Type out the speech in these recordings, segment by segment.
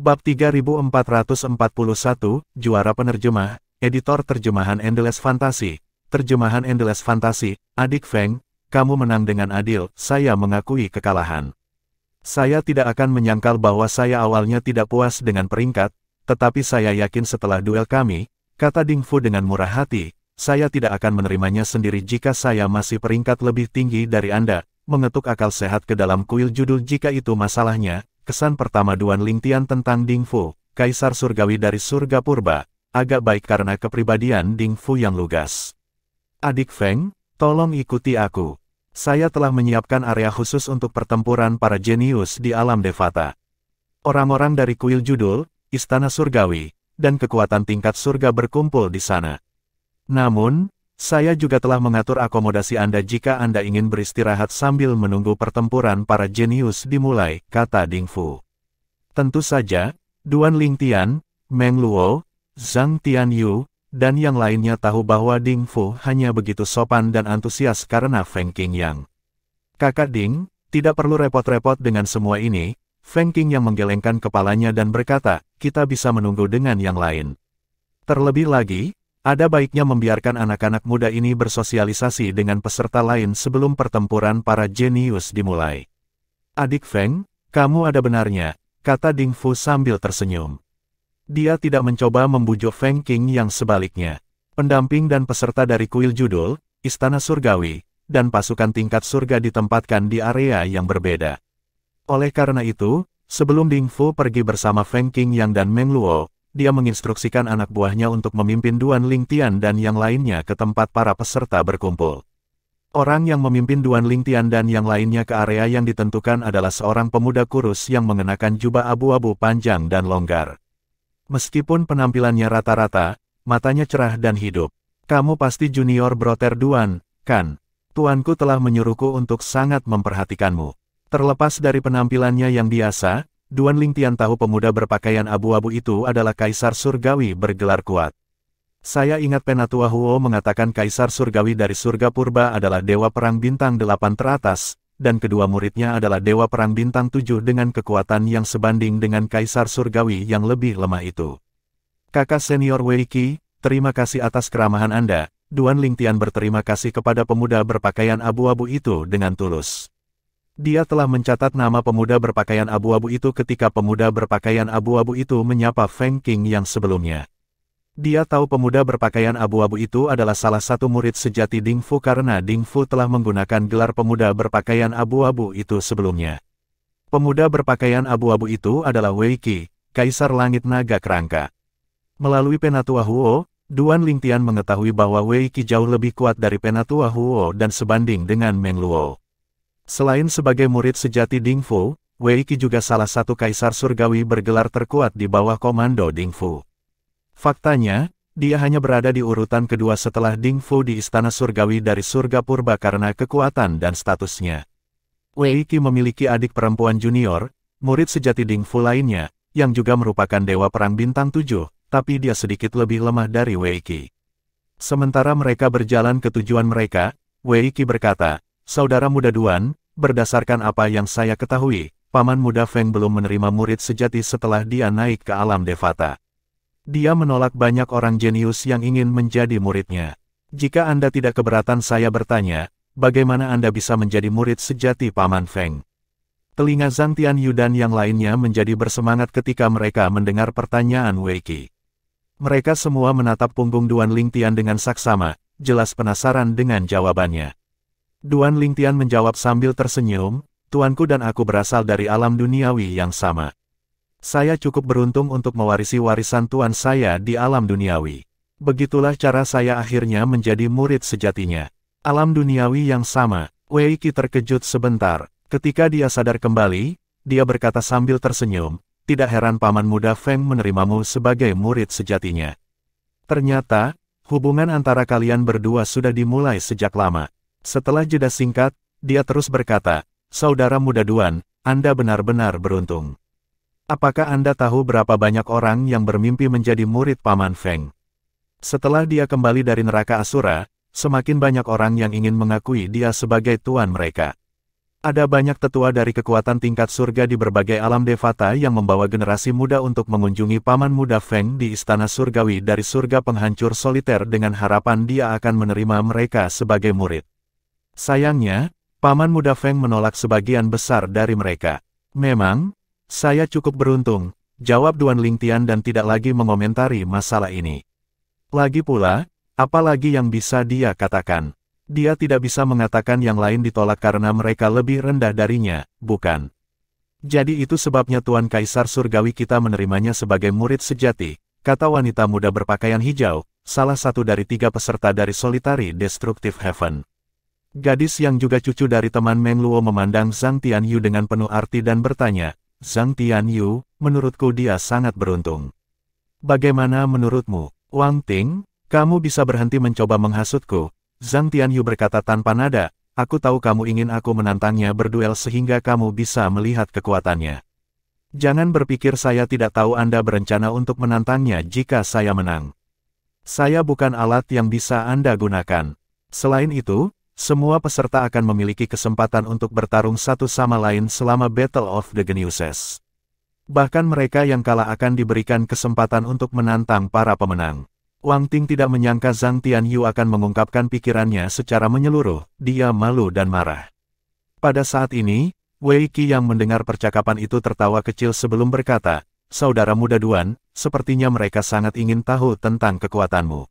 Bab 3441, Juara Penerjemah, Editor Terjemahan Endless Fantasy. Terjemahan Endless Fantasy, Adik Feng, kamu menang dengan adil, saya mengakui kekalahan. Saya tidak akan menyangkal bahwa saya awalnya tidak puas dengan peringkat, tetapi saya yakin setelah duel kami, kata Ding Fu dengan murah hati, saya tidak akan menerimanya sendiri jika saya masih peringkat lebih tinggi dari Anda. Mengetuk akal sehat ke dalam kuil judul jika itu masalahnya. Kesan pertama Duan Lingtian tentang Ding Fu, Kaisar Surgawi dari Surga Purba, agak baik karena kepribadian Ding Fu yang lugas. Adik Feng, tolong ikuti aku. Saya telah menyiapkan area khusus untuk pertempuran para jenius di alam Devata. Orang-orang dari kuil judul, Istana Surgawi, dan kekuatan tingkat surga berkumpul di sana. Namun, saya juga telah mengatur akomodasi Anda jika Anda ingin beristirahat sambil menunggu pertempuran para jenius dimulai, kata Ding Fu. Tentu saja, Duan Lingtian, Meng Luo, Zhang Tianyu, dan yang lainnya tahu bahwa Ding Fu hanya begitu sopan dan antusias karena Feng Qingyang. Kakak Ding, tidak perlu repot-repot dengan semua ini, Feng Qingyang menggelengkan kepalanya dan berkata, kita bisa menunggu dengan yang lain. Terlebih lagi, ada baiknya membiarkan anak-anak muda ini bersosialisasi dengan peserta lain sebelum pertempuran para jenius dimulai. Adik Feng, kamu ada benarnya, kata Ding Fu sambil tersenyum. Dia tidak mencoba membujuk Feng Qingyang sebaliknya. Pendamping dan peserta dari kuil judul, Istana Surgawi, dan pasukan tingkat surga ditempatkan di area yang berbeda. Oleh karena itu, sebelum Ding Fu pergi bersama Feng Qingyang dan Meng Luo, dia menginstruksikan anak buahnya untuk memimpin Duan Lingtian dan yang lainnya ke tempat para peserta berkumpul. Orang yang memimpin Duan Lingtian dan yang lainnya ke area yang ditentukan adalah seorang pemuda kurus yang mengenakan jubah abu-abu panjang dan longgar. Meskipun penampilannya rata-rata, matanya cerah dan hidup. Kamu pasti junior Brother Duan, kan? Tuanku telah menyuruhku untuk sangat memperhatikanmu. Terlepas dari penampilannya yang biasa, Duan Lingtian tahu pemuda berpakaian abu-abu itu adalah Kaisar Surgawi bergelar kuat. Saya ingat Penatua Huo mengatakan Kaisar Surgawi dari Surga Purba adalah Dewa Perang Bintang 8 teratas, dan kedua muridnya adalah Dewa Perang Bintang 7 dengan kekuatan yang sebanding dengan Kaisar Surgawi yang lebih lemah itu. Kakak senior Wei Qi, terima kasih atas keramahan Anda. Duan Lingtian berterima kasih kepada pemuda berpakaian abu-abu itu dengan tulus. Dia telah mencatat nama pemuda berpakaian abu-abu itu ketika pemuda berpakaian abu-abu itu menyapa Feng Qingyang sebelumnya. Dia tahu pemuda berpakaian abu-abu itu adalah salah satu murid sejati Ding Fu karena Ding Fu telah menggunakan gelar pemuda berpakaian abu-abu itu sebelumnya. Pemuda berpakaian abu-abu itu adalah Wei Qi, Kaisar Langit Naga Kerangka. Melalui Penatua Huo, Duan Lingtian mengetahui bahwa Wei Qi jauh lebih kuat dari Penatua Huo dan sebanding dengan Meng Luo. Selain sebagai murid sejati Ding Fu, Wei Qi juga salah satu kaisar surgawi bergelar terkuat di bawah komando Ding Fu. Faktanya, dia hanya berada di urutan kedua setelah Ding Fu di Istana Surgawi dari Surga Purba karena kekuatan dan statusnya. Wei Qi memiliki adik perempuan junior, murid sejati Ding Fu lainnya, yang juga merupakan Dewa Perang Bintang 7, tapi dia sedikit lebih lemah dari Wei Qi. Sementara mereka berjalan ke tujuan mereka, Wei Qi berkata, Saudara muda Duan, berdasarkan apa yang saya ketahui, Paman muda Feng belum menerima murid sejati setelah dia naik ke alam Devata. Dia menolak banyak orang jenius yang ingin menjadi muridnya. Jika Anda tidak keberatan saya bertanya, bagaimana Anda bisa menjadi murid sejati Paman Feng? Telinga Zhang Tianyu dan yang lainnya menjadi bersemangat ketika mereka mendengar pertanyaan Wei Qi. Mereka semua menatap punggung Duan Lingtian dengan saksama, jelas penasaran dengan jawabannya. Duan Lingtian menjawab sambil tersenyum, tuanku dan aku berasal dari alam duniawi yang sama. Saya cukup beruntung untuk mewarisi warisan tuan saya di alam duniawi. Begitulah cara saya akhirnya menjadi murid sejatinya. Alam duniawi yang sama. Wei Qi terkejut sebentar. Ketika dia sadar kembali, dia berkata sambil tersenyum, tidak heran Paman muda Feng menerimamu sebagai murid sejatinya. Ternyata, hubungan antara kalian berdua sudah dimulai sejak lama. Setelah jeda singkat, dia terus berkata, Saudara muda Duan, Anda benar-benar beruntung. Apakah Anda tahu berapa banyak orang yang bermimpi menjadi murid Paman Feng? Setelah dia kembali dari neraka Asura, semakin banyak orang yang ingin mengakui dia sebagai tuan mereka. Ada banyak tetua dari kekuatan tingkat surga di berbagai alam Devata yang membawa generasi muda untuk mengunjungi Paman Muda Feng di Istana Surgawi dari surga penghancur soliter dengan harapan dia akan menerima mereka sebagai murid. Sayangnya, Paman Muda Feng menolak sebagian besar dari mereka. Memang, saya cukup beruntung, jawab Duan Lingtian dan tidak lagi mengomentari masalah ini. Lagi pula, apalagi yang bisa dia katakan? Dia tidak bisa mengatakan yang lain ditolak karena mereka lebih rendah darinya, bukan? Jadi itu sebabnya Tuan Kaisar Surgawi kita menerimanya sebagai murid sejati, kata wanita muda berpakaian hijau, salah satu dari 3 peserta dari Solitary Destructive Heaven. Gadis yang juga cucu dari teman Meng Luo memandang Zhang Tianyu dengan penuh arti dan bertanya, Zhang Tianyu, menurutku dia sangat beruntung. Bagaimana menurutmu, Wang Ting? Kamu bisa berhenti mencoba menghasutku? Zhang Tianyu berkata tanpa nada, aku tahu kamu ingin aku menantangnya berduel sehingga kamu bisa melihat kekuatannya. Jangan berpikir saya tidak tahu Anda berencana untuk menantangnya jika saya menang. Saya bukan alat yang bisa Anda gunakan. Selain itu, semua peserta akan memiliki kesempatan untuk bertarung satu sama lain selama Battle of the Geniuses. Bahkan mereka yang kalah akan diberikan kesempatan untuk menantang para pemenang. Wang Ting tidak menyangka Zhang Tianyu akan mengungkapkan pikirannya secara menyeluruh, dia malu dan marah. Pada saat ini, Wei Qi yang mendengar percakapan itu tertawa kecil sebelum berkata, Saudara muda Duan, sepertinya mereka sangat ingin tahu tentang kekuatanmu.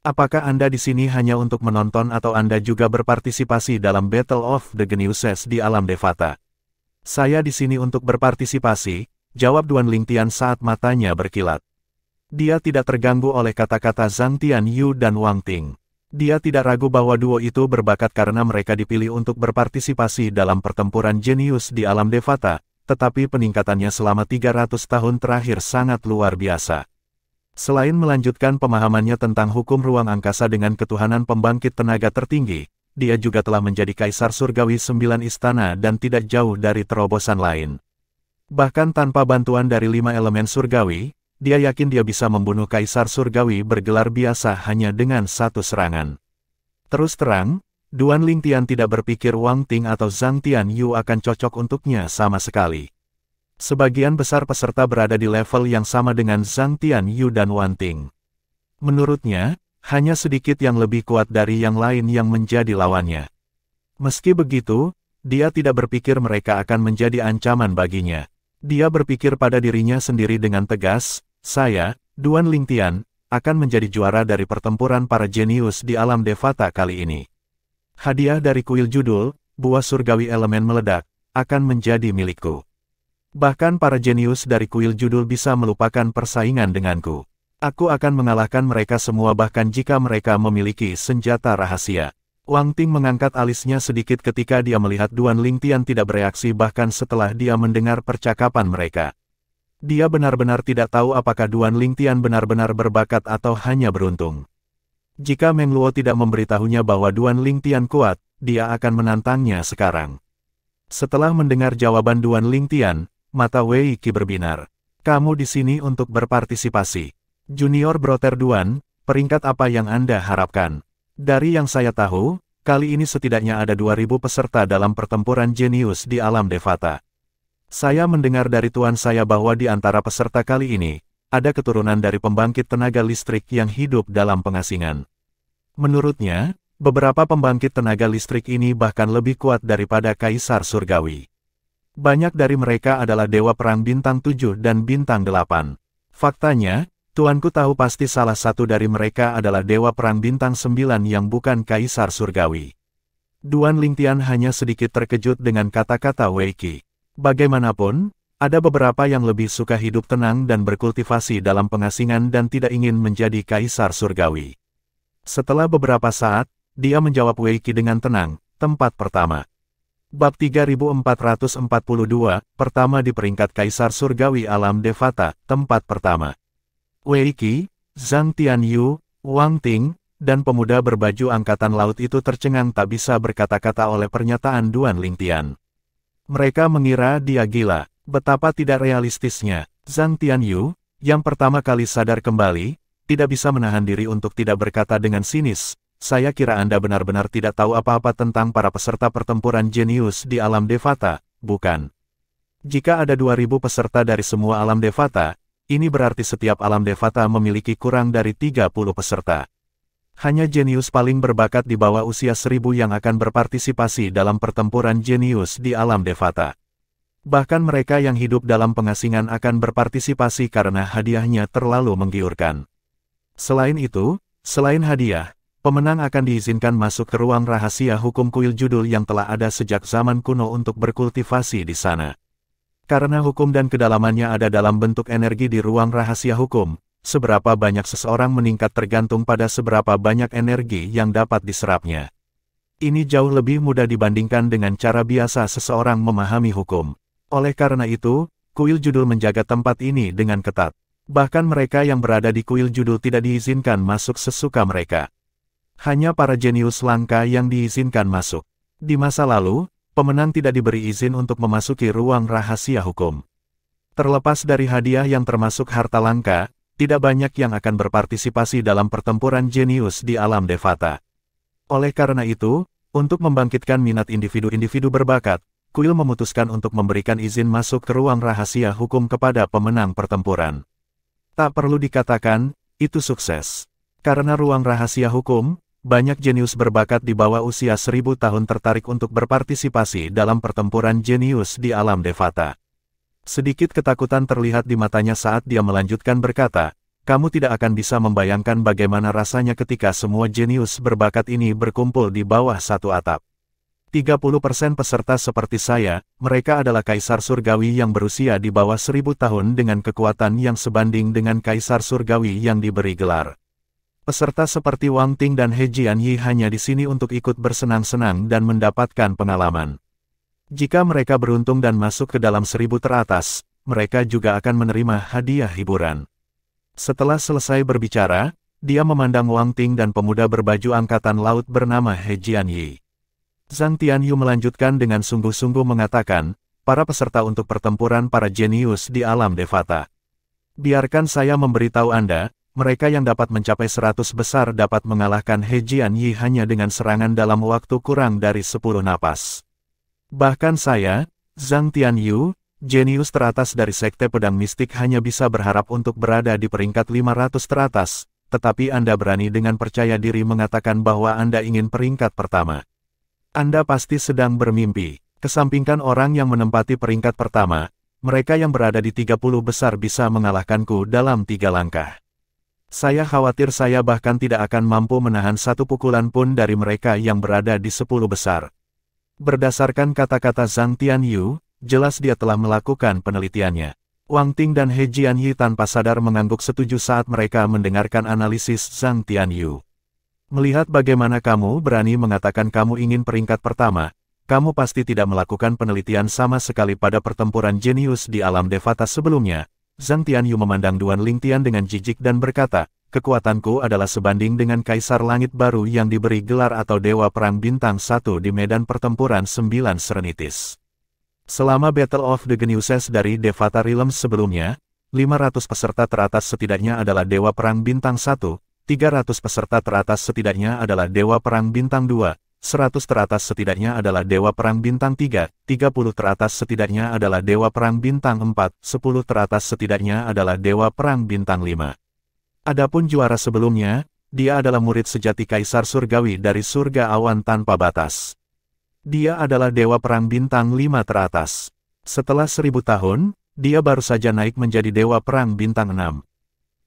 Apakah Anda di sini hanya untuk menonton atau Anda juga berpartisipasi dalam Battle of the Geniuses di alam Devata? Saya di sini untuk berpartisipasi, jawab Duan Lingtian saat matanya berkilat. Dia tidak terganggu oleh kata-kata Zhang Tianyu dan Wang Ting. Dia tidak ragu bahwa duo itu berbakat karena mereka dipilih untuk berpartisipasi dalam pertempuran jenius di alam Devata, tetapi peningkatannya selama 300 tahun terakhir sangat luar biasa. Selain melanjutkan pemahamannya tentang hukum ruang angkasa dengan ketuhanan pembangkit tenaga tertinggi, dia juga telah menjadi Kaisar Surgawi 9 istana dan tidak jauh dari terobosan lain. Bahkan tanpa bantuan dari 5 elemen surgawi, dia yakin dia bisa membunuh Kaisar Surgawi bergelar biasa hanya dengan satu serangan. Terus terang, Duan Lingtian tidak berpikir Wang Ting atau Zhang Tianyu akan cocok untuknya sama sekali. Sebagian besar peserta berada di level yang sama dengan Zhang Tianyu dan Wang Ting. Menurutnya, hanya sedikit yang lebih kuat dari yang lain yang menjadi lawannya. Meski begitu, dia tidak berpikir mereka akan menjadi ancaman baginya. Dia berpikir pada dirinya sendiri dengan tegas, saya, Duan Lingtian, akan menjadi juara dari pertempuran para jenius di alam Devata kali ini. Hadiah dari kuil judul, buah surgawi elemen meledak, akan menjadi milikku. Bahkan para jenius dari kuil judul bisa melupakan persaingan denganku. Aku akan mengalahkan mereka semua bahkan jika mereka memiliki senjata rahasia. Wang Ting mengangkat alisnya sedikit ketika dia melihat Duan Lingtian tidak bereaksi bahkan setelah dia mendengar percakapan mereka. Dia benar-benar tidak tahu apakah Duan Lingtian benar-benar berbakat atau hanya beruntung. Jika Meng Luo tidak memberitahunya bahwa Duan Lingtian kuat, dia akan menantangnya sekarang. Setelah mendengar jawaban Duan Lingtian, mata Wei Qi berbinar. Kamu di sini untuk berpartisipasi. Junior Brother Duan, peringkat apa yang Anda harapkan? Dari yang saya tahu, kali ini setidaknya ada 2000 peserta dalam pertempuran jenius di alam Devata. Saya mendengar dari tuan saya bahwa di antara peserta kali ini, ada keturunan dari pembangkit tenaga listrik yang hidup dalam pengasingan. Menurutnya, beberapa pembangkit tenaga listrik ini bahkan lebih kuat daripada Kaisar Surgawi. Banyak dari mereka adalah Dewa Perang Bintang 7 dan Bintang 8. Faktanya, tuanku tahu pasti salah satu dari mereka adalah Dewa Perang Bintang 9 yang bukan Kaisar Surgawi. Duan Lingtian hanya sedikit terkejut dengan kata-kata Wei Qi. Bagaimanapun, ada beberapa yang lebih suka hidup tenang dan berkultivasi dalam pengasingan dan tidak ingin menjadi Kaisar Surgawi. Setelah beberapa saat, dia menjawab Wei Qi dengan tenang, tempat pertama. Bab 3442, pertama di peringkat Kaisar Surgawi Alam Devata, tempat pertama. Wei Qi, Zhang Tianyu, Wang Ting, dan pemuda berbaju angkatan laut itu tercengang tak bisa berkata-kata oleh pernyataan Duan Lingtian. Mereka mengira dia gila. Betapa tidak realistisnya. Zhang Tianyu, yang pertama kali sadar kembali, tidak bisa menahan diri untuk tidak berkata dengan sinis, saya kira Anda benar-benar tidak tahu apa-apa tentang para peserta pertempuran jenius di alam Devata, bukan? Jika ada 2000 peserta dari semua alam Devata, ini berarti setiap alam Devata memiliki kurang dari 30 peserta. Hanya jenius paling berbakat di bawah usia 1000 yang akan berpartisipasi dalam pertempuran jenius di alam Devata. Bahkan mereka yang hidup dalam pengasingan akan berpartisipasi karena hadiahnya terlalu menggiurkan. Selain itu, selain hadiah, pemenang akan diizinkan masuk ke ruang rahasia hukum kuil judul yang telah ada sejak zaman kuno untuk berkultivasi di sana. Karena hukum dan kedalamannya ada dalam bentuk energi di ruang rahasia hukum, seberapa banyak seseorang meningkat tergantung pada seberapa banyak energi yang dapat diserapnya. Ini jauh lebih mudah dibandingkan dengan cara biasa seseorang memahami hukum. Oleh karena itu, kuil judul menjaga tempat ini dengan ketat. Bahkan mereka yang berada di kuil judul tidak diizinkan masuk sesuka mereka. Hanya para jenius langka yang diizinkan masuk. Di masa lalu, pemenang tidak diberi izin untuk memasuki ruang rahasia hukum. Terlepas dari hadiah yang termasuk harta langka, tidak banyak yang akan berpartisipasi dalam pertempuran jenius di alam Devata. Oleh karena itu, untuk membangkitkan minat individu-individu berbakat, kuil memutuskan untuk memberikan izin masuk ke ruang rahasia hukum kepada pemenang pertempuran. Tak perlu dikatakan, itu sukses. Karena ruang rahasia hukum, banyak jenius berbakat di bawah usia 1000 tahun tertarik untuk berpartisipasi dalam pertempuran jenius di alam Devata. Sedikit ketakutan terlihat di matanya saat dia melanjutkan berkata, kamu tidak akan bisa membayangkan bagaimana rasanya ketika semua jenius berbakat ini berkumpul di bawah satu atap. 30% peserta seperti saya, mereka adalah kaisar surgawi yang berusia di bawah 1000 tahun dengan kekuatan yang sebanding dengan kaisar surgawi yang diberi gelar. Peserta seperti Wang Ting dan He Jianyi hanya di sini untuk ikut bersenang-senang dan mendapatkan pengalaman. Jika mereka beruntung dan masuk ke dalam 1000 teratas, mereka juga akan menerima hadiah hiburan. Setelah selesai berbicara, dia memandang Wang Ting dan pemuda berbaju angkatan laut bernama He Jianyi. Zhang Tianyu melanjutkan dengan sungguh-sungguh mengatakan, para peserta untuk pertempuran para jenius di alam Devata. Biarkan saya memberitahu Anda, mereka yang dapat mencapai 100 besar dapat mengalahkan He Jianyi hanya dengan serangan dalam waktu kurang dari 10 napas. Bahkan saya, Zhang Tianyu, jenius teratas dari Sekte Pedang Mistik hanya bisa berharap untuk berada di peringkat 500 teratas, tetapi Anda berani dengan percaya diri mengatakan bahwa Anda ingin peringkat pertama. Anda pasti sedang bermimpi. Kesampingkan orang yang menempati peringkat pertama, mereka yang berada di 30 besar bisa mengalahkanku dalam 3 langkah. Saya khawatir saya bahkan tidak akan mampu menahan satu pukulan pun dari mereka yang berada di 10 besar. Berdasarkan kata-kata Zhang Tianyu, jelas dia telah melakukan penelitiannya. Wang Ting dan He Jianyi tanpa sadar mengangguk setuju saat mereka mendengarkan analisis Zhang Tianyu. Melihat bagaimana kamu berani mengatakan kamu ingin peringkat pertama, kamu pasti tidak melakukan penelitian sama sekali pada pertempuran jenius di alam Devata sebelumnya. Zhang Tianyu memandang Duan Lingtian dengan jijik dan berkata, kekuatanku adalah sebanding dengan Kaisar Langit Baru yang diberi gelar atau Dewa Perang Bintang 1 di medan pertempuran 9 Serenitis. Selama Battle of the Geniuses dari Devata Realms sebelumnya, 500 peserta teratas setidaknya adalah Dewa Perang Bintang 1, 300 peserta teratas setidaknya adalah Dewa Perang Bintang 2, 100 teratas setidaknya adalah Dewa Perang Bintang 3, 30 teratas setidaknya adalah Dewa Perang Bintang 4, 10 teratas setidaknya adalah Dewa Perang Bintang 5. Adapun juara sebelumnya, dia adalah murid sejati Kaisar Surgawi dari Surga Awan Tanpa Batas. Dia adalah Dewa Perang Bintang 5 teratas. Setelah 1000 tahun, dia baru saja naik menjadi Dewa Perang Bintang 6.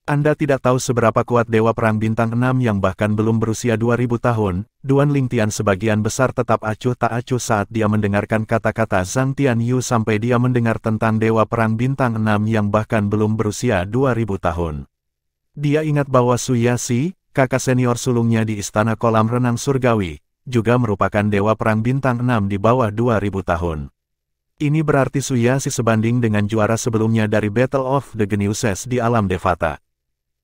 Anda tidak tahu seberapa kuat Dewa Perang Bintang 6 yang bahkan belum berusia 2000 tahun, Duan Lingtian sebagian besar tetap acuh tak acuh saat dia mendengarkan kata-kata Zhang Tianyu sampai dia mendengar tentang Dewa Perang Bintang 6 yang bahkan belum berusia 2000 tahun. Dia ingat bahwa Su Yasi, kakak senior sulungnya di Istana Kolam Renang Surgawi, juga merupakan Dewa Perang Bintang 6 di bawah 2000 tahun. Ini berarti Su Yasi sebanding dengan juara sebelumnya dari Battle of the Geniuses di alam Devata.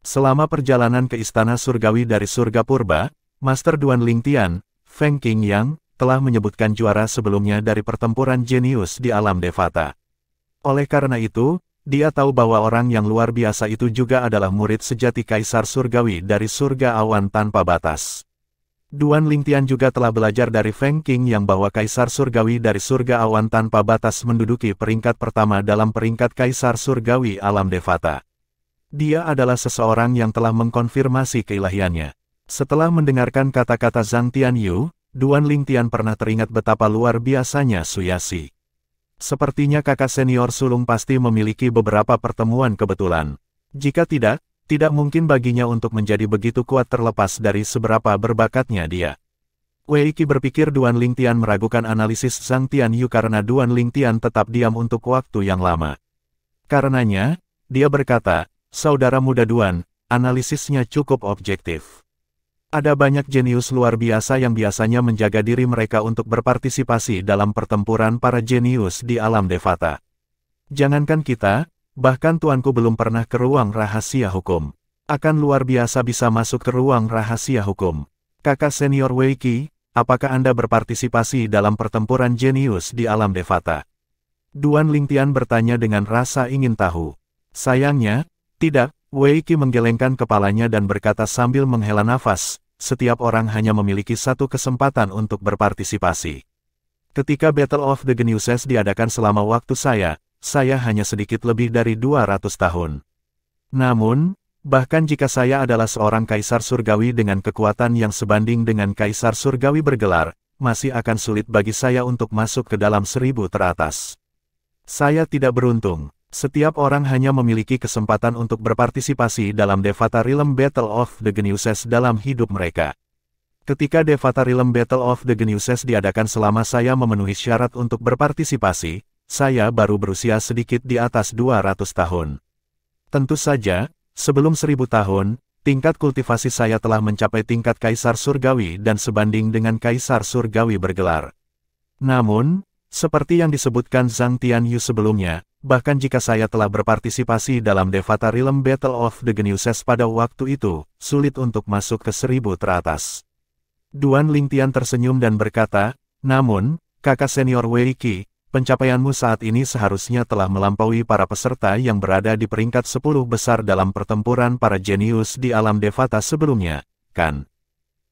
Selama perjalanan ke Istana Surgawi dari Surga Purba, Master Duan Lingtian, Feng Qingyang, telah menyebutkan juara sebelumnya dari pertempuran jenius di alam Devata. Oleh karena itu, dia tahu bahwa orang yang luar biasa itu juga adalah murid sejati Kaisar Surgawi dari Surga Awan Tanpa Batas. Duan Lingtian juga telah belajar dari Feng Qing yang bahwa Kaisar Surgawi dari Surga Awan Tanpa Batas menduduki peringkat pertama dalam peringkat Kaisar Surgawi Alam Devata. Dia adalah seseorang yang telah mengkonfirmasi keilahiannya. Setelah mendengarkan kata-kata Zhang Tianyu, Duan Lingtian pernah teringat betapa luar biasanya Suyasi. Sepertinya kakak senior sulung pasti memiliki beberapa pertemuan kebetulan. Jika tidak mungkin baginya untuk menjadi begitu kuat terlepas dari seberapa berbakatnya dia. Wei Qi berpikir Duan Lingtian meragukan analisis Zhang Tianyu karena Duan Lingtian tetap diam untuk waktu yang lama. Karenanya, dia berkata, "Saudara muda Duan, analisisnya cukup objektif. Ada banyak jenius luar biasa yang biasanya menjaga diri mereka untuk berpartisipasi dalam pertempuran para jenius di alam Devata. Jangankan kita, bahkan tuanku belum pernah ke ruang rahasia hukum. Akan luar biasa bisa masuk ke ruang rahasia hukum. Kakak senior Wei Qi, apakah Anda berpartisipasi dalam pertempuran jenius di alam Devata?" Duan Lingtian bertanya dengan rasa ingin tahu. Sayangnya, tidak. Wei Qi menggelengkan kepalanya dan berkata sambil menghela nafas, "Setiap orang hanya memiliki satu kesempatan untuk berpartisipasi. Ketika Battle of the Geniuses diadakan selama waktu saya hanya sedikit lebih dari 200 tahun. Namun, bahkan jika saya adalah seorang kaisar surgawi dengan kekuatan yang sebanding dengan kaisar surgawi bergelar, masih akan sulit bagi saya untuk masuk ke dalam 1000 teratas. Saya tidak beruntung. Setiap orang hanya memiliki kesempatan untuk berpartisipasi dalam Devata Realm Battle of the Geniuses dalam hidup mereka. Ketika Devata Realm Battle of the Geniuses diadakan selama saya memenuhi syarat untuk berpartisipasi, saya baru berusia sedikit di atas 200 tahun. Tentu saja, sebelum 1000 tahun, tingkat kultivasi saya telah mencapai tingkat Kaisar Surgawi dan sebanding dengan Kaisar Surgawi bergelar. Namun, seperti yang disebutkan Zhang Tianyu sebelumnya, bahkan jika saya telah berpartisipasi dalam Devata Realm Battle of the Geniuses pada waktu itu, sulit untuk masuk ke 1000 teratas. Duan Lingtian tersenyum dan berkata, "Namun, kakak senior Wei Qi, pencapaianmu saat ini seharusnya telah melampaui para peserta yang berada di peringkat 10 besar dalam pertempuran para jenius di alam Devata sebelumnya, kan?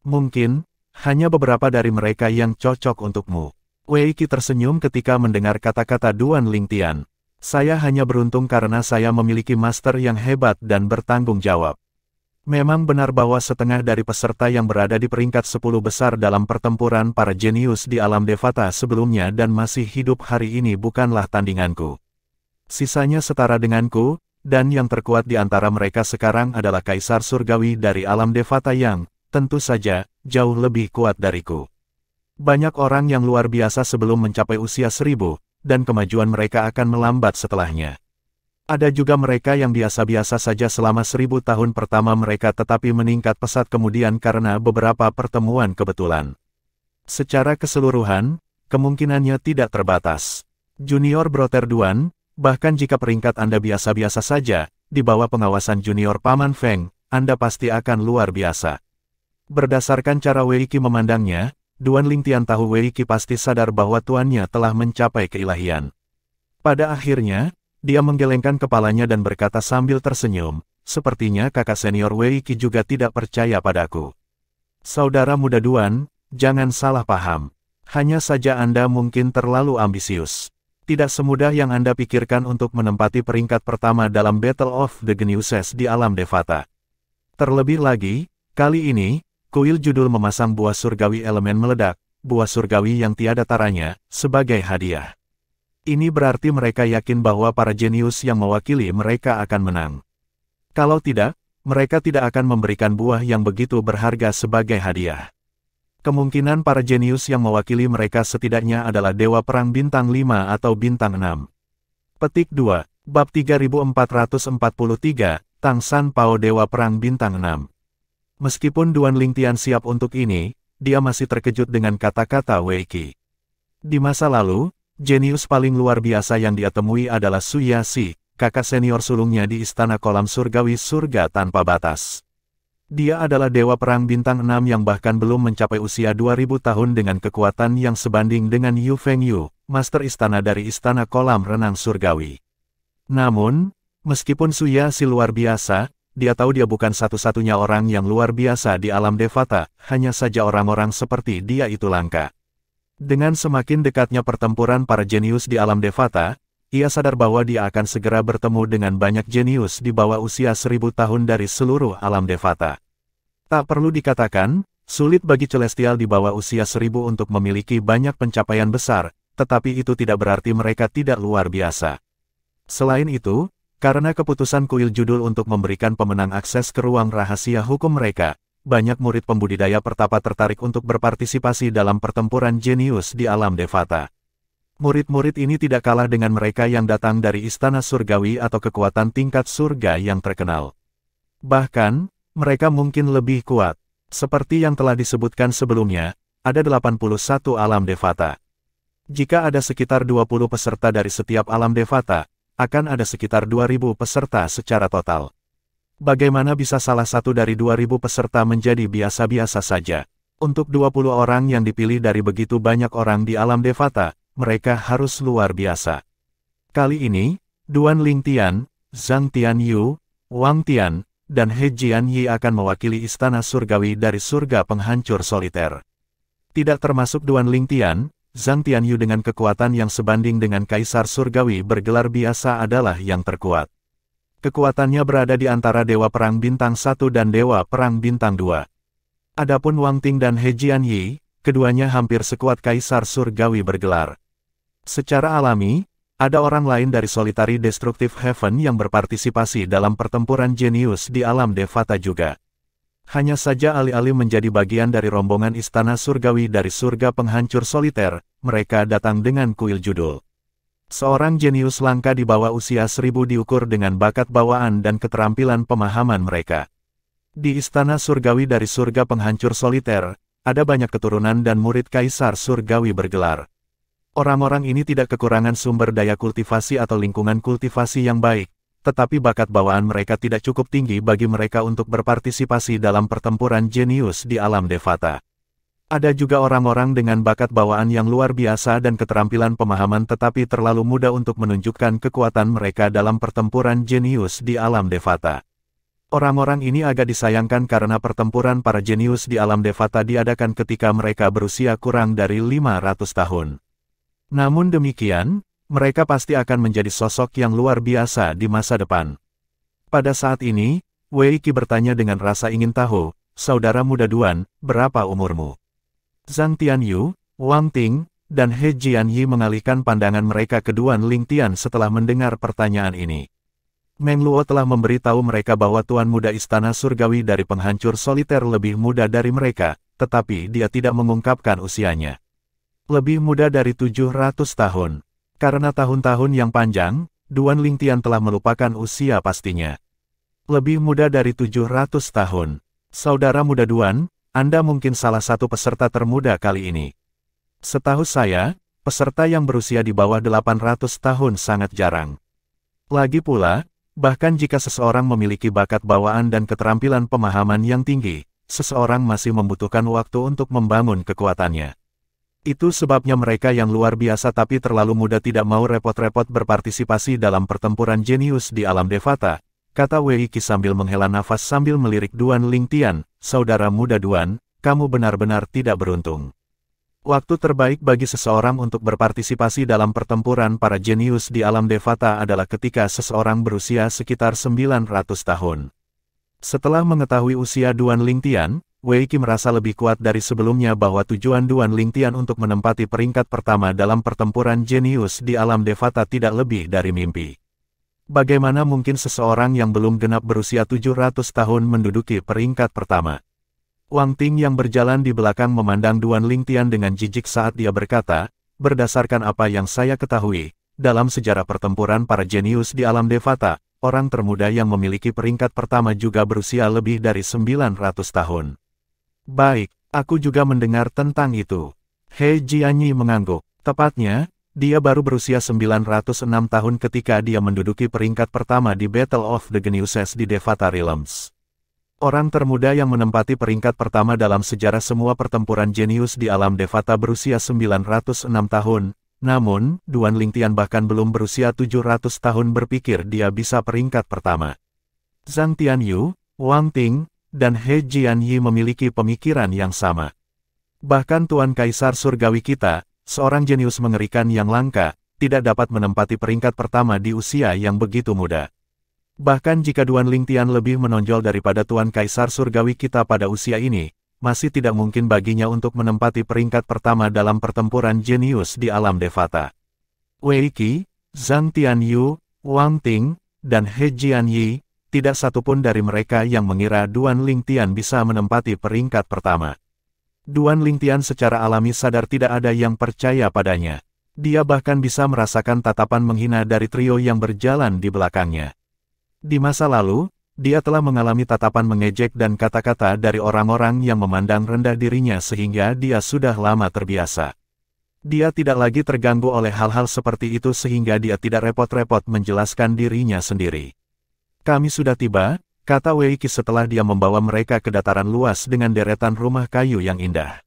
Mungkin, hanya beberapa dari mereka yang cocok untukmu." Wei Qi tersenyum ketika mendengar kata-kata Duan Lingtian. "Saya hanya beruntung karena saya memiliki master yang hebat dan bertanggung jawab. Memang benar bahwa setengah dari peserta yang berada di peringkat 10 besar dalam pertempuran para jenius di alam Devata sebelumnya dan masih hidup hari ini bukanlah tandinganku. Sisanya setara denganku, dan yang terkuat di antara mereka sekarang adalah Kaisar Surgawi dari alam Devata yang, tentu saja, jauh lebih kuat dariku. Banyak orang yang luar biasa sebelum mencapai usia 1000, dan kemajuan mereka akan melambat setelahnya. Ada juga mereka yang biasa-biasa saja selama 1000 tahun pertama mereka tetapi meningkat pesat kemudian karena beberapa pertemuan kebetulan. Secara keseluruhan, kemungkinannya tidak terbatas. Junior Brother Duan, bahkan jika peringkat Anda biasa-biasa saja, di bawah pengawasan Junior Paman Feng, Anda pasti akan luar biasa." Berdasarkan cara Wei Qi memandangnya, Duan Lingtian tahu Wei Qi pasti sadar bahwa tuannya telah mencapai keilahian. Pada akhirnya, dia menggelengkan kepalanya dan berkata sambil tersenyum, "Sepertinya kakak senior Wei Qi juga tidak percaya padaku. Saudara muda Duan, jangan salah paham. Hanya saja Anda mungkin terlalu ambisius. Tidak semudah yang Anda pikirkan untuk menempati peringkat pertama dalam Battle of the Geniuses di alam Devata. Terlebih lagi, kali ini, kuil judul memasang buah surgawi elemen meledak, buah surgawi yang tiada taranya, sebagai hadiah. Ini berarti mereka yakin bahwa para jenius yang mewakili mereka akan menang. Kalau tidak, mereka tidak akan memberikan buah yang begitu berharga sebagai hadiah. Kemungkinan para jenius yang mewakili mereka setidaknya adalah Dewa Perang Bintang 5 atau Bintang 6. Petik 2, Bab 3443, Tang San Pao Dewa Perang Bintang 6. Meskipun Duan Lingtian siap untuk ini, dia masih terkejut dengan kata-kata Wei Qi. Di masa lalu, jenius paling luar biasa yang dia temui adalah Suyasi, kakak senior sulungnya di Istana Kolam Surgawi Surga Tanpa Batas. Dia adalah Dewa Perang Bintang 6 yang bahkan belum mencapai usia 2000 tahun dengan kekuatan yang sebanding dengan Yu Fengyu, Master Istana dari Istana Kolam Renang Surgawi. Namun, meskipun Suyasi luar biasa, dia tahu dia bukan satu-satunya orang yang luar biasa di alam Devata, hanya saja orang-orang seperti dia itu langka. Dengan semakin dekatnya pertempuran para jenius di alam Devata, ia sadar bahwa dia akan segera bertemu dengan banyak jenius di bawah usia 1000 tahun dari seluruh alam Devata. Tak perlu dikatakan, sulit bagi Celestial di bawah usia 1000 untuk memiliki banyak pencapaian besar, tetapi itu tidak berarti mereka tidak luar biasa. Selain itu, karena keputusan kuil judul untuk memberikan pemenang akses ke ruang rahasia hukum mereka, banyak murid pembudidaya pertapa tertarik untuk berpartisipasi dalam pertempuran jenius di alam Devata. Murid-murid ini tidak kalah dengan mereka yang datang dari istana surgawi atau kekuatan tingkat surga yang terkenal. Bahkan, mereka mungkin lebih kuat. Seperti yang telah disebutkan sebelumnya, ada 81 alam Devata. Jika ada sekitar 20 peserta dari setiap alam Devata, akan ada sekitar 2000 peserta secara total. Bagaimana bisa salah satu dari 2000 peserta menjadi biasa-biasa saja? Untuk 20 orang yang dipilih dari begitu banyak orang di alam Devata, mereka harus luar biasa. Kali ini, Duan Lingtian, Zhang Tianyu, Wang Tian, dan He Jianyi akan mewakili istana surgawi dari surga penghancur soliter. Tidak termasuk Duan Lingtian, Zhang Tianyu dengan kekuatan yang sebanding dengan Kaisar Surgawi bergelar biasa adalah yang terkuat. Kekuatannya berada di antara Dewa Perang Bintang 1 dan Dewa Perang Bintang 2. Adapun Wang Ting dan He Jianyi, keduanya hampir sekuat Kaisar Surgawi bergelar. Secara alami, ada orang lain dari Solitary Destructive Heaven yang berpartisipasi dalam pertempuran jenius di alam Devata juga. Hanya saja alih-alih menjadi bagian dari rombongan istana surgawi dari surga penghancur soliter, mereka datang dengan kuil judul. Seorang jenius langka di bawah usia 1000 diukur dengan bakat bawaan dan keterampilan pemahaman mereka. Di istana surgawi dari surga penghancur soliter, ada banyak keturunan dan murid kaisar surgawi bergelar. Orang-orang ini tidak kekurangan sumber daya kultivasi atau lingkungan kultivasi yang baik, tetapi bakat bawaan mereka tidak cukup tinggi bagi mereka untuk berpartisipasi dalam pertempuran jenius di alam Devata. Ada juga orang-orang dengan bakat bawaan yang luar biasa dan keterampilan pemahaman tetapi terlalu muda untuk menunjukkan kekuatan mereka dalam pertempuran jenius di alam Devata. Orang-orang ini agak disayangkan karena pertempuran para jenius di alam Devata diadakan ketika mereka berusia kurang dari 500 tahun. Namun demikian, mereka pasti akan menjadi sosok yang luar biasa di masa depan. Pada saat ini, Wei Qi bertanya dengan rasa ingin tahu, "Saudara muda Duan, berapa umurmu?" Zhang Tianyu, Wang Ting, dan He Jianyi mengalihkan pandangan mereka ke Duan Lingtian setelah mendengar pertanyaan ini. Meng Luo telah memberitahu mereka bahwa Tuan Muda Istana Surgawi dari penghancur soliter lebih muda dari mereka, tetapi dia tidak mengungkapkan usianya. Lebih muda dari 700 tahun. Karena tahun-tahun yang panjang, Duan Lingtian telah melupakan usia pastinya. Lebih muda dari 700 tahun. Saudara muda Duan, Anda mungkin salah satu peserta termuda kali ini. Setahu saya, peserta yang berusia di bawah 800 tahun sangat jarang. Lagi pula, bahkan jika seseorang memiliki bakat bawaan dan keterampilan pemahaman yang tinggi, seseorang masih membutuhkan waktu untuk membangun kekuatannya. Itu sebabnya mereka yang luar biasa tapi terlalu muda tidak mau repot-repot berpartisipasi dalam pertempuran jenius di alam Devata, kata Wei Qi sambil menghela nafas sambil melirik Duan Lingtian. Saudara muda Duan, kamu benar-benar tidak beruntung. Waktu terbaik bagi seseorang untuk berpartisipasi dalam pertempuran para jenius di alam Devata adalah ketika seseorang berusia sekitar 900 tahun. Setelah mengetahui usia Duan Lingtian, Wei Qi merasa lebih kuat dari sebelumnya bahwa tujuan Duan Lingtian untuk menempati peringkat pertama dalam pertempuran jenius di alam Devata tidak lebih dari mimpi. Bagaimana mungkin seseorang yang belum genap berusia 700 tahun menduduki peringkat pertama? Wang Ting yang berjalan di belakang memandang Duan Lingtian dengan jijik saat dia berkata, berdasarkan apa yang saya ketahui, dalam sejarah pertempuran para jenius di alam Devata, orang termuda yang memiliki peringkat pertama juga berusia lebih dari 900 tahun. Baik, aku juga mendengar tentang itu. He Jianyi mengangguk. Tepatnya, dia baru berusia 906 tahun ketika dia menduduki peringkat pertama di Battle of the Geniuses di Devata Realms. Orang termuda yang menempati peringkat pertama dalam sejarah semua pertempuran jenius di alam Devata berusia 906 tahun, namun, Duan Lingtian bahkan belum berusia 700 tahun berpikir dia bisa peringkat pertama. Zhang Tianyu, Wang Ting, dan He Jianyi memiliki pemikiran yang sama. Bahkan Tuan Kaisar Surgawi kita, seorang jenius mengerikan yang langka, tidak dapat menempati peringkat pertama di usia yang begitu muda. Bahkan jika Duan Lingtian lebih menonjol daripada Tuan Kaisar Surgawi kita pada usia ini, masih tidak mungkin baginya untuk menempati peringkat pertama dalam pertempuran jenius di alam Devata. Wei Qi, Zhang Tianyu, Wang Ting, dan He Jianyi, tidak satupun dari mereka yang mengira Duan Lingtian bisa menempati peringkat pertama. Duan Lingtian secara alami sadar tidak ada yang percaya padanya. Dia bahkan bisa merasakan tatapan menghina dari trio yang berjalan di belakangnya. Di masa lalu, dia telah mengalami tatapan mengejek dan kata-kata dari orang-orang yang memandang rendah dirinya sehingga dia sudah lama terbiasa. Dia tidak lagi terganggu oleh hal-hal seperti itu sehingga dia tidak repot-repot menjelaskan dirinya sendiri. Kami sudah tiba, kata Wei Qi setelah dia membawa mereka ke dataran luas dengan deretan rumah kayu yang indah.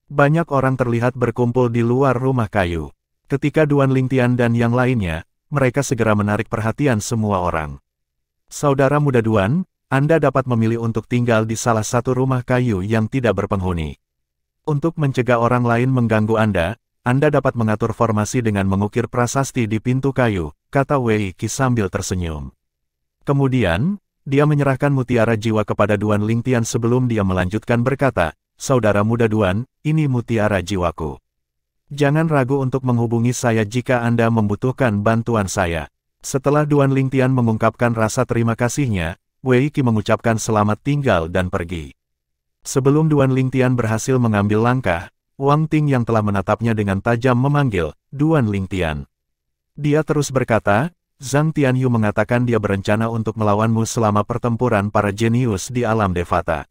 Banyak orang terlihat berkumpul di luar rumah kayu. Ketika Duan Lingtian dan yang lainnya, mereka segera menarik perhatian semua orang. Saudara muda Duan, Anda dapat memilih untuk tinggal di salah satu rumah kayu yang tidak berpenghuni. Untuk mencegah orang lain mengganggu Anda dapat mengatur formasi dengan mengukir prasasti di pintu kayu, kata Wei Qi sambil tersenyum. Kemudian, dia menyerahkan mutiara jiwa kepada Duan Lingtian sebelum dia melanjutkan berkata, Saudara muda Duan, ini mutiara jiwaku. Jangan ragu untuk menghubungi saya jika Anda membutuhkan bantuan saya. Setelah Duan Lingtian mengungkapkan rasa terima kasihnya, Wei Qi mengucapkan selamat tinggal dan pergi. Sebelum Duan Lingtian berhasil mengambil langkah, Wang Ting yang telah menatapnya dengan tajam memanggil, Duan Lingtian. Dia terus berkata, Zhang Tianyu mengatakan dia berencana untuk melawanmu selama pertempuran para jenius di alam Devata.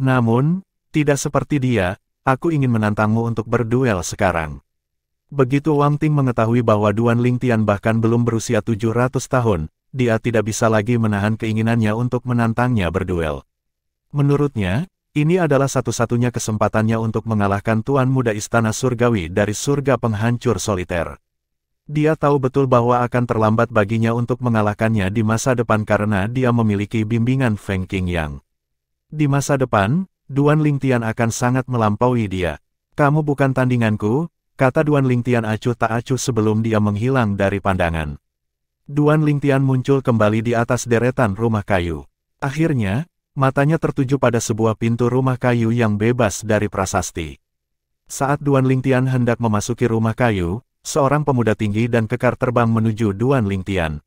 Namun, tidak seperti dia, aku ingin menantangmu untuk berduel sekarang. Begitu Wang Ting mengetahui bahwa Duan Lingtian bahkan belum berusia 700 tahun, dia tidak bisa lagi menahan keinginannya untuk menantangnya berduel. Menurutnya, ini adalah satu-satunya kesempatannya untuk mengalahkan Tuan Muda Istana Surgawi dari surga penghancur soliter. Dia tahu betul bahwa akan terlambat baginya untuk mengalahkannya di masa depan karena dia memiliki bimbingan Feng Qingyang. Di masa depan, Duan Lingtian akan sangat melampaui dia. Kamu bukan tandinganku, kata Duan Lingtian acuh tak acuh sebelum dia menghilang dari pandangan. Duan Lingtian muncul kembali di atas deretan rumah kayu. Akhirnya, matanya tertuju pada sebuah pintu rumah kayu yang bebas dari prasasti. Saat Duan Lingtian hendak memasuki rumah kayu, seorang pemuda tinggi dan kekar terbang menuju Duan Lingtian.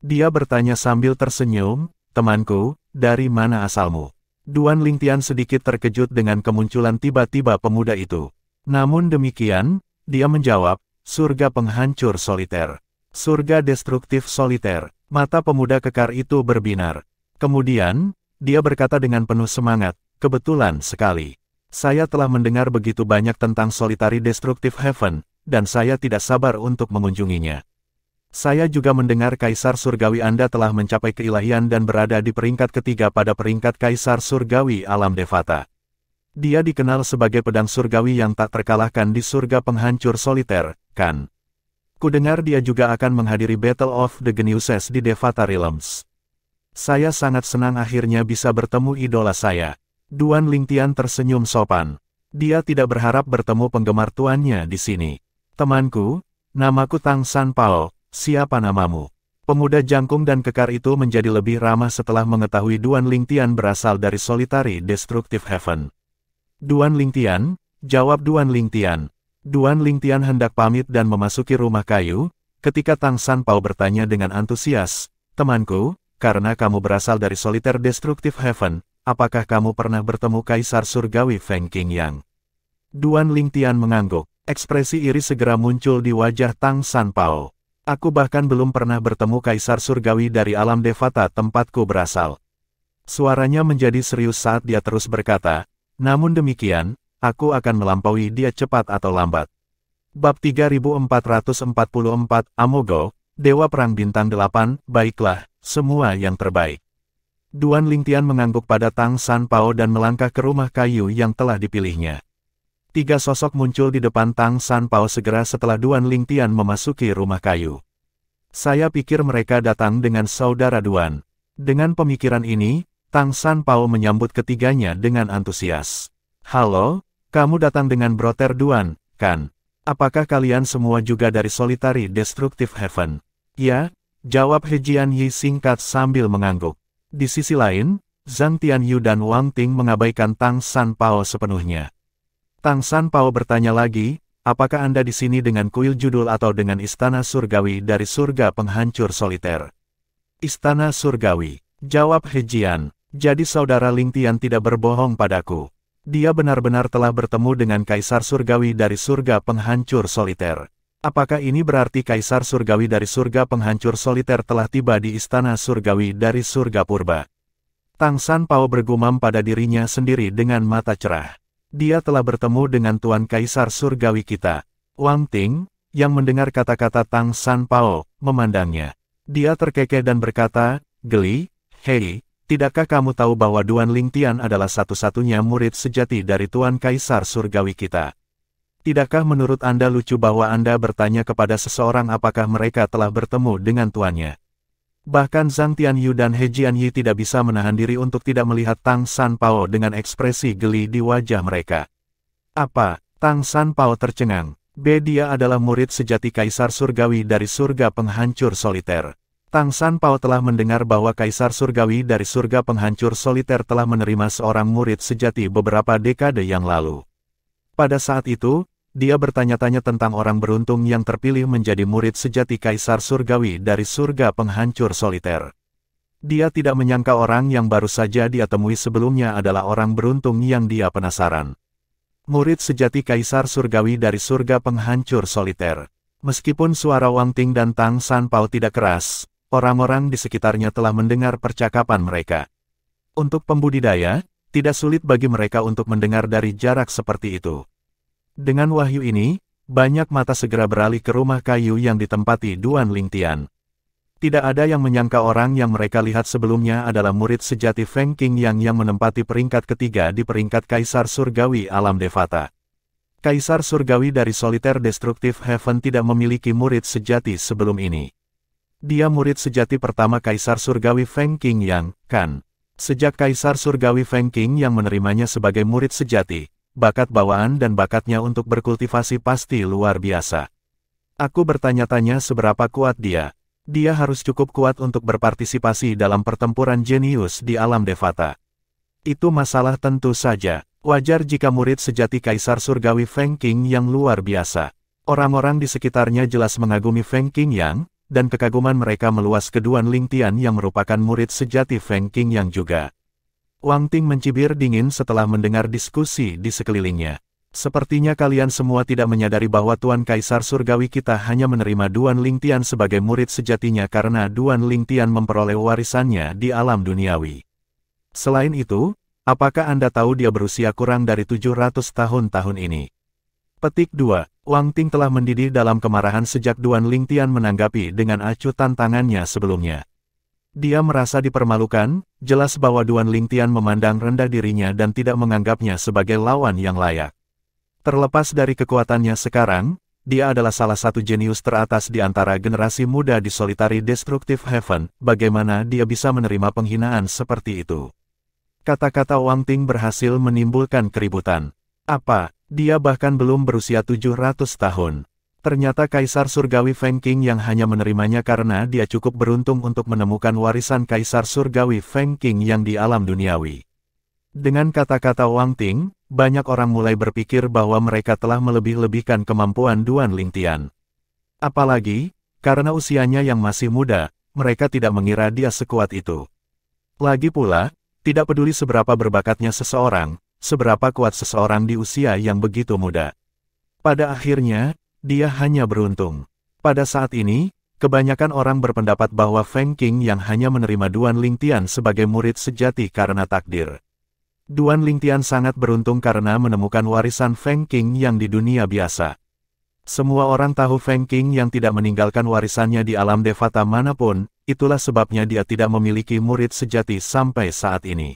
Dia bertanya sambil tersenyum, temanku, dari mana asalmu? Duan Lingtian sedikit terkejut dengan kemunculan tiba-tiba pemuda itu. Namun demikian, dia menjawab, surga penghancur soliter. Surga destruktif soliter. Mata pemuda kekar itu berbinar. Kemudian, dia berkata dengan penuh semangat, kebetulan sekali. Saya telah mendengar begitu banyak tentang Solitary Destructive Heaven, dan saya tidak sabar untuk mengunjunginya. Saya juga mendengar Kaisar Surgawi Anda telah mencapai keilahian dan berada di peringkat ketiga pada peringkat Kaisar Surgawi Alam Devata. Dia dikenal sebagai pedang surgawi yang tak terkalahkan di surga penghancur soliter, kan? Kudengar dia juga akan menghadiri Battle of the Geniuses di Devata Realms. Saya sangat senang akhirnya bisa bertemu idola saya. Duan Lingtian tersenyum sopan. Dia tidak berharap bertemu penggemar tuannya di sini. Temanku, namaku Tang San Pao, siapa namamu? Pemuda jangkung dan kekar itu menjadi lebih ramah setelah mengetahui Duan Lingtian berasal dari Solitary Destructive Heaven. Duan Lingtian, jawab Duan Lingtian. Duan Lingtian hendak pamit dan memasuki rumah kayu, ketika Tang San Pao bertanya dengan antusias, temanku, karena kamu berasal dari Solitary Destructive Heaven, apakah kamu pernah bertemu Kaisar Surgawi Feng Qingyang? Duan Lingtian mengangguk. Ekspresi iri segera muncul di wajah Tang San Pao. Aku bahkan belum pernah bertemu Kaisar Surgawi dari alam Devata tempatku berasal. Suaranya menjadi serius saat dia terus berkata, namun demikian, aku akan melampaui dia cepat atau lambat. Bab 3444, Amogo, Dewa Perang Bintang 8, baiklah, semua yang terbaik. Duan Lingtian mengangguk pada Tang San Pao dan melangkah ke rumah kayu yang telah dipilihnya. 3 sosok muncul di depan Tang San Pao segera setelah Duan Lingtian memasuki rumah kayu. Saya pikir mereka datang dengan saudara Duan. Dengan pemikiran ini, Tang Sanpao menyambut ketiganya dengan antusias. Halo, kamu datang dengan Brother Duan, kan? Apakah kalian semua juga dari Solitary Destructive Heaven? Ya, jawab He Jianyi singkat sambil mengangguk. Di sisi lain, Zhang Tianyu dan Wang Ting mengabaikan Tang Sanpao sepenuhnya. Tang Sanpao bertanya lagi, apakah Anda di sini dengan kuil judul atau dengan istana surgawi dari surga penghancur soliter? Istana surgawi, jawab He Jian. Jadi saudara Ling Tian tidak berbohong padaku. Dia benar-benar telah bertemu dengan Kaisar Surgawi dari surga penghancur soliter. Apakah ini berarti Kaisar Surgawi dari surga penghancur soliter telah tiba di istana surgawi dari surga purba? Tang Sanpao bergumam pada dirinya sendiri dengan mata cerah. Dia telah bertemu dengan Tuan Kaisar Surgawi kita. Wang Ting, yang mendengar kata-kata Tang Sanpao, memandangnya. Dia terkekeh dan berkata, geli, hei, tidakkah kamu tahu bahwa Duan Ling Tian adalah satu-satunya murid sejati dari Tuan Kaisar Surgawi kita? Tidakkah menurut Anda lucu bahwa Anda bertanya kepada seseorang apakah mereka telah bertemu dengan tuannya? Bahkan Zhang Tianyu dan He Jianyi tidak bisa menahan diri untuk tidak melihat Tang Sanpao dengan ekspresi geli di wajah mereka. Apa? Tang Sanpao tercengang. Dia adalah murid sejati Kaisar Surgawi dari surga penghancur soliter. Tang Sanpao telah mendengar bahwa Kaisar Surgawi dari surga penghancur soliter telah menerima seorang murid sejati beberapa dekade yang lalu. Pada saat itu, dia bertanya-tanya tentang orang beruntung yang terpilih menjadi murid sejati Kaisar Surgawi dari surga penghancur soliter. Dia tidak menyangka orang yang baru saja dia temui sebelumnya adalah orang beruntung yang dia penasaran. Murid sejati Kaisar Surgawi dari surga penghancur soliter. Meskipun suara Wang Ting dan Tang Sanpao tidak keras, orang-orang di sekitarnya telah mendengar percakapan mereka. Untuk pembudidaya, tidak sulit bagi mereka untuk mendengar dari jarak seperti itu. Dengan wahyu ini, banyak mata segera beralih ke rumah kayu yang ditempati Duan Ling Tian. Tidak ada yang menyangka orang yang mereka lihat sebelumnya adalah murid sejati Feng Qingyang yang menempati peringkat ketiga di peringkat Kaisar Surgawi Alam Devata. Kaisar Surgawi dari Solitaire Destructive Heaven tidak memiliki murid sejati sebelum ini. Dia murid sejati pertama Kaisar Surgawi Feng Qingyang, kan? Sejak Kaisar Surgawi Feng Qingyang menerimanya sebagai murid sejati, bakat bawaan dan bakatnya untuk berkultivasi pasti luar biasa. Aku bertanya-tanya seberapa kuat dia. Dia harus cukup kuat untuk berpartisipasi dalam pertempuran jenius di alam Devata. Itu masalah tentu saja. Wajar jika murid sejati Kaisar Surgawi Feng Qingyang luar biasa. Orang-orang di sekitarnya jelas mengagumi Feng Qingyang, dan kekaguman mereka meluas ke Duan Ling Tian yang merupakan murid sejati Feng Qingyang juga. Wang Ting mencibir dingin setelah mendengar diskusi di sekelilingnya. Sepertinya kalian semua tidak menyadari bahwa Tuan Kaisar Surgawi kita hanya menerima Duan Ling Tian sebagai murid sejatinya karena Duan Ling Tian memperoleh warisannya di alam duniawi. Selain itu, apakah Anda tahu dia berusia kurang dari 700 tahun ini? Petik 2. Wang Ting telah mendidih dalam kemarahan sejak Duan Ling Tian menanggapi dengan acuh tantangannya sebelumnya. Dia merasa dipermalukan, jelas bahwa Duan Ling Tian memandang rendah dirinya dan tidak menganggapnya sebagai lawan yang layak. Terlepas dari kekuatannya sekarang, dia adalah salah satu jenius teratas di antara generasi muda di Solitary Destructive Heaven. Bagaimana dia bisa menerima penghinaan seperti itu? Kata-kata Wang Ting berhasil menimbulkan keributan. Apa, dia bahkan belum berusia 700 tahun. Ternyata Kaisar Surgawi Feng Qingyang hanya menerimanya karena dia cukup beruntung untuk menemukan warisan Kaisar Surgawi Feng Qingyang di alam duniawi. Dengan kata-kata Wang Ting, banyak orang mulai berpikir bahwa mereka telah melebih-lebihkan kemampuan Duan Ling Tian. Apalagi, karena usianya yang masih muda, mereka tidak mengira dia sekuat itu. Lagi pula, tidak peduli seberapa berbakatnya seseorang, seberapa kuat seseorang di usia yang begitu muda. Pada akhirnya, dia hanya beruntung. Pada saat ini, kebanyakan orang berpendapat bahwa Feng Qingyang hanya menerima Duan Ling Tian sebagai murid sejati karena takdir. Duan Ling Tian sangat beruntung karena menemukan warisan Feng Qingyang di dunia biasa. Semua orang tahu Feng Qingyang tidak meninggalkan warisannya di alam Devata manapun, itulah sebabnya dia tidak memiliki murid sejati sampai saat ini.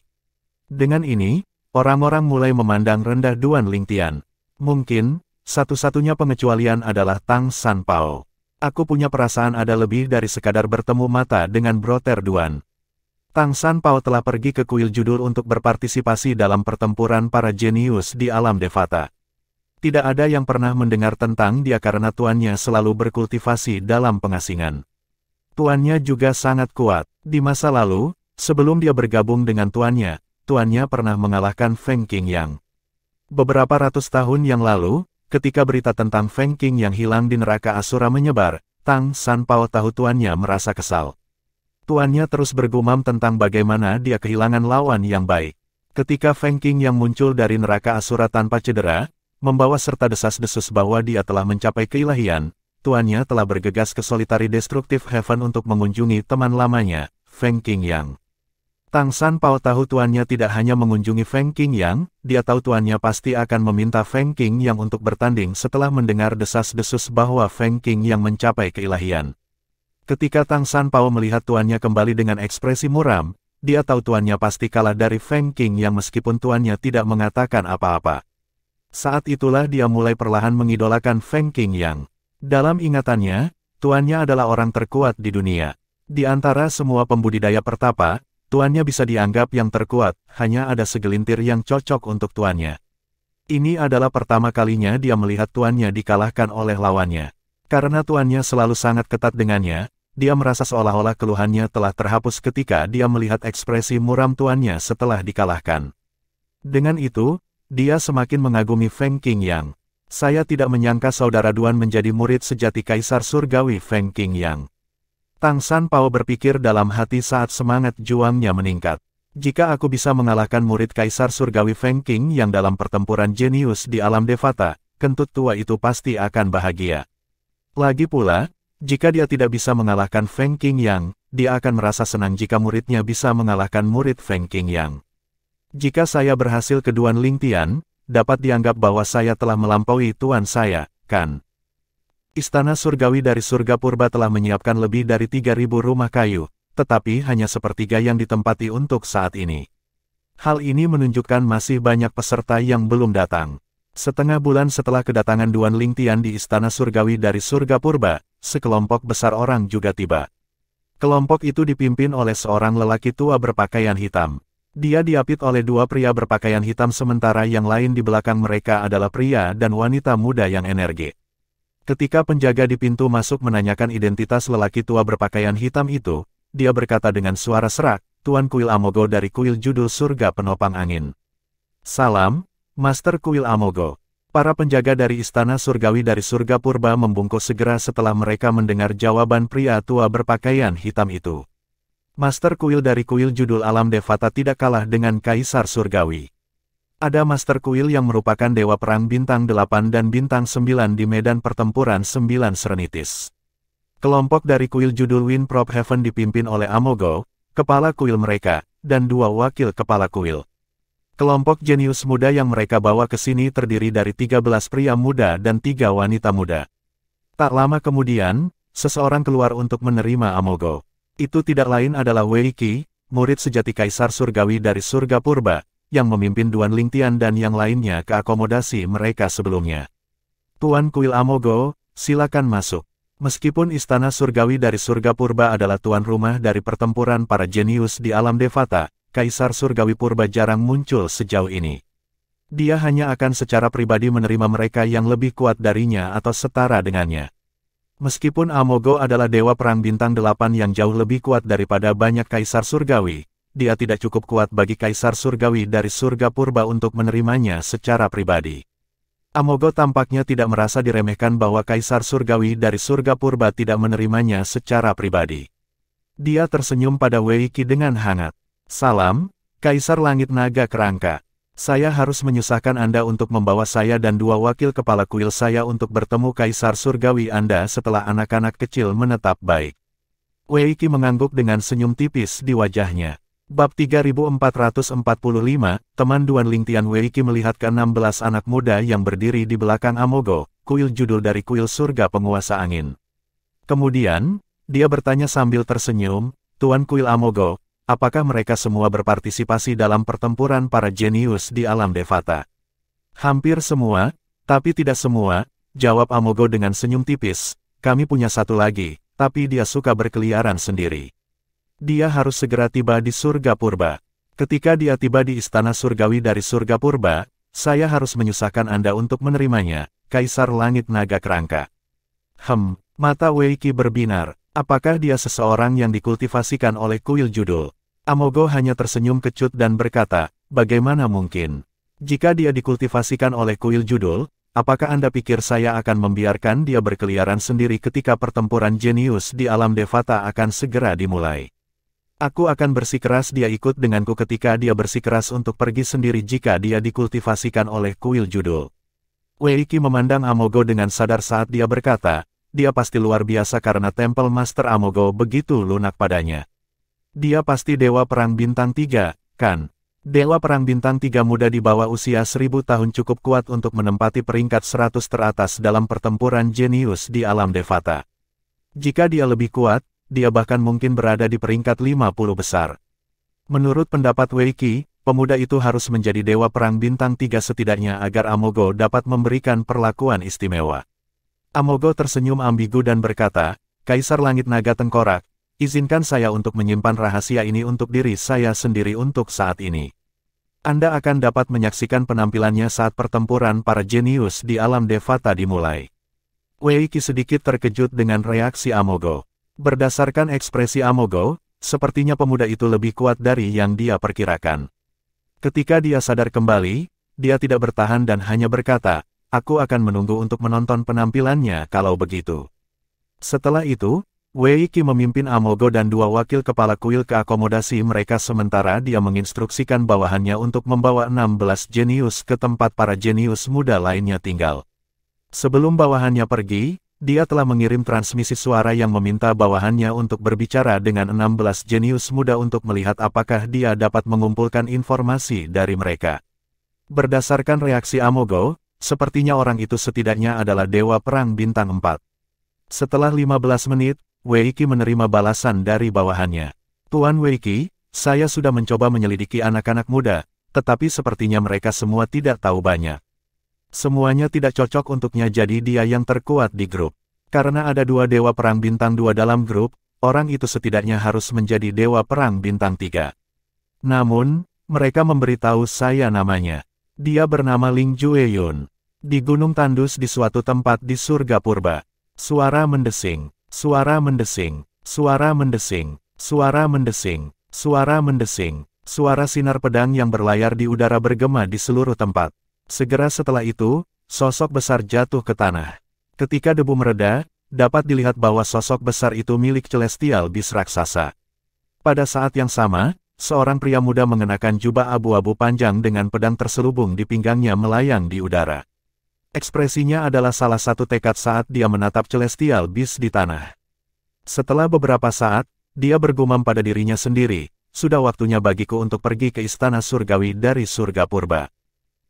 Dengan ini, orang-orang mulai memandang rendah Duan Ling Tian. Mungkin, satu-satunya pengecualian adalah Tang Sanpao. Aku punya perasaan ada lebih dari sekadar bertemu mata dengan Brother Duan. Tang Sanpao telah pergi ke kuil judul untuk berpartisipasi dalam pertempuran para jenius di alam Devata. Tidak ada yang pernah mendengar tentang dia karena tuannya selalu berkultivasi dalam pengasingan. Tuannya juga sangat kuat. Di masa lalu, sebelum dia bergabung dengan tuannya pernah mengalahkan Feng Qingyang. Beberapa ratus tahun yang lalu, ketika berita tentang Feng Qing yang hilang di neraka Asura menyebar, Tang Sanpao tahu tuannya merasa kesal. Tuannya terus bergumam tentang bagaimana dia kehilangan lawan yang baik. Ketika Feng Qing yang muncul dari neraka Asura tanpa cedera, membawa serta desas-desus bahwa dia telah mencapai keilahian, tuannya telah bergegas ke Solitary Destructive Heaven untuk mengunjungi teman lamanya, Feng Qingyang. Tang Sanpao tahu tuannya tidak hanya mengunjungi Feng Qingyang, dia tahu tuannya pasti akan meminta Feng Qingyang untuk bertanding setelah mendengar desas-desus bahwa Feng Qingyang mencapai keilahian. Ketika Tang Sanpao melihat tuannya kembali dengan ekspresi muram, dia tahu tuannya pasti kalah dari Feng Qingyang meskipun tuannya tidak mengatakan apa-apa. Saat itulah dia mulai perlahan mengidolakan Feng Qingyang. Dalam ingatannya, tuannya adalah orang terkuat di dunia. Di antara semua pembudidaya pertapa, tuannya bisa dianggap yang terkuat, hanya ada segelintir yang cocok untuk tuannya. Ini adalah pertama kalinya dia melihat tuannya dikalahkan oleh lawannya. Karena tuannya selalu sangat ketat dengannya, dia merasa seolah-olah keluhannya telah terhapus ketika dia melihat ekspresi muram tuannya setelah dikalahkan. Dengan itu, dia semakin mengagumi Feng Qingyang. Saya tidak menyangka saudara Duan menjadi murid sejati Kaisar Surgawi Feng Qingyang. Tang Sanpao berpikir dalam hati saat semangat juangnya meningkat. Jika aku bisa mengalahkan murid Kaisar Surgawi Feng Qingyang dalam pertempuran jenius di alam Devata, kentut tua itu pasti akan bahagia. Lagi pula, jika dia tidak bisa mengalahkan Feng Qingyang, dia akan merasa senang jika muridnya bisa mengalahkan murid Feng Qingyang. Jika saya berhasil ke Duan Lingtian, dapat dianggap bahwa saya telah melampaui tuan saya, kan? Istana surgawi dari surga purba telah menyiapkan lebih dari 3.000 rumah kayu, tetapi hanya sepertiga yang ditempati untuk saat ini. Hal ini menunjukkan masih banyak peserta yang belum datang. Setengah bulan setelah kedatangan Duan Lingtian di Istana Surgawi dari Surga Purba, sekelompok besar orang juga tiba. Kelompok itu dipimpin oleh seorang lelaki tua berpakaian hitam. Dia diapit oleh dua pria berpakaian hitam sementara yang lain di belakang mereka adalah pria dan wanita muda yang energi. Ketika penjaga di pintu masuk menanyakan identitas lelaki tua berpakaian hitam itu, dia berkata dengan suara serak, Tuan Kuil Amogo dari Kuil Judul Surga Penopang Angin. Salam, Master Kuil Amogo. Para penjaga dari Istana Surgawi dari Surga Purba membungkuk segera setelah mereka mendengar jawaban pria tua berpakaian hitam itu. Master Kuil dari Kuil Judul Alam Devata tidak kalah dengan Kaisar Surgawi. Ada Master Kuil yang merupakan Dewa Perang Bintang 8 dan Bintang 9 di medan pertempuran 9 Serenitis. Kelompok dari Kuil Judul Wind Prop Heaven dipimpin oleh Amogo, kepala kuil mereka, dan dua wakil kepala kuil. Kelompok jenius muda yang mereka bawa ke sini terdiri dari 13 pria muda dan 3 wanita muda. Tak lama kemudian, seseorang keluar untuk menerima Amogo. Itu tidak lain adalah Wei Qi, murid sejati Kaisar Surgawi dari Surga Purba, yang memimpin Duan Lingtian dan yang lainnya ke akomodasi mereka sebelumnya. Tuan Kuil Amogo, silakan masuk. Meskipun Istana Surgawi dari Surga Purba adalah tuan rumah dari pertempuran para jenius di alam Devata, Kaisar Surgawi Purba jarang muncul sejauh ini. Dia hanya akan secara pribadi menerima mereka yang lebih kuat darinya atau setara dengannya. Meskipun Amogo adalah Dewa Perang Bintang 8 yang jauh lebih kuat daripada banyak Kaisar Surgawi, dia tidak cukup kuat bagi Kaisar Surgawi dari Surga Purba untuk menerimanya secara pribadi. Amogo tampaknya tidak merasa diremehkan bahwa Kaisar Surgawi dari Surga Purba tidak menerimanya secara pribadi. Dia tersenyum pada Wei Qi dengan hangat. Salam, Kaisar Langit Naga Kerangka. Saya harus menyusahkan Anda untuk membawa saya dan dua wakil kepala kuil saya untuk bertemu Kaisar Surgawi Anda setelah anak-anak kecil menetap baik. Wei Qi mengangguk dengan senyum tipis di wajahnya. Bab 3445, teman Duan Lingtian. Wei Qi melihat ke-16 anak muda yang berdiri di belakang Amogo, kuil judul dari Kuil Surga Penguasa Angin. Kemudian, dia bertanya sambil tersenyum, Tuan Kuil Amogo, apakah mereka semua berpartisipasi dalam pertempuran para jenius di alam Devata? Hampir semua, tapi tidak semua, jawab Amogo dengan senyum tipis. Kami punya satu lagi, tapi dia suka berkeliaran sendiri. Dia harus segera tiba di surga purba. Ketika dia tiba di istana surgawi dari surga purba, saya harus menyusahkan Anda untuk menerimanya, Kaisar Langit Naga Kerangka. Mata Wei Qi berbinar. Apakah dia seseorang yang dikultivasikan oleh kuil judul? Amogo hanya tersenyum kecut dan berkata, bagaimana mungkin? Jika dia dikultivasikan oleh kuil judul, apakah Anda pikir saya akan membiarkan dia berkeliaran sendiri ketika pertempuran jenius di alam Devata akan segera dimulai? Aku akan bersikeras dia ikut denganku ketika dia bersikeras untuk pergi sendiri jika dia dikultivasikan oleh kuil judul. Wei Qi memandang Amogo dengan sadar saat dia berkata, dia pasti luar biasa karena Temple Master Amogo begitu lunak padanya. Dia pasti Dewa Perang Bintang 3, kan? Dewa Perang Bintang 3 muda di bawah usia 1000 tahun cukup kuat untuk menempati peringkat 100 teratas dalam pertempuran jenius di alam Devata. Jika dia lebih kuat, dia bahkan mungkin berada di peringkat 50 besar. Menurut pendapat Wei Qi, pemuda itu harus menjadi Dewa Perang Bintang 3 setidaknya agar Amogo dapat memberikan perlakuan istimewa. Amogo tersenyum ambigu dan berkata, Kaisar Langit Naga Tengkorak, izinkan saya untuk menyimpan rahasia ini untuk diri saya sendiri untuk saat ini. Anda akan dapat menyaksikan penampilannya saat pertempuran para jenius di alam Devata dimulai. Wei Qi sedikit terkejut dengan reaksi Amogo. Berdasarkan ekspresi Amogo, sepertinya pemuda itu lebih kuat dari yang dia perkirakan. Ketika dia sadar kembali, dia tidak bertahan dan hanya berkata, aku akan menunggu untuk menonton penampilannya kalau begitu. Setelah itu, Wei Qi memimpin Amogo dan dua wakil kepala kuil ke akomodasi mereka sementara dia menginstruksikan bawahannya untuk membawa 16 jenius ke tempat para jenius muda lainnya tinggal. Sebelum bawahannya pergi, dia telah mengirim transmisi suara yang meminta bawahannya untuk berbicara dengan 16 jenius muda untuk melihat apakah dia dapat mengumpulkan informasi dari mereka. Berdasarkan reaksi Amogo, sepertinya orang itu setidaknya adalah Dewa Perang Bintang 4. Setelah 15 menit, Wei Qi menerima balasan dari bawahannya. Tuan Wei Qi, saya sudah mencoba menyelidiki anak-anak muda, tetapi sepertinya mereka semua tidak tahu banyak. Semuanya tidak cocok untuknya jadi dia yang terkuat di grup. Karena ada dua Dewa Perang Bintang 2 dalam grup, orang itu setidaknya harus menjadi Dewa Perang Bintang 3. Namun, mereka memberitahu saya namanya. Dia bernama Ling Jueyun. Di Gunung Tandus di suatu tempat di surga purba. Suara mendesing, suara mendesing, suara mendesing, suara mendesing, suara mendesing, suara sinar pedang yang berlayar di udara bergema di seluruh tempat. Segera setelah itu, sosok besar jatuh ke tanah. Ketika debu mereda, dapat dilihat bahwa sosok besar itu milik Celestial Beast raksasa. Pada saat yang sama, seorang pria muda mengenakan jubah abu-abu panjang dengan pedang terselubung di pinggangnya melayang di udara. Ekspresinya adalah salah satu tekad saat dia menatap Celestial Beast di tanah. Setelah beberapa saat, dia bergumam pada dirinya sendiri, sudah waktunya bagiku untuk pergi ke istana surgawi dari surga purba.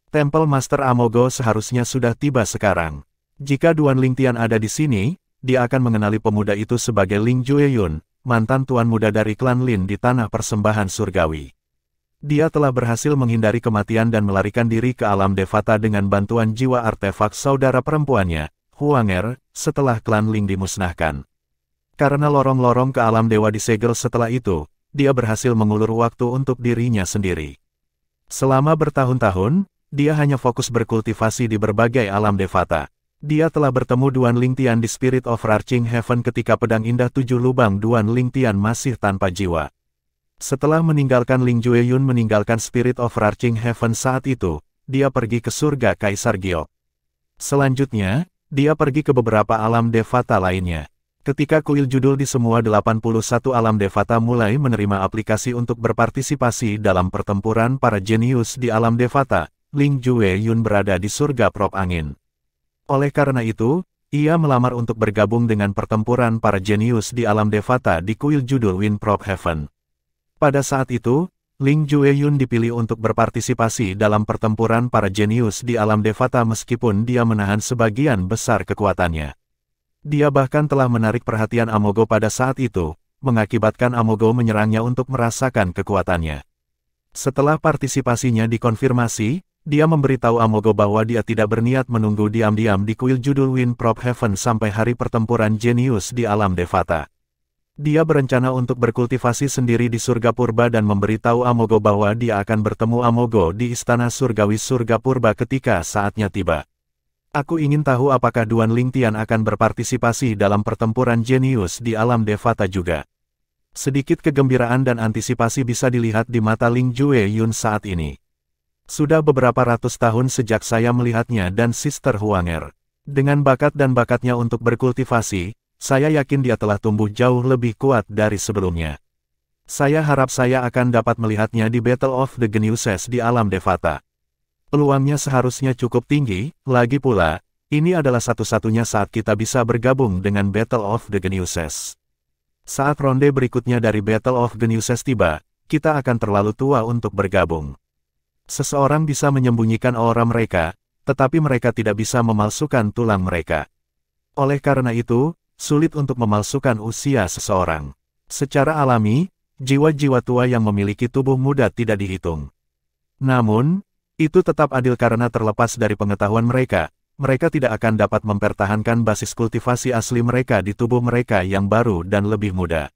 Temple Master Amogo seharusnya sudah tiba sekarang. Jika Duan Lingtian ada di sini, dia akan mengenali pemuda itu sebagai Ling Jueyun, mantan tuan muda dari klan Lin di tanah persembahan surgawi. Dia telah berhasil menghindari kematian dan melarikan diri ke alam Devata dengan bantuan jiwa artefak saudara perempuannya, Huanger, setelah klan Ling dimusnahkan. Karena lorong-lorong ke alam dewa disegel setelah itu, dia berhasil mengulur waktu untuk dirinya sendiri. Selama bertahun-tahun, dia hanya fokus berkultivasi di berbagai alam Devata. Dia telah bertemu Duan Lingtian di Spirit of Arching Heaven ketika pedang indah 7 lubang Duan Lingtian masih tanpa jiwa. Setelah meninggalkan Ling Jueyun meninggalkan Spirit of Arching Heaven saat itu, dia pergi ke surga Kaisar Giok. Selanjutnya, dia pergi ke beberapa alam Devata lainnya. Ketika kuil judul di semua 81 alam Devata mulai menerima aplikasi untuk berpartisipasi dalam pertempuran para jenius di alam Devata, Ling Jueyun berada di surga prop angin. Oleh karena itu, ia melamar untuk bergabung dengan pertempuran para jenius di alam Devata di kuil judul Wind Prop Heaven. Pada saat itu, Ling Jueyun dipilih untuk berpartisipasi dalam pertempuran para jenius di alam Devata meskipun dia menahan sebagian besar kekuatannya. Dia bahkan telah menarik perhatian Amogo pada saat itu, mengakibatkan Amogo menyerangnya untuk merasakan kekuatannya. Setelah partisipasinya dikonfirmasi, dia memberitahu Amogo bahwa dia tidak berniat menunggu diam-diam di kuil judul Wind Prop Heaven sampai hari pertempuran jenius di alam Devata. Dia berencana untuk berkultivasi sendiri di surga purba dan memberitahu Amogo bahwa dia akan bertemu Amogo di istana surgawi surga purba ketika saatnya tiba. Aku ingin tahu apakah Duan Lingtian akan berpartisipasi dalam pertempuran jenius di alam Devata juga. Sedikit kegembiraan dan antisipasi bisa dilihat di mata Ling Jueyun saat ini. Sudah beberapa ratus tahun sejak saya melihatnya dan Sister Huanger. Dengan bakat dan bakatnya untuk berkultivasi, saya yakin dia telah tumbuh jauh lebih kuat dari sebelumnya. Saya harap saya akan dapat melihatnya di Battle of the Geniuses di alam Devata. Peluangnya seharusnya cukup tinggi, lagi pula, ini adalah satu-satunya saat kita bisa bergabung dengan Battle of the Geniuses. Saat ronde berikutnya dari Battle of Geniuses tiba, kita akan terlalu tua untuk bergabung. Seseorang bisa menyembunyikan aura mereka, tetapi mereka tidak bisa memalsukan tulang mereka. Oleh karena itu, sulit untuk memalsukan usia seseorang. Secara alami, jiwa-jiwa tua yang memiliki tubuh muda tidak dihitung. Namun, itu tetap adil karena terlepas dari pengetahuan mereka, mereka tidak akan dapat mempertahankan basis kultivasi asli mereka di tubuh mereka yang baru dan lebih muda.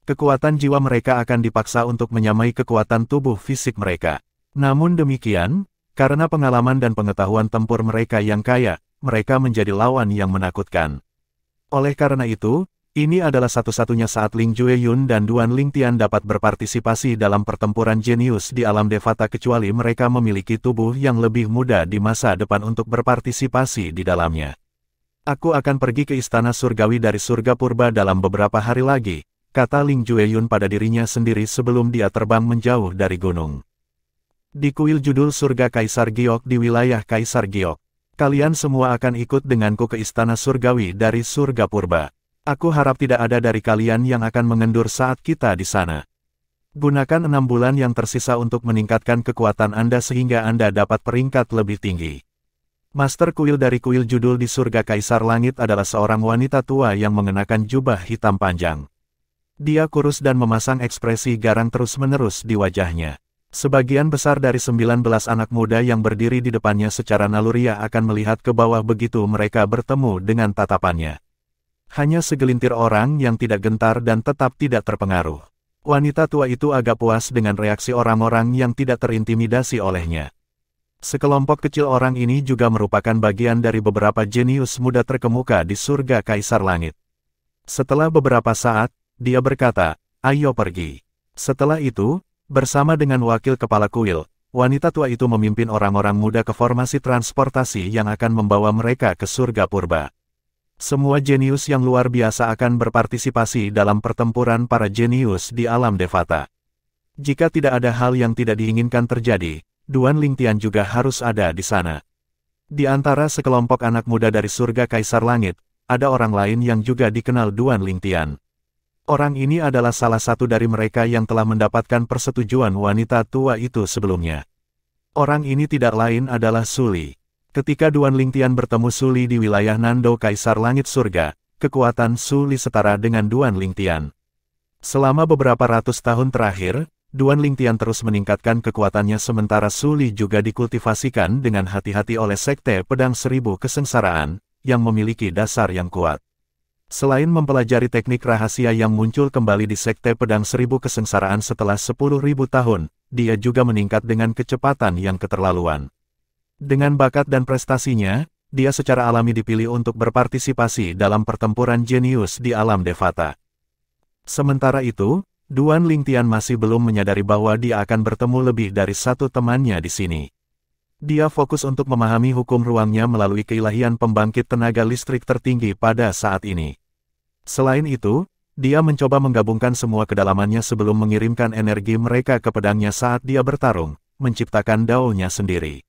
Kekuatan jiwa mereka akan dipaksa untuk menyamai kekuatan tubuh fisik mereka. Namun demikian, karena pengalaman dan pengetahuan tempur mereka yang kaya, mereka menjadi lawan yang menakutkan. Oleh karena itu, ini adalah satu-satunya saat Ling Jueyun dan Duan Lingtian dapat berpartisipasi dalam pertempuran jenius di alam Devata kecuali mereka memiliki tubuh yang lebih muda di masa depan untuk berpartisipasi di dalamnya. Aku akan pergi ke istana surgawi dari surga purba dalam beberapa hari lagi, kata Ling Jueyun pada dirinya sendiri sebelum dia terbang menjauh dari gunung. Di kuil judul Surga Kaisar Giok di wilayah Kaisar Giok. Kalian semua akan ikut denganku ke istana surgawi dari surga purba. Aku harap tidak ada dari kalian yang akan mengendur saat kita di sana. Gunakan 6 bulan yang tersisa untuk meningkatkan kekuatan Anda sehingga Anda dapat peringkat lebih tinggi. Master kuil dari kuil judul di surga Kaisar Langit adalah seorang wanita tua yang mengenakan jubah hitam panjang. Dia kurus dan memasang ekspresi garang terus-menerus di wajahnya. Sebagian besar dari 19 anak muda yang berdiri di depannya secara naluriah akan melihat ke bawah begitu mereka bertemu dengan tatapannya. Hanya segelintir orang yang tidak gentar dan tetap tidak terpengaruh. Wanita tua itu agak puas dengan reaksi orang-orang yang tidak terintimidasi olehnya. Sekelompok kecil orang ini juga merupakan bagian dari beberapa jenius muda terkemuka di surga Kaisar Langit. Setelah beberapa saat, dia berkata, "Ayo pergi." Setelah itu, bersama dengan wakil kepala kuil, wanita tua itu memimpin orang-orang muda ke formasi transportasi yang akan membawa mereka ke surga purba. Semua jenius yang luar biasa akan berpartisipasi dalam pertempuran para jenius di alam Devata. Jika tidak ada hal yang tidak diinginkan terjadi, Duan Lingtian juga harus ada di sana. Di antara sekelompok anak muda dari surga Kaisar Langit, ada orang lain yang juga dikenal Duan Lingtian. Orang ini adalah salah satu dari mereka yang telah mendapatkan persetujuan wanita tua itu sebelumnya. Orang ini tidak lain adalah Suli. Ketika Duan Lingtian bertemu Suli di wilayah Nando Kaisar Langit Surga, kekuatan Suli setara dengan Duan Lingtian. Selama beberapa ratus tahun terakhir, Duan Lingtian terus meningkatkan kekuatannya sementara Suli juga dikultivasikan dengan hati-hati oleh Sekte Pedang Seribu Kesengsaraan, yang memiliki dasar yang kuat. Selain mempelajari teknik rahasia yang muncul kembali di Sekte Pedang Seribu Kesengsaraan setelah 10.000 tahun, dia juga meningkat dengan kecepatan yang keterlaluan. Dengan bakat dan prestasinya, dia secara alami dipilih untuk berpartisipasi dalam pertempuran jenius di alam Devata. Sementara itu, Duan Lingtian masih belum menyadari bahwa dia akan bertemu lebih dari satu temannya di sini. Dia fokus untuk memahami hukum ruangnya melalui keilahian pembangkit tenaga listrik tertinggi pada saat ini. Selain itu, dia mencoba menggabungkan semua kedalamannya sebelum mengirimkan energi mereka ke pedangnya saat dia bertarung, menciptakan daunnya sendiri.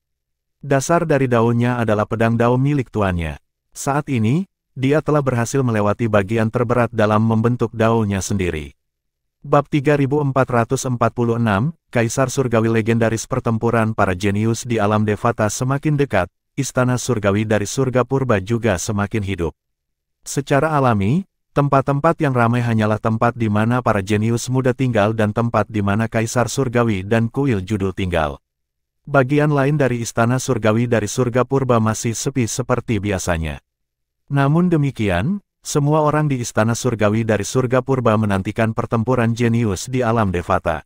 Dasar dari daunnya adalah pedang daun milik tuannya. Saat ini, dia telah berhasil melewati bagian terberat dalam membentuk daunnya sendiri. Bab 3446, Kaisar Surgawi Legendaris Pertempuran Para Jenius di Alam Devata semakin dekat, Istana Surgawi dari Surga Purba juga semakin hidup. Secara alami, tempat-tempat yang ramai hanyalah tempat di mana para jenius muda tinggal dan tempat di mana Kaisar Surgawi dan Kuil Judul tinggal. Bagian lain dari Istana Surgawi dari Surga Purba masih sepi seperti biasanya. Namun demikian, semua orang di istana surgawi dari surga purba menantikan pertempuran jenius di alam Devata.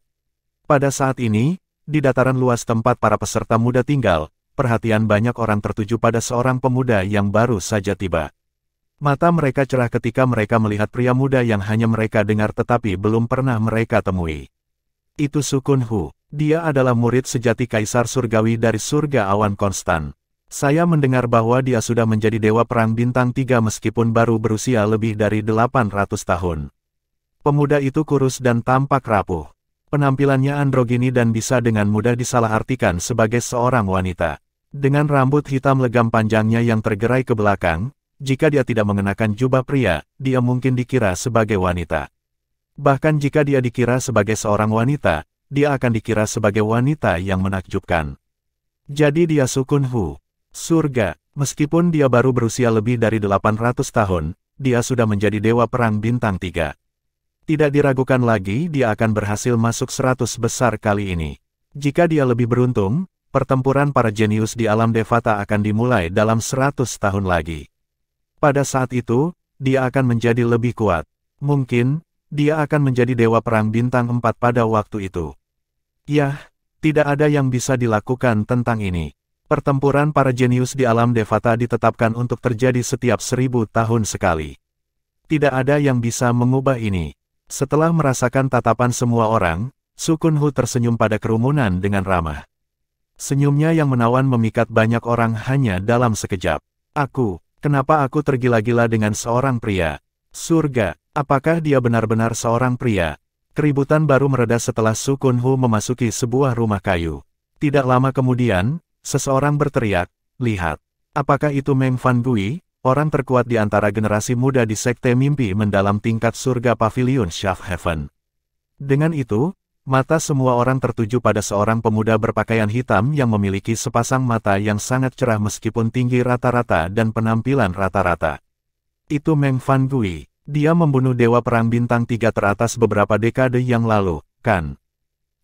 Pada saat ini, di dataran luas tempat para peserta muda tinggal, perhatian banyak orang tertuju pada seorang pemuda yang baru saja tiba. Mata mereka cerah ketika mereka melihat pria muda yang hanya mereka dengar tetapi belum pernah mereka temui. Itu Sukun Hu. Dia adalah murid sejati Kaisar Surgawi dari surga awan konstan. Saya mendengar bahwa dia sudah menjadi dewa perang bintang 3 meskipun baru berusia lebih dari 800 tahun. Pemuda itu kurus dan tampak rapuh. Penampilannya androgini dan bisa dengan mudah disalahartikan sebagai seorang wanita. Dengan rambut hitam legam panjangnya yang tergerai ke belakang, jika dia tidak mengenakan jubah pria, dia mungkin dikira sebagai wanita. Bahkan jika dia dikira sebagai seorang wanita, dia akan dikira sebagai wanita yang menakjubkan. Jadi dia Sukun Hu. Surga, meskipun dia baru berusia lebih dari 800 tahun, dia sudah menjadi dewa perang bintang 3. Tidak diragukan lagi dia akan berhasil masuk 100 besar kali ini. Jika dia lebih beruntung, pertempuran para jenius di alam Devata akan dimulai dalam 100 tahun lagi. Pada saat itu, dia akan menjadi lebih kuat. Mungkin, dia akan menjadi dewa perang bintang 4 pada waktu itu. Yah, tidak ada yang bisa dilakukan tentang ini. Pertempuran para jenius di alam Devata ditetapkan untuk terjadi setiap 1000 tahun sekali. Tidak ada yang bisa mengubah ini. Setelah merasakan tatapan semua orang, Sukun Hu tersenyum pada kerumunan dengan ramah. Senyumnya yang menawan memikat banyak orang hanya dalam sekejap. Kenapa aku tergila-gila dengan seorang pria? Surga, apakah dia benar-benar seorang pria? Keributan baru mereda setelah Sukun Hu memasuki sebuah rumah kayu. Tidak lama kemudian, seseorang berteriak, "Lihat! Apakah itu Meng Fan Gui, orang terkuat di antara generasi muda di Sekte Mimpi Mendalam tingkat surga Pavilion Shaft Heaven?" Dengan itu, mata semua orang tertuju pada seorang pemuda berpakaian hitam yang memiliki sepasang mata yang sangat cerah meskipun tinggi rata-rata dan penampilan rata-rata. Itu Meng Fan Gui. Dia membunuh dewa perang bintang 3 teratas beberapa dekade yang lalu, kan?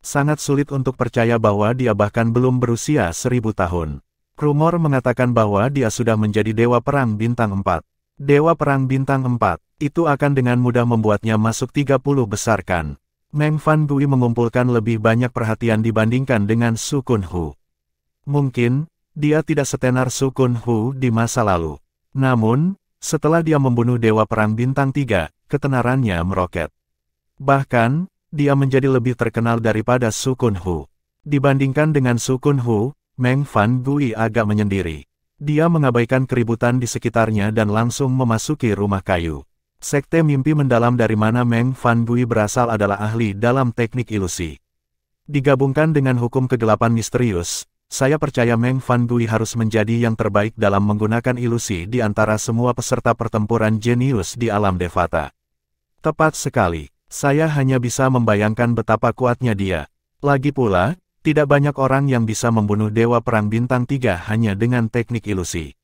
Sangat sulit untuk percaya bahwa dia bahkan belum berusia 1000 tahun. Rumor mengatakan bahwa dia sudah menjadi dewa perang bintang 4. Dewa perang bintang 4, itu akan dengan mudah membuatnya masuk 30 besar kan? Meng Fan Gui mengumpulkan lebih banyak perhatian dibandingkan dengan Sukun Hu. Mungkin, dia tidak setenar Sukun Hu di masa lalu. Namun, setelah dia membunuh dewa perang bintang 3, ketenarannya meroket. Bahkan, dia menjadi lebih terkenal daripada Sukun Hu. Dibandingkan dengan Sukun Hu, Meng Fan Gui agak menyendiri. Dia mengabaikan keributan di sekitarnya dan langsung memasuki rumah kayu. Sekte Mimpi Mendalam dari mana Meng Fan Gui berasal adalah ahli dalam teknik ilusi. Digabungkan dengan hukum kegelapan misterius, saya percaya Meng Fan Gui harus menjadi yang terbaik dalam menggunakan ilusi di antara semua peserta pertempuran jenius di alam Devata. Tepat sekali. Saya hanya bisa membayangkan betapa kuatnya dia. Lagi pula, tidak banyak orang yang bisa membunuh dewa perang bintang 3 hanya dengan teknik ilusi.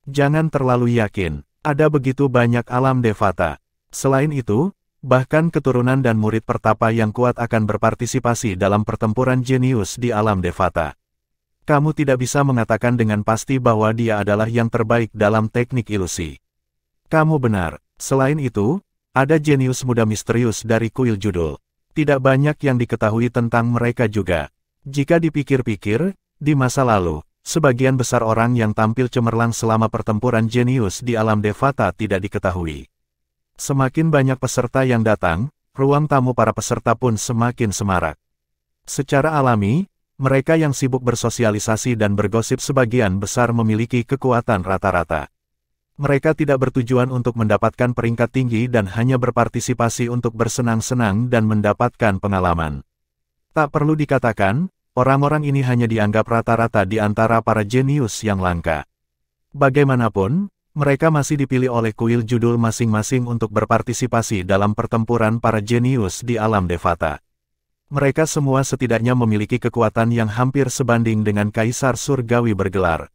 Jangan terlalu yakin, ada begitu banyak alam Devata. Selain itu, bahkan keturunan dan murid pertapa yang kuat akan berpartisipasi dalam pertempuran jenius di alam Devata. Kamu tidak bisa mengatakan dengan pasti bahwa dia adalah yang terbaik dalam teknik ilusi. Kamu benar. Selain itu, ada jenius muda misterius dari kuil judul. Tidak banyak yang diketahui tentang mereka juga. Jika dipikir-pikir, di masa lalu, sebagian besar orang yang tampil cemerlang selama pertempuran jenius di alam Devata tidak diketahui. Semakin banyak peserta yang datang, ruang tamu para peserta pun semakin semarak. Secara alami, mereka yang sibuk bersosialisasi dan bergosip sebagian besar memiliki kekuatan rata-rata. Mereka tidak bertujuan untuk mendapatkan peringkat tinggi dan hanya berpartisipasi untuk bersenang-senang dan mendapatkan pengalaman. Tak perlu dikatakan, orang-orang ini hanya dianggap rata-rata di antara para jenius yang langka. Bagaimanapun, mereka masih dipilih oleh kuil judul masing-masing untuk berpartisipasi dalam pertempuran para jenius di alam Devata. Mereka semua setidaknya memiliki kekuatan yang hampir sebanding dengan Kaisar Surgawi bergelar.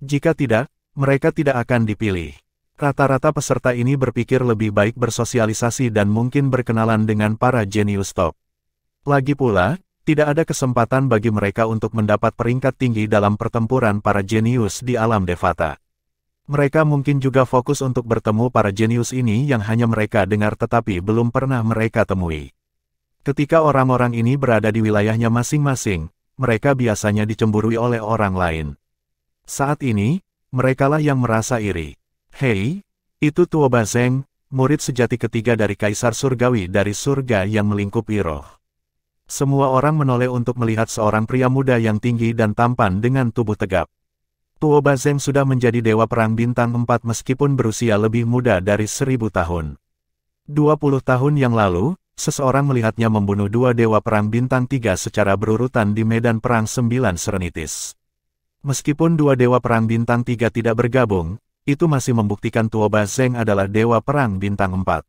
Jika tidak, mereka tidak akan dipilih. Rata-rata peserta ini berpikir lebih baik bersosialisasi dan mungkin berkenalan dengan para jenius top. Lagi pula, tidak ada kesempatan bagi mereka untuk mendapat peringkat tinggi dalam pertempuran para jenius di alam Devata. Mereka mungkin juga fokus untuk bertemu para jenius ini yang hanya mereka dengar tetapi belum pernah mereka temui. Ketika orang-orang ini berada di wilayahnya masing-masing, mereka biasanya dicemburui oleh orang lain. Saat ini, merekalah yang merasa iri. Hei, itu Tuo Bazeng, murid sejati ketiga dari Kaisar Surgawi dari surga yang melingkupi roh. Semua orang menoleh untuk melihat seorang pria muda yang tinggi dan tampan dengan tubuh tegap. Tuo Bazeng sudah menjadi dewa perang bintang 4 meskipun berusia lebih muda dari 1000 tahun. 20 tahun yang lalu, seseorang melihatnya membunuh 2 dewa perang bintang 3 secara berurutan di medan perang 9 Serenitis. Meskipun 2 dewa perang bintang 3 tidak bergabung, itu masih membuktikan Tuo Bazeng adalah dewa perang bintang 4.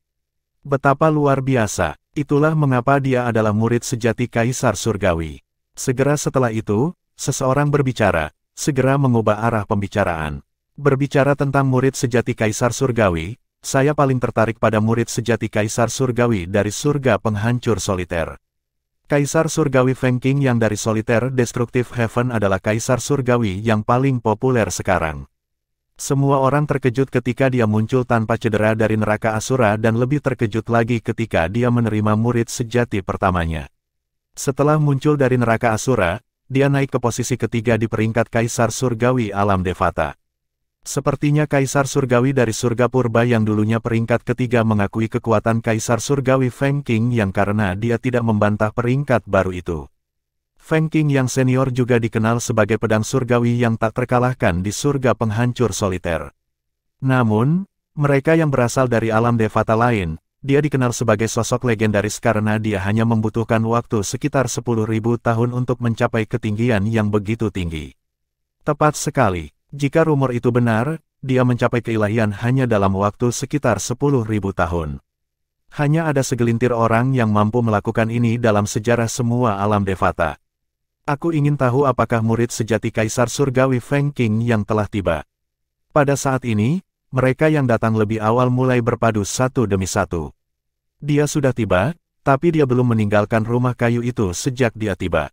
Betapa luar biasa, itulah mengapa dia adalah murid sejati Kaisar Surgawi. Segera setelah itu, seseorang berbicara, segera mengubah arah pembicaraan. Berbicara tentang murid sejati Kaisar Surgawi, saya paling tertarik pada murid sejati Kaisar Surgawi dari surga penghancur soliter. Kaisar Surgawi Feng Qing yang dari Solitaire Destructive Heaven adalah Kaisar Surgawi yang paling populer sekarang. Semua orang terkejut ketika dia muncul tanpa cedera dari neraka Asura dan lebih terkejut lagi ketika dia menerima murid sejati pertamanya. Setelah muncul dari neraka Asura, dia naik ke posisi ketiga di peringkat Kaisar Surgawi Alam Devata. Sepertinya Kaisar Surgawi dari surga purba yang dulunya peringkat ketiga mengakui kekuatan Kaisar Surgawi Feng Qing yang karena dia tidak membantah peringkat baru itu. Feng Qing yang senior juga dikenal sebagai pedang surgawi yang tak terkalahkan di surga penghancur soliter. Namun, mereka yang berasal dari alam Devata lain, dia dikenal sebagai sosok legendaris karena dia hanya membutuhkan waktu sekitar 10.000 tahun untuk mencapai ketinggian yang begitu tinggi. Tepat sekali, jika rumor itu benar, dia mencapai keilahian hanya dalam waktu sekitar 10.000 tahun. Hanya ada segelintir orang yang mampu melakukan ini dalam sejarah semua alam Devata. Aku ingin tahu apakah murid sejati Kaisar Surgawi Feng Qing yang telah tiba. Pada saat ini, mereka yang datang lebih awal mulai berpadu satu demi satu. Dia sudah tiba, tapi dia belum meninggalkan rumah kayu itu sejak dia tiba.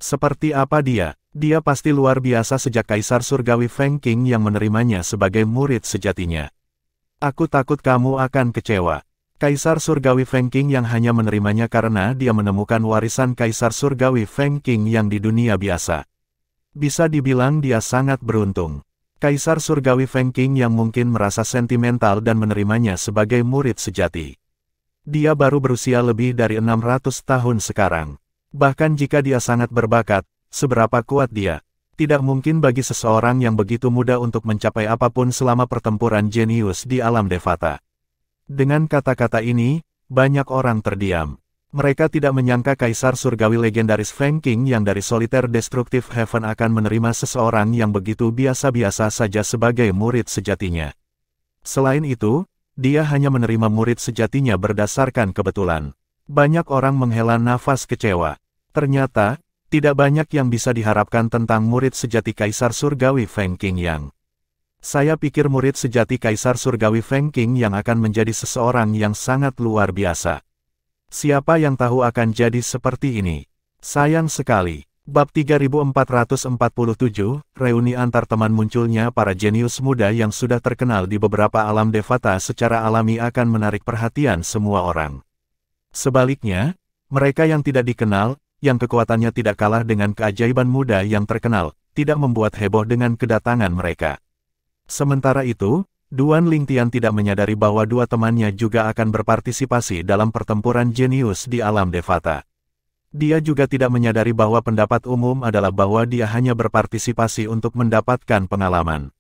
Seperti apa dia? Dia pasti luar biasa sejak Kaisar Surgawi Feng Qing yang menerimanya sebagai murid sejatinya. Aku takut kamu akan kecewa. Kaisar Surgawi Feng Qing yang hanya menerimanya karena dia menemukan warisan Kaisar Surgawi Feng Qing yang di dunia biasa. Bisa dibilang dia sangat beruntung. Kaisar Surgawi Feng Qing yang mungkin merasa sentimental dan menerimanya sebagai murid sejati. Dia baru berusia lebih dari 600 tahun sekarang. Bahkan jika dia sangat berbakat, seberapa kuat dia, tidak mungkin bagi seseorang yang begitu muda untuk mencapai apapun selama pertempuran jenius di alam Devata. Dengan kata-kata ini, banyak orang terdiam. Mereka tidak menyangka Kaisar Surgawi legendaris Feng Qing yang dari Solitaire Destructive Heaven akan menerima seseorang yang begitu biasa-biasa saja sebagai murid sejatinya. Selain itu, dia hanya menerima murid sejatinya berdasarkan kebetulan. Banyak orang menghela nafas kecewa. Ternyata, tidak banyak yang bisa diharapkan tentang murid sejati Kaisar Surgawi Feng Qing yang. Saya pikir murid sejati Kaisar Surgawi Feng Qing yang akan menjadi seseorang yang sangat luar biasa. Siapa yang tahu akan jadi seperti ini? Sayang sekali. Bab 3447, reuni antar teman. Munculnya para jenius muda yang sudah terkenal di beberapa alam Devata secara alami akan menarik perhatian semua orang. Sebaliknya, mereka yang tidak dikenal, yang kekuatannya tidak kalah dengan keajaiban muda yang terkenal, tidak membuat heboh dengan kedatangan mereka. Sementara itu, Duan Lingtian tidak menyadari bahwa dua temannya juga akan berpartisipasi dalam pertempuran jenius di alam Devata. Dia juga tidak menyadari bahwa pendapat umum adalah bahwa dia hanya berpartisipasi untuk mendapatkan pengalaman.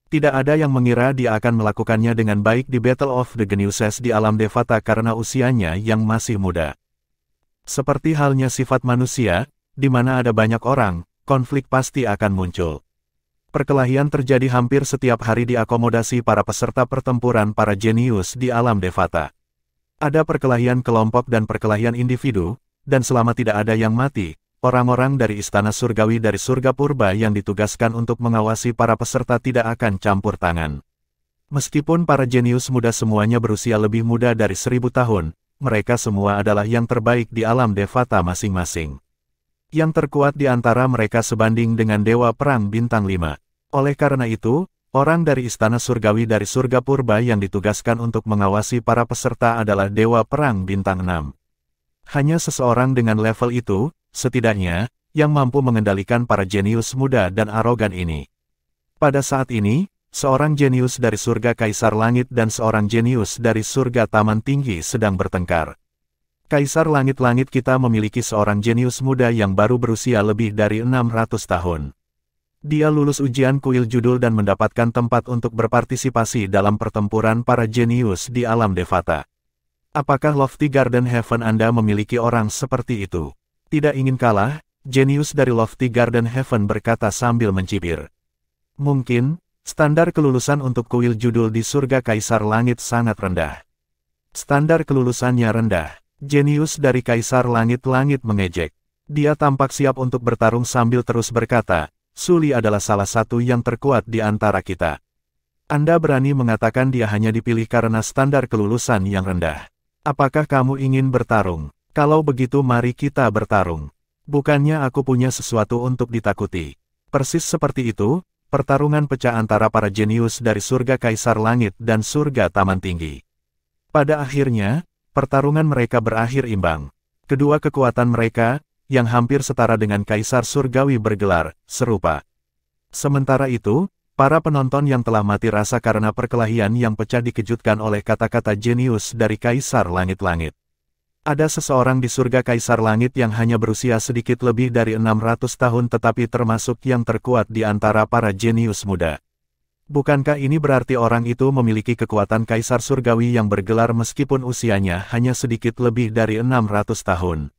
Tidak ada yang mengira dia akan melakukannya dengan baik di Battle of the Geniuses di alam Devata karena usianya yang masih muda. Seperti halnya sifat manusia, di mana ada banyak orang, konflik pasti akan muncul. Perkelahian terjadi hampir setiap hari diakomodasi para peserta pertempuran para jenius di alam Devata. Ada perkelahian kelompok dan perkelahian individu, dan selama tidak ada yang mati, orang-orang dari Istana Surgawi dari Surga Purba yang ditugaskan untuk mengawasi para peserta tidak akan campur tangan. Meskipun para jenius muda semuanya berusia lebih muda dari 1000 tahun, mereka semua adalah yang terbaik di alam Devata masing-masing. Yang terkuat di antara mereka sebanding dengan Dewa Perang Bintang 5. Oleh karena itu, Orang dari Istana Surgawi dari Surga Purba yang ditugaskan untuk mengawasi para peserta adalah Dewa Perang Bintang 6. Hanya seseorang dengan level itu, setidaknya, yang mampu mengendalikan para jenius muda dan arogan ini. Pada saat ini, seorang jenius dari Surga Kaisar Langit dan seorang jenius dari Surga Taman Tinggi sedang bertengkar. Kaisar Langit-Langit kita memiliki seorang jenius muda yang baru berusia lebih dari 600 tahun. Dia lulus ujian kuil judul dan mendapatkan tempat untuk berpartisipasi dalam pertempuran para jenius di alam Devata. Apakah Lofty Garden Heaven Anda memiliki orang seperti itu? Tidak ingin kalah, jenius dari Lofty Garden Heaven berkata sambil mencibir. Mungkin, standar kelulusan untuk kuil judul di Surga Kaisar Langit sangat rendah. Standar kelulusannya rendah. Jenius dari Kaisar Langit-Langit mengejek. Dia tampak siap untuk bertarung sambil terus berkata, Sully adalah salah satu yang terkuat di antara kita. Anda berani mengatakan dia hanya dipilih karena standar kelulusan yang rendah. Apakah kamu ingin bertarung? Kalau begitu mari kita bertarung. Bukannya aku punya sesuatu untuk ditakuti. Persis seperti itu, pertarungan pecah antara para jenius dari Surga Kaisar Langit dan Surga Taman Tinggi. Pada akhirnya, pertarungan mereka berakhir imbang. Kedua kekuatan mereka, yang hampir setara dengan Kaisar Surgawi bergelar, serupa. Sementara itu, para penonton yang telah mati rasa karena perkelahian yang pecah dikejutkan oleh kata-kata jenius dari Kaisar Langit-Langit. Ada seseorang di Surga Kaisar Langit yang hanya berusia sedikit lebih dari 600 tahun tetapi termasuk yang terkuat di antara para jenius muda. Bukankah ini berarti orang itu memiliki kekuatan Kaisar Surgawi yang bergelar meskipun usianya hanya sedikit lebih dari 600 tahun?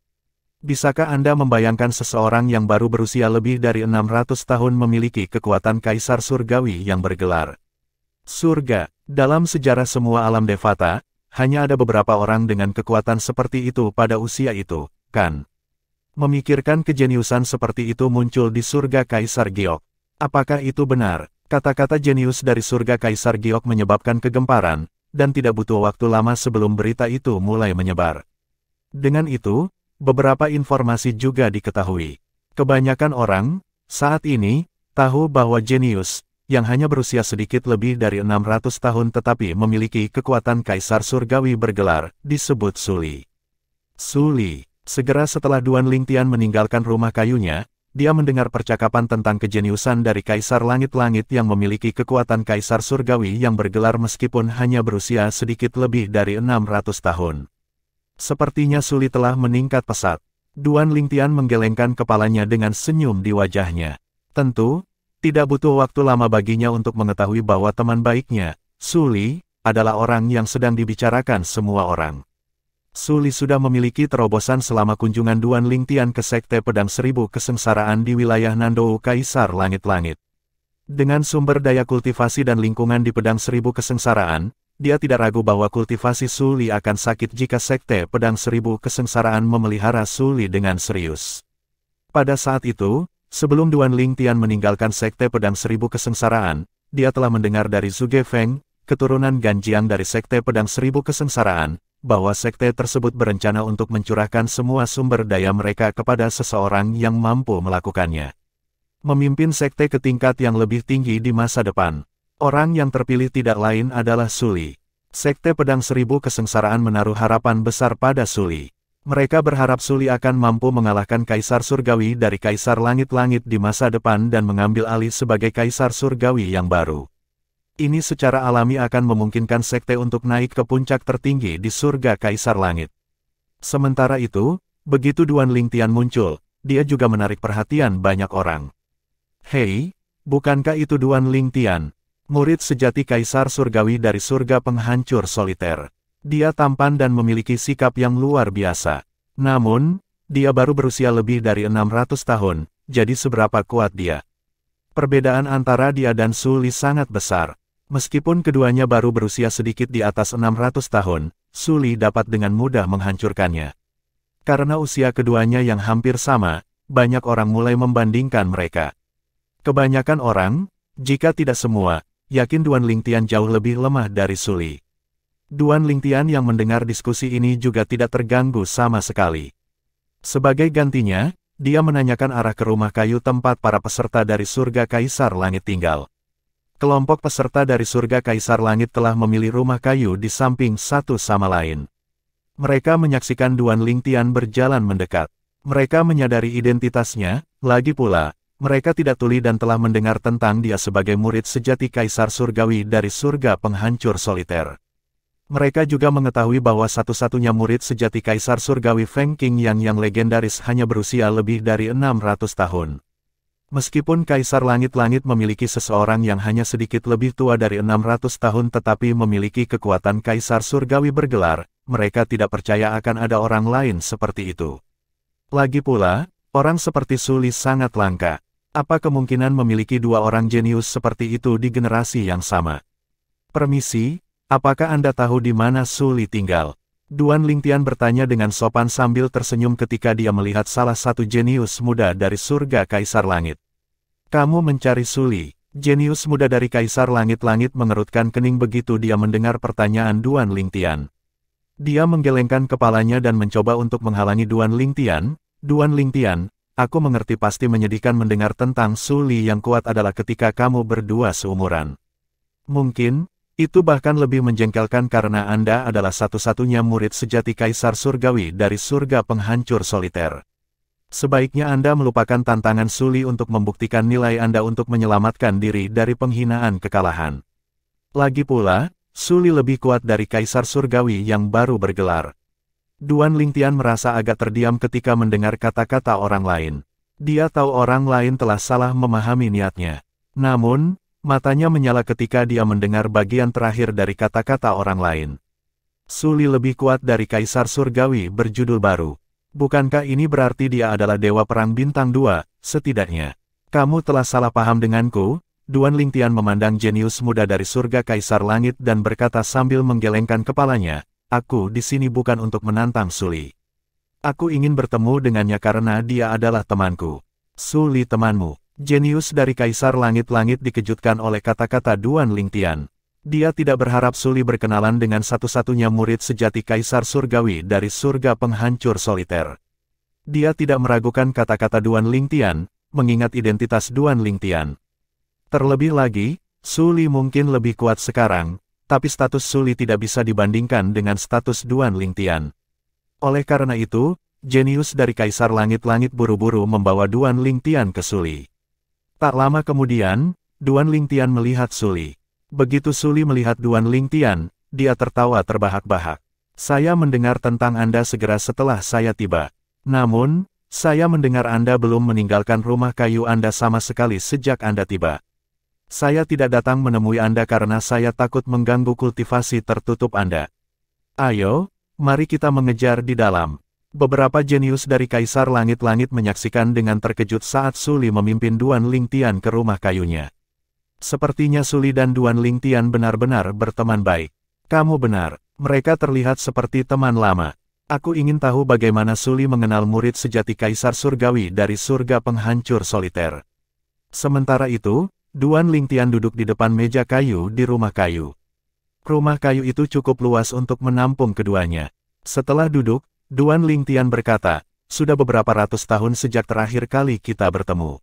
Bisakah Anda membayangkan seseorang yang baru berusia lebih dari 600 tahun memiliki kekuatan Kaisar Surgawi yang bergelar surga? Dalam sejarah semua alam Devata, hanya ada beberapa orang dengan kekuatan seperti itu pada usia itu, kan? Memikirkan kejeniusan seperti itu muncul di Surga Kaisar Giok. Apakah itu benar? Kata-kata jenius dari Surga Kaisar Giok menyebabkan kegemparan, dan tidak butuh waktu lama sebelum berita itu mulai menyebar. Dengan itu, beberapa informasi juga diketahui. Kebanyakan orang, saat ini, tahu bahwa jenius, yang hanya berusia sedikit lebih dari 600 tahun tetapi memiliki kekuatan Kaisar Surgawi bergelar, disebut Sully. Sully, segera setelah Duan Lingtian meninggalkan rumah kayunya, dia mendengar percakapan tentang kejeniusan dari Kaisar Langit-Langit yang memiliki kekuatan Kaisar Surgawi yang bergelar meskipun hanya berusia sedikit lebih dari 600 tahun. Sepertinya Sully telah meningkat pesat. Duan Lingtian menggelengkan kepalanya dengan senyum di wajahnya. Tentu, tidak butuh waktu lama baginya untuk mengetahui bahwa teman baiknya, Sully, adalah orang yang sedang dibicarakan semua orang. Sully sudah memiliki terobosan selama kunjungan Duan Lingtian ke Sekte Pedang Seribu Kesengsaraan di wilayah Nandou Kaisar Langit-Langit. Dengan sumber daya kultivasi dan lingkungan di Pedang Seribu Kesengsaraan, dia tidak ragu bahwa kultivasi Sully akan sakit jika Sekte Pedang Seribu Kesengsaraan memelihara Sully dengan serius. Pada saat itu, sebelum Duan Lingtian meninggalkan Sekte Pedang Seribu Kesengsaraan, dia telah mendengar dari Zhuge Feng, keturunan Ganjiang dari Sekte Pedang Seribu Kesengsaraan, bahwa sekte tersebut berencana untuk mencurahkan semua sumber daya mereka kepada seseorang yang mampu melakukannya. Memimpin sekte ke tingkat yang lebih tinggi di masa depan. Orang yang terpilih tidak lain adalah Sully. Sekte Pedang Seribu Kesengsaraan menaruh harapan besar pada Sully. Mereka berharap Sully akan mampu mengalahkan Kaisar Surgawi dari Kaisar Langit-Langit di masa depan dan mengambil alih sebagai Kaisar Surgawi yang baru. Ini secara alami akan memungkinkan sekte untuk naik ke puncak tertinggi di Surga Kaisar Langit. Sementara itu, begitu Duan Lingtian muncul, dia juga menarik perhatian banyak orang. Hei, bukankah itu Duan Lingtian? Murid sejati Kaisar Surgawi dari Surga Penghancur Soliter. Dia tampan dan memiliki sikap yang luar biasa. Namun, dia baru berusia lebih dari 600 tahun, jadi seberapa kuat dia? Perbedaan antara dia dan Sully sangat besar. Meskipun keduanya baru berusia sedikit di atas 600 tahun, Sully dapat dengan mudah menghancurkannya. Karena usia keduanya yang hampir sama, banyak orang mulai membandingkan mereka. Kebanyakan orang, jika tidak semua, yakin Duan Lingtian jauh lebih lemah dari Sully. Duan Lingtian yang mendengar diskusi ini juga tidak terganggu sama sekali. Sebagai gantinya, dia menanyakan arah ke rumah kayu tempat para peserta dari Surga Kaisar Langit tinggal. Kelompok peserta dari surga Kaisar Langit telah memilih rumah kayu di samping satu sama lain. Mereka menyaksikan Duan Lingtian berjalan mendekat. Mereka menyadari identitasnya, lagi pula, mereka tidak tuli dan telah mendengar tentang dia sebagai murid sejati Kaisar Surgawi dari surga penghancur soliter. Mereka juga mengetahui bahwa satu-satunya murid sejati Kaisar Surgawi Feng Qingyang yang legendaris hanya berusia lebih dari 600 tahun. Meskipun Kaisar Langit-Langit memiliki seseorang yang hanya sedikit lebih tua dari 600 tahun tetapi memiliki kekuatan Kaisar Surgawi bergelar, mereka tidak percaya akan ada orang lain seperti itu. Lagi pula, orang seperti Su Li sangat langka. Apa kemungkinan memiliki dua orang jenius seperti itu di generasi yang sama? Permisi, apakah Anda tahu di mana Su Li tinggal? Duan Lingtian bertanya dengan sopan sambil tersenyum ketika dia melihat salah satu jenius muda dari surga Kaisar Langit. Kamu mencari Su Li? Jenius muda dari Kaisar Langit-Langit mengerutkan kening begitu dia mendengar pertanyaan Duan Lingtian. Dia menggelengkan kepalanya dan mencoba untuk menghalangi Duan Lingtian. Duan Lingtian, aku mengerti pasti menyedihkan mendengar tentang Su Li yang kuat adalah ketika kamu berdua seumuran. Mungkin, itu bahkan lebih menjengkelkan karena Anda adalah satu-satunya murid sejati Kaisar Surgawi dari surga penghancur soliter. Sebaiknya Anda melupakan tantangan Su Li untuk membuktikan nilai Anda untuk menyelamatkan diri dari penghinaan kekalahan. Lagi pula, Su Li lebih kuat dari Kaisar Surgawi yang baru bergelar. Duan Lingtian merasa agak terdiam ketika mendengar kata-kata orang lain. Dia tahu orang lain telah salah memahami niatnya. Namun, matanya menyala ketika dia mendengar bagian terakhir dari kata-kata orang lain. Su Li lebih kuat dari Kaisar Surgawi berjudul baru. Bukankah ini berarti dia adalah Dewa Perang Bintang 2, setidaknya? Kamu telah salah paham denganku. Duan Lingtian memandang jenius muda dari surga Kaisar Langit dan berkata sambil menggelengkan kepalanya. Aku di sini bukan untuk menantang Su Li. Aku ingin bertemu dengannya karena dia adalah temanku. Su Li temanmu. Jenius dari Kaisar Langit-Langit dikejutkan oleh kata-kata Duan Lingtian. Dia tidak berharap Su Li berkenalan dengan satu-satunya murid sejati Kaisar Surgawi dari surga penghancur soliter. Dia tidak meragukan kata-kata Duan Lingtian, mengingat identitas Duan Lingtian. Terlebih lagi, Su Li mungkin lebih kuat sekarang, tapi status Su Li tidak bisa dibandingkan dengan status Duan Lingtian. Oleh karena itu, jenius dari Kaisar Langit-Langit buru-buru membawa Duan Lingtian ke Su Li. Tak lama kemudian, Duan Lingtian melihat Su Li. Begitu Su Li melihat Duan Lingtian, dia tertawa terbahak-bahak. Saya mendengar tentang Anda segera setelah saya tiba. Namun, saya mendengar Anda belum meninggalkan rumah kayu Anda sama sekali sejak Anda tiba. Saya tidak datang menemui Anda karena saya takut mengganggu kultivasi tertutup Anda. Ayo, mari kita mengejar di dalam. Beberapa jenius dari Kaisar Langit-Langit menyaksikan dengan terkejut saat Su Li memimpin Duan Lingtian ke rumah kayunya. Sepertinya Su Li dan Duan Lingtian benar-benar berteman baik. Kamu benar, mereka terlihat seperti teman lama. Aku ingin tahu bagaimana Su Li mengenal murid sejati Kaisar Surgawi dari surga penghancur soliter. Sementara itu, Duan Lingtian duduk di depan meja kayu di rumah kayu. Rumah kayu itu cukup luas untuk menampung keduanya. Setelah duduk, Duan Lingtian berkata, sudah beberapa ratus tahun sejak terakhir kali kita bertemu.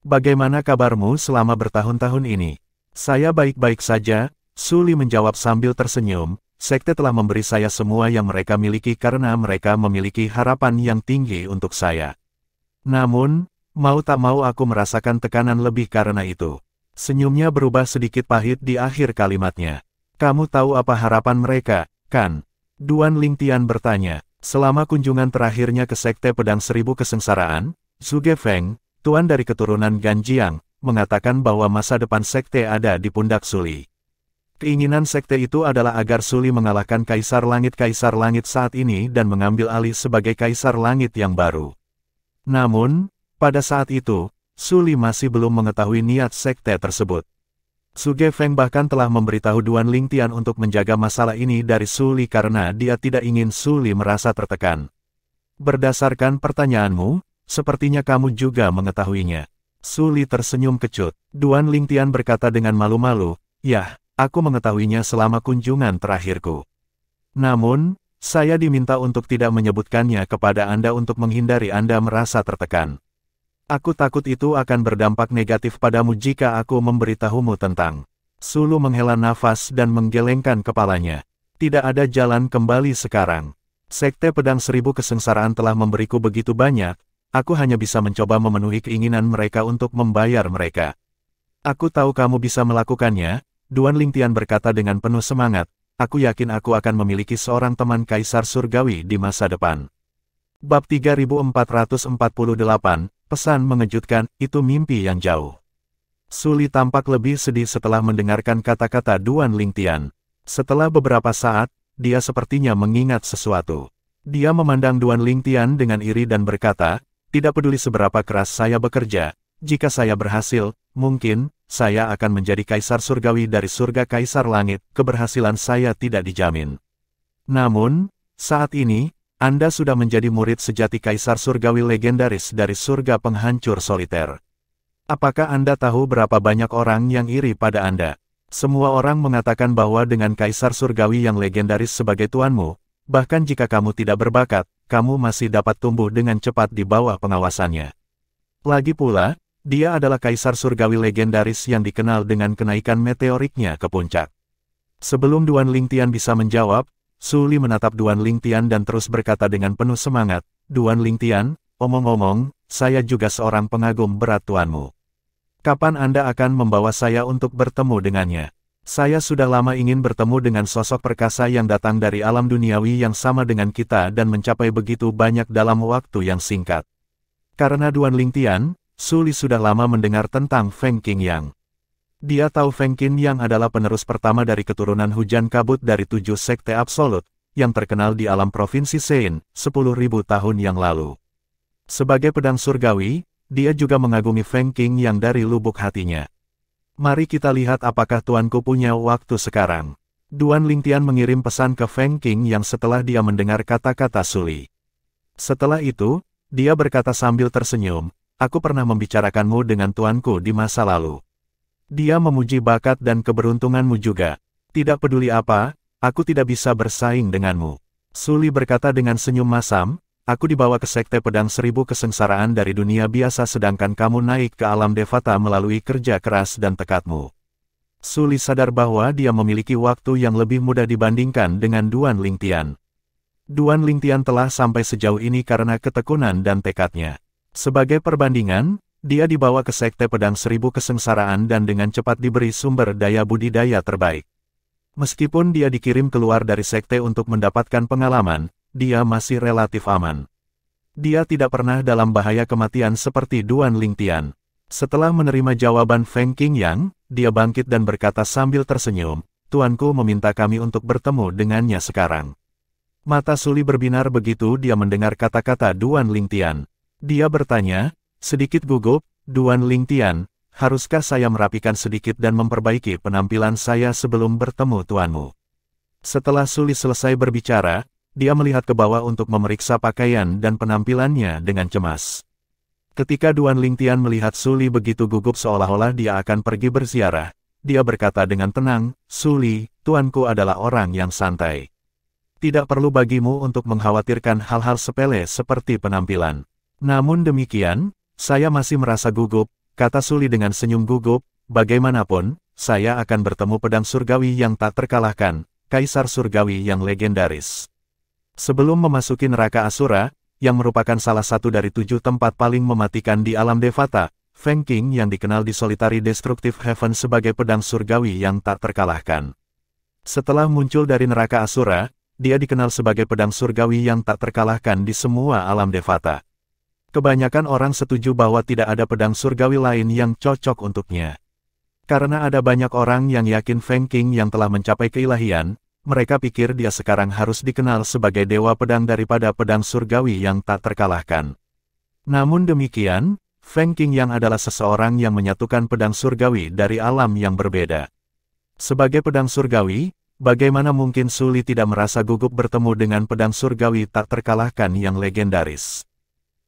Bagaimana kabarmu selama bertahun-tahun ini? Saya baik-baik saja, Su Li menjawab sambil tersenyum. Sekte telah memberi saya semua yang mereka miliki karena mereka memiliki harapan yang tinggi untuk saya. Namun, mau tak mau aku merasakan tekanan lebih karena itu. Senyumnya berubah sedikit pahit di akhir kalimatnya. Kamu tahu apa harapan mereka, kan? Duan Lingtian bertanya. Selama kunjungan terakhirnya ke Sekte Pedang Seribu Kesengsaraan, Zhuge Feng, tuan dari keturunan Ganjiang, mengatakan bahwa masa depan Sekte ada di pundak Su Li. Keinginan Sekte itu adalah agar Su Li mengalahkan Kaisar Langit saat ini dan mengambil alih sebagai Kaisar Langit yang baru. Namun, pada saat itu, Su Li masih belum mengetahui niat sekte tersebut. Zhuge Feng bahkan telah memberitahu Duan Lingtian untuk menjaga masalah ini dari Su Li karena dia tidak ingin Su Li merasa tertekan. Berdasarkan pertanyaanmu, sepertinya kamu juga mengetahuinya. Su Li tersenyum kecut. Duan Lingtian berkata dengan malu-malu, "Yah, aku mengetahuinya selama kunjungan terakhirku. Namun, saya diminta untuk tidak menyebutkannya kepada Anda untuk menghindari Anda merasa tertekan." Aku takut itu akan berdampak negatif padamu jika aku memberitahumu tentang. Sulu menghela nafas dan menggelengkan kepalanya. Tidak ada jalan kembali sekarang. Sekte Pedang Seribu Kesengsaraan telah memberiku begitu banyak, aku hanya bisa mencoba memenuhi keinginan mereka untuk membayar mereka. Aku tahu kamu bisa melakukannya, Duan Lingtian berkata dengan penuh semangat, aku yakin aku akan memiliki seorang teman Kaisar Surgawi di masa depan. Bab 3448, pesan mengejutkan, itu mimpi yang jauh. Suli tampak lebih sedih setelah mendengarkan kata-kata Duan Lingtian. Setelah beberapa saat, dia sepertinya mengingat sesuatu. Dia memandang Duan Lingtian dengan iri dan berkata, tidak peduli seberapa keras saya bekerja, jika saya berhasil, mungkin, saya akan menjadi Kaisar Surgawi dari surga Kaisar Langit, keberhasilan saya tidak dijamin. Namun, saat ini, Anda sudah menjadi murid sejati Kaisar Surgawi legendaris dari surga penghancur soliter. Apakah Anda tahu berapa banyak orang yang iri pada Anda? Semua orang mengatakan bahwa dengan Kaisar Surgawi yang legendaris sebagai tuanmu, bahkan jika kamu tidak berbakat, kamu masih dapat tumbuh dengan cepat di bawah pengawasannya. Lagi pula, dia adalah Kaisar Surgawi legendaris yang dikenal dengan kenaikan meteoriknya ke puncak. Sebelum Duan Lingtian bisa menjawab, Suli menatap Duan Lingtian dan terus berkata dengan penuh semangat, Duan Lingtian, omong-omong, saya juga seorang pengagum berat tuanmu. Kapan Anda akan membawa saya untuk bertemu dengannya? Saya sudah lama ingin bertemu dengan sosok perkasa yang datang dari alam duniawi yang sama dengan kita dan mencapai begitu banyak dalam waktu yang singkat. Karena Duan Lingtian, Suli sudah lama mendengar tentang Feng Qingyang. Dia tahu Feng Qingyang adalah penerus pertama dari keturunan hujan kabut dari 7 sekte absolut, yang terkenal di alam provinsi Sein, 10.000 tahun yang lalu. Sebagai pedang surgawi, dia juga mengagumi Feng Qingyang dari lubuk hatinya. Mari kita lihat apakah tuanku punya waktu sekarang. Duan Lingtian mengirim pesan ke Feng Qingyang setelah dia mendengar kata-kata Suli. Setelah itu, dia berkata sambil tersenyum, aku pernah membicarakanmu dengan tuanku di masa lalu. Dia memuji bakat dan keberuntunganmu juga. Tidak peduli apa, aku tidak bisa bersaing denganmu. Suli berkata dengan senyum masam, aku dibawa ke Sekte Pedang Seribu Kesengsaraan dari dunia biasa sedangkan kamu naik ke alam Devata melalui kerja keras dan tekadmu. Suli sadar bahwa dia memiliki waktu yang lebih mudah dibandingkan dengan Duan Lingtian. Duan Lingtian telah sampai sejauh ini karena ketekunan dan tekadnya. Sebagai perbandingan, dia dibawa ke Sekte Pedang Seribu Kesengsaraan dan dengan cepat diberi sumber daya budidaya terbaik. Meskipun dia dikirim keluar dari sekte untuk mendapatkan pengalaman, dia masih relatif aman. Dia tidak pernah dalam bahaya kematian seperti Duan Lingtian. Setelah menerima jawaban Feng Qingyang, dia bangkit dan berkata sambil tersenyum, tuanku meminta kami untuk bertemu dengannya sekarang. Mata Suli berbinar begitu dia mendengar kata-kata Duan Lingtian. Dia bertanya, sedikit gugup, Duan Lingtian, haruskah saya merapikan sedikit dan memperbaiki penampilan saya sebelum bertemu tuanmu? Setelah Suli selesai berbicara, dia melihat ke bawah untuk memeriksa pakaian dan penampilannya dengan cemas. Ketika Duan Lingtian melihat Suli begitu gugup seolah-olah dia akan pergi berziarah, dia berkata dengan tenang, Suli, tuanku adalah orang yang santai. Tidak perlu bagimu untuk mengkhawatirkan hal-hal sepele seperti penampilan. Namun demikian, saya masih merasa gugup, kata Suli dengan senyum gugup, bagaimanapun, saya akan bertemu pedang surgawi yang tak terkalahkan, Kaisar Surgawi yang legendaris. Sebelum memasuki neraka Asura, yang merupakan salah satu dari 7 tempat paling mematikan di alam Devata, Feng Qing yang dikenal di Solitary Destructive Heaven sebagai pedang surgawi yang tak terkalahkan. Setelah muncul dari neraka Asura, dia dikenal sebagai pedang surgawi yang tak terkalahkan di semua alam Devata. Kebanyakan orang setuju bahwa tidak ada pedang surgawi lain yang cocok untuknya. Karena ada banyak orang yang yakin Feng Qing yang telah mencapai keilahian, mereka pikir dia sekarang harus dikenal sebagai dewa pedang daripada pedang surgawi yang tak terkalahkan. Namun demikian, Feng Qing yang adalah seseorang yang menyatukan pedang surgawi dari alam yang berbeda. Sebagai pedang surgawi, bagaimana mungkin Suli tidak merasa gugup bertemu dengan pedang surgawi tak terkalahkan yang legendaris?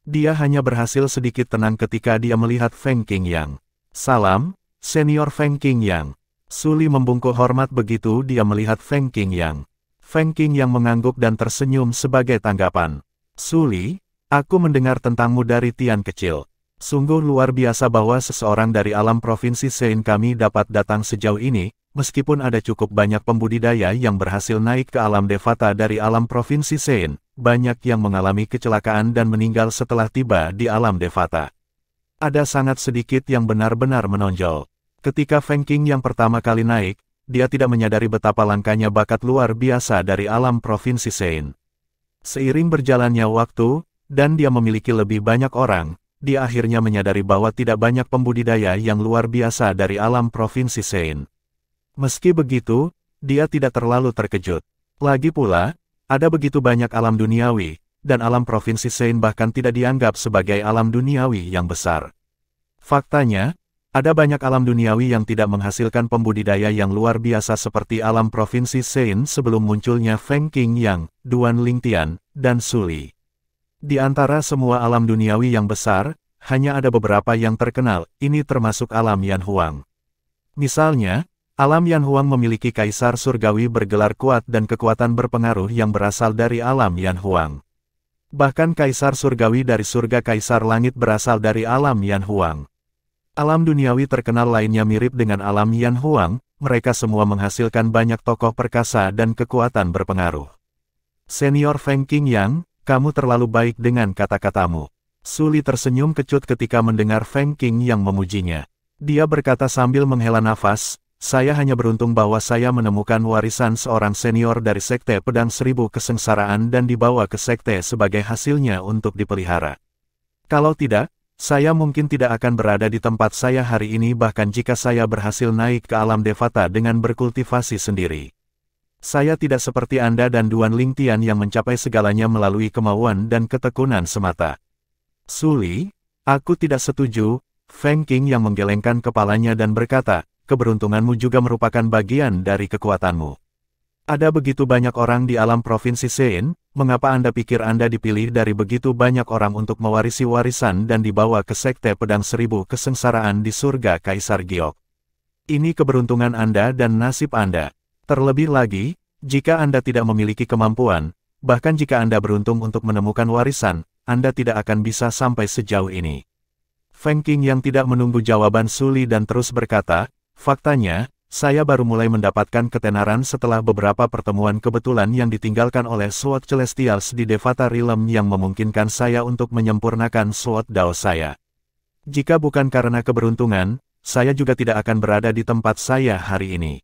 Dia hanya berhasil sedikit tenang ketika dia melihat Feng Qingyang. Salam, Senior Feng Qingyang. Suli membungkuk hormat begitu dia melihat Feng Qingyang. Feng Qingyang mengangguk dan tersenyum sebagai tanggapan. Suli, aku mendengar tentangmu dari Tian kecil. Sungguh luar biasa bahwa seseorang dari alam provinsi Sein kami dapat datang sejauh ini, meskipun ada cukup banyak pembudidaya yang berhasil naik ke alam Devata dari alam provinsi Sein, banyak yang mengalami kecelakaan dan meninggal setelah tiba di alam Devata. Ada sangat sedikit yang benar-benar menonjol. Ketika Feng Qing yang pertama kali naik, dia tidak menyadari betapa langkanya bakat luar biasa dari alam provinsi Sein. Seiring berjalannya waktu, dan dia memiliki lebih banyak orang, dia akhirnya menyadari bahwa tidak banyak pembudidaya yang luar biasa dari alam provinsi Sein. Meski begitu, dia tidak terlalu terkejut. Lagi pula, ada begitu banyak alam duniawi, dan alam provinsi Sein bahkan tidak dianggap sebagai alam duniawi yang besar. Faktanya, ada banyak alam duniawi yang tidak menghasilkan pembudidaya yang luar biasa seperti alam provinsi Sein sebelum munculnya Feng Qing Yang, Duan Lingtian, dan Su Li. Di antara semua alam duniawi yang besar, hanya ada beberapa yang terkenal, ini termasuk alam Yan Huang. Misalnya, alam Yan Huang memiliki kaisar surgawi bergelar kuat dan kekuatan berpengaruh yang berasal dari alam Yan Huang. Bahkan kaisar surgawi dari surga kaisar langit berasal dari alam Yan Huang. Alam duniawi terkenal lainnya mirip dengan alam Yan Huang, mereka semua menghasilkan banyak tokoh perkasa dan kekuatan berpengaruh. Senior Feng Qing Yang, kamu terlalu baik dengan kata-katamu. Su Li tersenyum kecut ketika mendengar Feng Qing yang memujinya. Dia berkata sambil menghela nafas, saya hanya beruntung bahwa saya menemukan warisan seorang senior dari Sekte Pedang Seribu Kesengsaraan dan dibawa ke Sekte sebagai hasilnya untuk dipelihara. Kalau tidak, saya mungkin tidak akan berada di tempat saya hari ini bahkan jika saya berhasil naik ke alam Devata dengan berkultivasi sendiri. Saya tidak seperti Anda dan Duan Lingtian yang mencapai segalanya melalui kemauan dan ketekunan semata. Su Li, aku tidak setuju, Feng Qing yang menggelengkan kepalanya dan berkata, keberuntunganmu juga merupakan bagian dari kekuatanmu. Ada begitu banyak orang di alam provinsi Sein, mengapa Anda pikir Anda dipilih dari begitu banyak orang untuk mewarisi warisan dan dibawa ke Sekte Pedang Seribu Kesengsaraan di surga Kaisar Giok? Ini keberuntungan Anda dan nasib Anda. Terlebih lagi, jika Anda tidak memiliki kemampuan, bahkan jika Anda beruntung untuk menemukan warisan, Anda tidak akan bisa sampai sejauh ini. Feng Qing yang tidak menunggu jawaban Su Li dan terus berkata, faktanya, saya baru mulai mendapatkan ketenaran setelah beberapa pertemuan kebetulan yang ditinggalkan oleh Sword Celestials di Devata Realm yang memungkinkan saya untuk menyempurnakan Sword Dao saya. Jika bukan karena keberuntungan, saya juga tidak akan berada di tempat saya hari ini.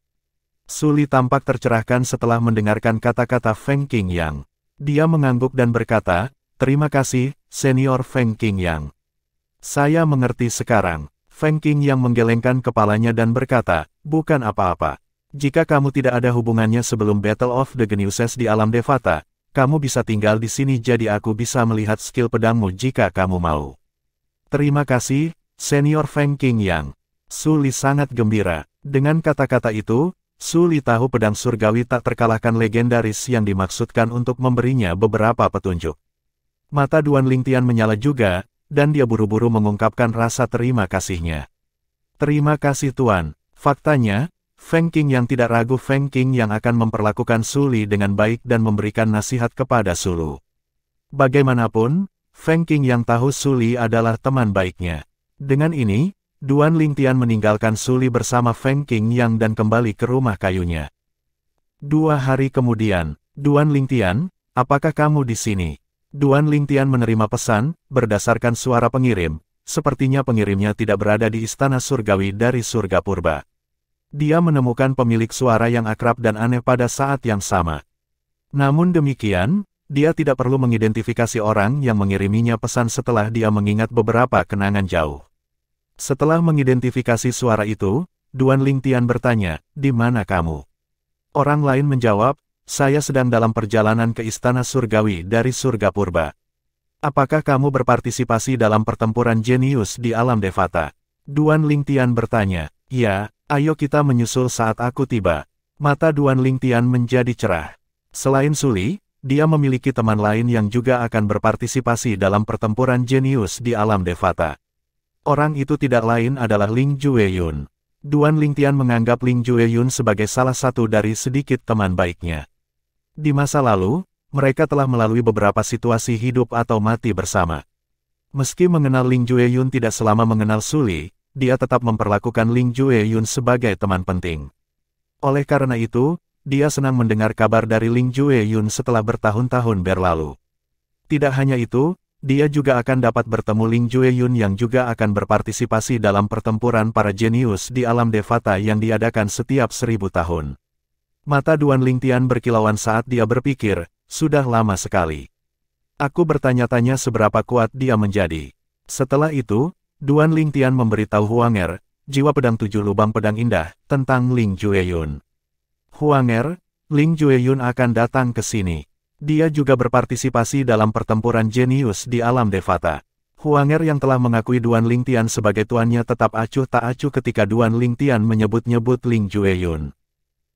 Su Li tampak tercerahkan setelah mendengarkan kata-kata Feng Qing Yang. Dia mengangguk dan berkata, terima kasih, Senior Feng Qing Yang. Saya mengerti sekarang. Feng Qing Yang menggelengkan kepalanya dan berkata, bukan apa-apa. Jika kamu tidak ada hubungannya sebelum Battle of the Geniuses di alam Devata, kamu bisa tinggal di sini jadi aku bisa melihat skill pedangmu jika kamu mau. Terima kasih, Senior Feng Qing Yang. Su Li sangat gembira. Dengan kata-kata itu, Su Li tahu pedang surgawi tak terkalahkan legendaris yang dimaksudkan untuk memberinya beberapa petunjuk. Mata Duan Lingtian menyala juga, dan dia buru-buru mengungkapkan rasa terima kasihnya. Terima kasih Tuan. Faktanya, Feng Qing yang tidak ragu Feng Qing yang akan memperlakukan Su Li dengan baik dan memberikan nasihat kepada Su Lu. Bagaimanapun, Feng Qing yang tahu Su Li adalah teman baiknya. Dengan ini, Duan Lingtian meninggalkan Su Li bersama Feng Qing Yang dan kembali ke rumah kayunya. 2 hari kemudian, Duan Lingtian, apakah kamu di sini? Duan Lingtian menerima pesan, berdasarkan suara pengirim, sepertinya pengirimnya tidak berada di istana surgawi dari surga purba. Dia menemukan pemilik suara yang akrab dan aneh pada saat yang sama. Namun demikian, dia tidak perlu mengidentifikasi orang yang mengiriminya pesan setelah dia mengingat beberapa kenangan jauh. Setelah mengidentifikasi suara itu, Duan Lingtian bertanya, di mana kamu? Orang lain menjawab, saya sedang dalam perjalanan ke istana surgawi dari surga purba. Apakah kamu berpartisipasi dalam pertempuran jenius di alam Devata? Duan Lingtian bertanya, ya, ayo kita menyusul saat aku tiba. Mata Duan Lingtian menjadi cerah. Selain Su Li, dia memiliki teman lain yang juga akan berpartisipasi dalam pertempuran jenius di alam Devata. Orang itu tidak lain adalah Ling Jueyun. Duan Lingtian menganggap Ling Jueyun sebagai salah satu dari sedikit teman baiknya. Di masa lalu, mereka telah melalui beberapa situasi hidup atau mati bersama. Meski mengenal Ling Jueyun tidak selama mengenal Suli, dia tetap memperlakukan Ling Jueyun sebagai teman penting. Oleh karena itu, dia senang mendengar kabar dari Ling Jueyun setelah bertahun-tahun berlalu. Tidak hanya itu, dia juga akan dapat bertemu Ling Jueyun yang juga akan berpartisipasi dalam pertempuran para jenius di alam Devata yang diadakan setiap 1000 tahun. Mata Duan Lingtian berkilauan saat dia berpikir, sudah lama sekali. Aku bertanya-tanya seberapa kuat dia menjadi. Setelah itu, Duan Lingtian memberitahu Huanger, jiwa pedang 7 lubang pedang indah, tentang Ling Jueyun. Huanger, Ling Jueyun akan datang ke sini. Dia juga berpartisipasi dalam pertempuran jenius di alam Devata. Huanger yang telah mengakui Duan Lingtian sebagai tuannya tetap acuh tak acuh ketika Duan Lingtian menyebut-nyebut Ling Jueyun.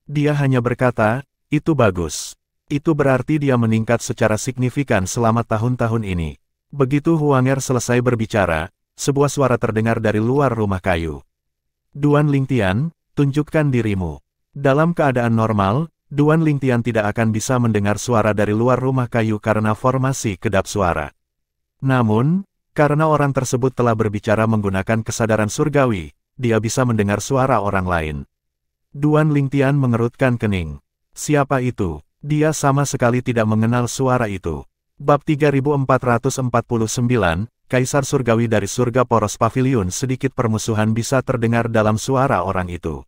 Dia hanya berkata, itu bagus. Itu berarti dia meningkat secara signifikan selama tahun-tahun ini. Begitu Huanger selesai berbicara, sebuah suara terdengar dari luar rumah kayu. Duan Lingtian, tunjukkan dirimu. Dalam keadaan normal, Duan Lingtian tidak akan bisa mendengar suara dari luar rumah kayu karena formasi kedap suara. Namun, karena orang tersebut telah berbicara menggunakan kesadaran surgawi, dia bisa mendengar suara orang lain. Duan Lingtian mengerutkan kening. Siapa itu? Dia sama sekali tidak mengenal suara itu. Bab 3449, Kaisar Surgawi dari Surga Poros Pavilion. Sedikit permusuhan bisa terdengar dalam suara orang itu.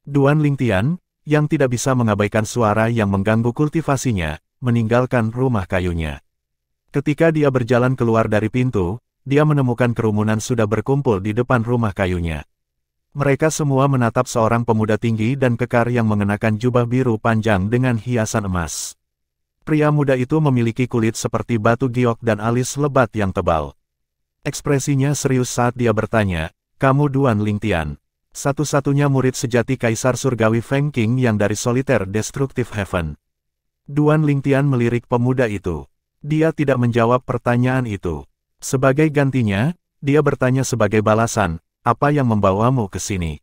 Duan Lingtian, yang tidak bisa mengabaikan suara yang mengganggu kultivasinya, meninggalkan rumah kayunya. Ketika dia berjalan keluar dari pintu, dia menemukan kerumunan sudah berkumpul di depan rumah kayunya. Mereka semua menatap seorang pemuda tinggi dan kekar yang mengenakan jubah biru panjang dengan hiasan emas. Pria muda itu memiliki kulit seperti batu giok dan alis lebat yang tebal. Ekspresinya serius saat dia bertanya, "Kamu Duan Lingtian, satu-satunya murid sejati Kaisar Surgawi Feng Qing yang dari Solitaire Destructive Heaven?" Duan Lingtian melirik pemuda itu. Dia tidak menjawab pertanyaan itu. Sebagai gantinya, dia bertanya sebagai balasan, "Apa yang membawamu ke sini?"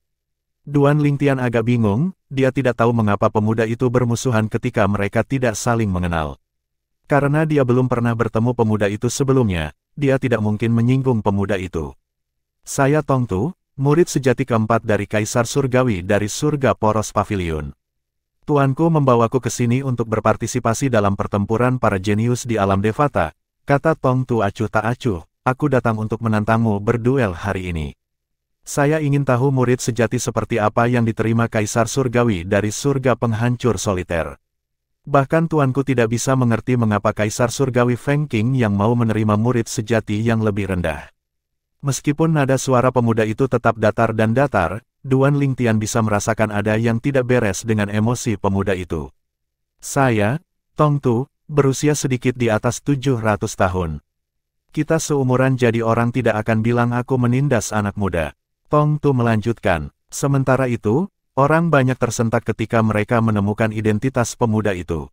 Duan Lingtian agak bingung, dia tidak tahu mengapa pemuda itu bermusuhan ketika mereka tidak saling mengenal. Karena dia belum pernah bertemu pemuda itu sebelumnya, dia tidak mungkin menyinggung pemuda itu. "Saya Tongtu, murid sejati keempat dari Kaisar Surgawi dari Surga Poros Pavilion. Tuanku membawaku ke sini untuk berpartisipasi dalam pertempuran para jenius di alam Devata," kata Tongtu acuh tak acuh, "aku datang untuk menantangmu berduel hari ini. Saya ingin tahu murid sejati seperti apa yang diterima Kaisar Surgawi dari Surga Penghancur Soliter. Bahkan tuanku tidak bisa mengerti mengapa Kaisar Surgawi Feng Qing yang mau menerima murid sejati yang lebih rendah." Meskipun nada suara pemuda itu tetap datar dan datar, Duan Lingtian bisa merasakan ada yang tidak beres dengan emosi pemuda itu. "Saya, Tongtu, berusia sedikit di atas 700 tahun. Kita seumuran jadi orang tidak akan bilang aku menindas anak muda." Tongtu melanjutkan. Sementara itu, orang banyak tersentak ketika mereka menemukan identitas pemuda itu.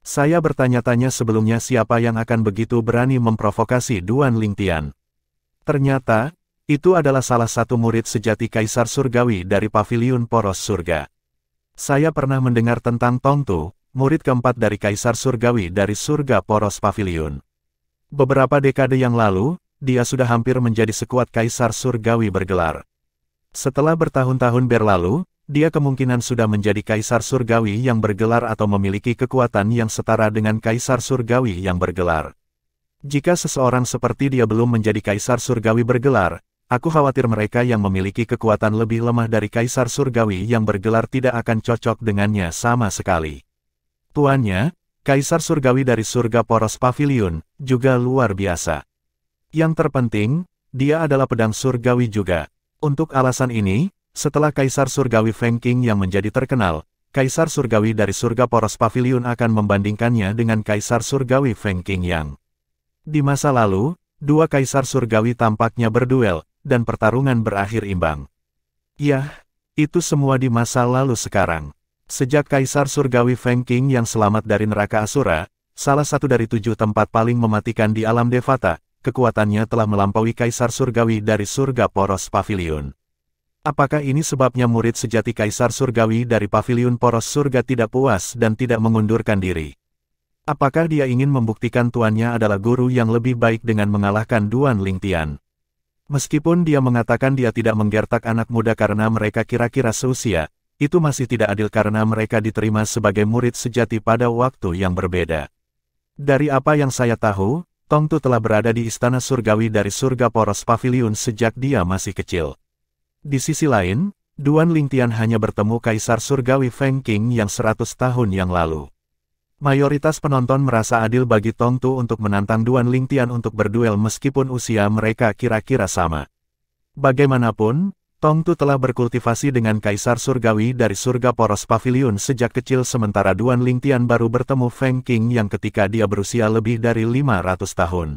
"Saya bertanya-tanya sebelumnya siapa yang akan begitu berani memprovokasi Duan Lingtian. Ternyata, itu adalah salah satu murid sejati Kaisar Surgawi dari Pavilion Poros Surga. Saya pernah mendengar tentang Tongtu, murid keempat dari Kaisar Surgawi dari Surga Poros Pavilion. Beberapa dekade yang lalu, dia sudah hampir menjadi sekuat Kaisar Surgawi bergelar. Setelah bertahun-tahun berlalu, dia kemungkinan sudah menjadi Kaisar Surgawi yang bergelar atau memiliki kekuatan yang setara dengan Kaisar Surgawi yang bergelar. Jika seseorang seperti dia belum menjadi Kaisar Surgawi bergelar, aku khawatir mereka yang memiliki kekuatan lebih lemah dari Kaisar Surgawi yang bergelar tidak akan cocok dengannya sama sekali. Tuannya, Kaisar Surgawi dari Surga Poros Pavilion, juga luar biasa. Yang terpenting, dia adalah pedang surgawi juga. Untuk alasan ini, setelah Kaisar Surgawi Feng Qing yang menjadi terkenal, Kaisar Surgawi dari Surga Poros Pavilion akan membandingkannya dengan Kaisar Surgawi Feng Qing yang. Di masa lalu, dua Kaisar Surgawi tampaknya berduel, dan pertarungan berakhir imbang. Yah, itu semua di masa lalu sekarang. Sejak Kaisar Surgawi Feng Qing yang selamat dari neraka Asura, salah satu dari 7 tempat paling mematikan di alam Devata, kekuatannya telah melampaui Kaisar Surgawi dari Surga Poros Pavilion. Apakah ini sebabnya murid sejati Kaisar Surgawi dari Pavilion Poros Surga tidak puas dan tidak mengundurkan diri? Apakah dia ingin membuktikan tuannya adalah guru yang lebih baik dengan mengalahkan Duan Lingtian? Meskipun dia mengatakan dia tidak menggertak anak muda karena mereka kira-kira seusia, itu masih tidak adil karena mereka diterima sebagai murid sejati pada waktu yang berbeda. Dari apa yang saya tahu, Tongtu telah berada di Istana Surgawi dari Surga Poros Pavilion sejak dia masih kecil. Di sisi lain, Duan Lingtian hanya bertemu Kaisar Surgawi Feng Qing yang 100 tahun yang lalu. Mayoritas penonton merasa adil bagi Tongtu untuk menantang Duan Lingtian untuk berduel meskipun usia mereka kira-kira sama. Bagaimanapun, Tongtu telah berkultivasi dengan Kaisar Surgawi dari Surga Poros Pavilion sejak kecil sementara Duan Lingtian baru bertemu Feng Qing yang ketika dia berusia lebih dari 500 tahun.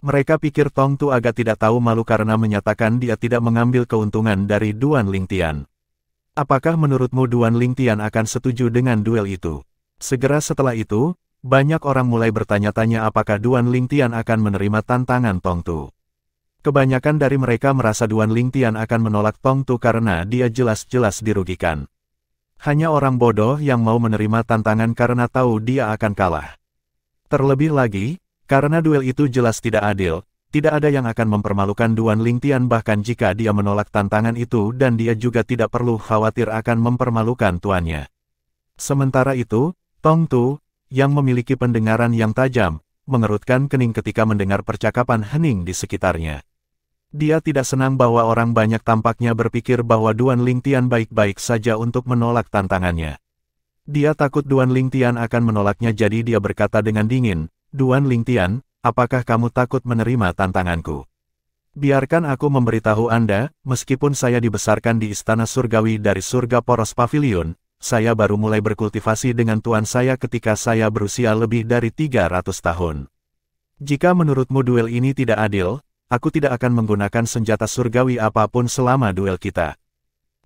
Mereka pikir Tongtu agak tidak tahu malu karena menyatakan dia tidak mengambil keuntungan dari Duan Lingtian. Apakah menurutmu Duan Lingtian akan setuju dengan duel itu? Segera setelah itu, banyak orang mulai bertanya-tanya apakah Duan Lingtian akan menerima tantangan Tongtu. Kebanyakan dari mereka merasa Duan Lingtian akan menolak Tongtu karena dia jelas-jelas dirugikan. Hanya orang bodoh yang mau menerima tantangan karena tahu dia akan kalah. Terlebih lagi, karena duel itu jelas tidak adil, tidak ada yang akan mempermalukan Duan Lingtian bahkan jika dia menolak tantangan itu dan dia juga tidak perlu khawatir akan mempermalukan tuannya. Sementara itu, Tongtu, yang memiliki pendengaran yang tajam, mengerutkan kening ketika mendengar percakapan hening di sekitarnya. Dia tidak senang bahwa orang banyak tampaknya berpikir bahwa Duan Lingtian baik-baik saja untuk menolak tantangannya. Dia takut Duan Lingtian akan menolaknya jadi dia berkata dengan dingin, "Duan Lingtian, apakah kamu takut menerima tantanganku? Biarkan aku memberitahu Anda, meskipun saya dibesarkan di Istana Surgawi dari Surga Poros Pavilion, saya baru mulai berkultivasi dengan tuan saya ketika saya berusia lebih dari 300 tahun. Jika menurutmu duel ini tidak adil, aku tidak akan menggunakan senjata surgawi apapun selama duel kita."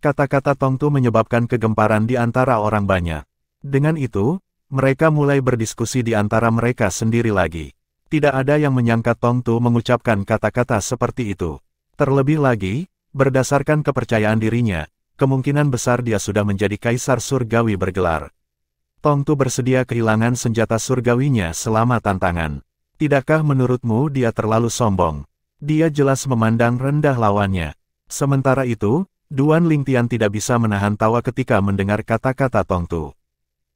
Kata-kata Tongtu menyebabkan kegemparan di antara orang banyak. Dengan itu, mereka mulai berdiskusi di antara mereka sendiri lagi. Tidak ada yang menyangka Tongtu mengucapkan kata-kata seperti itu. Terlebih lagi, berdasarkan kepercayaan dirinya, kemungkinan besar dia sudah menjadi Kaisar Surgawi bergelar. Tongtu bersedia kehilangan senjata surgawinya selama tantangan. Tidakkah menurutmu dia terlalu sombong? Dia jelas memandang rendah lawannya. Sementara itu, Duan Lingtian tidak bisa menahan tawa ketika mendengar kata-kata Tongtu.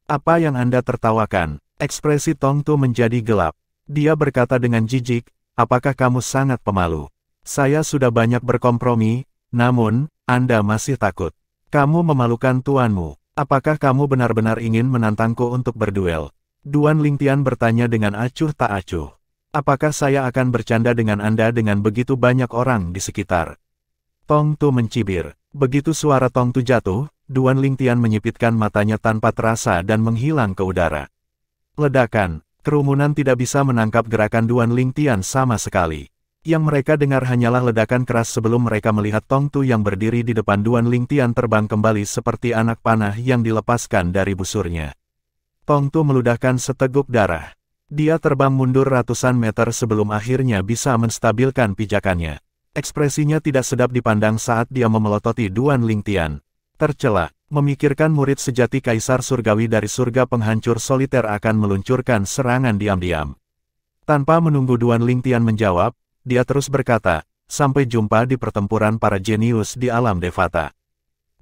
"Apa yang Anda tertawakan?" Ekspresi Tongtu menjadi gelap. Dia berkata dengan jijik, "Apakah kamu sangat pemalu? Saya sudah banyak berkompromi, namun, Anda masih takut. Kamu memalukan tuanmu. Apakah kamu benar-benar ingin menantangku untuk berduel?" Duan Lingtian bertanya dengan acuh tak acuh. "Apakah saya akan bercanda dengan Anda dengan begitu banyak orang di sekitar?" Tongtu mencibir. Begitu suara Tongtu jatuh, Duan Lingtian menyipitkan matanya tanpa terasa dan menghilang ke udara. Ledakan. Kerumunan tidak bisa menangkap gerakan Duan Lingtian sama sekali. Yang mereka dengar hanyalah ledakan keras sebelum mereka melihat Tongtu yang berdiri di depan Duan Lingtian terbang kembali seperti anak panah yang dilepaskan dari busurnya. Tongtu meludahkan seteguk darah. Dia terbang mundur ratusan meter sebelum akhirnya bisa menstabilkan pijakannya. Ekspresinya tidak sedap dipandang saat dia memelototi Duan Lingtian. Tercela, memikirkan murid sejati Kaisar Surgawi dari surga penghancur soliter akan meluncurkan serangan diam-diam. Tanpa menunggu Duan Lingtian menjawab, dia terus berkata, "Sampai jumpa di pertempuran para jenius di alam Devata."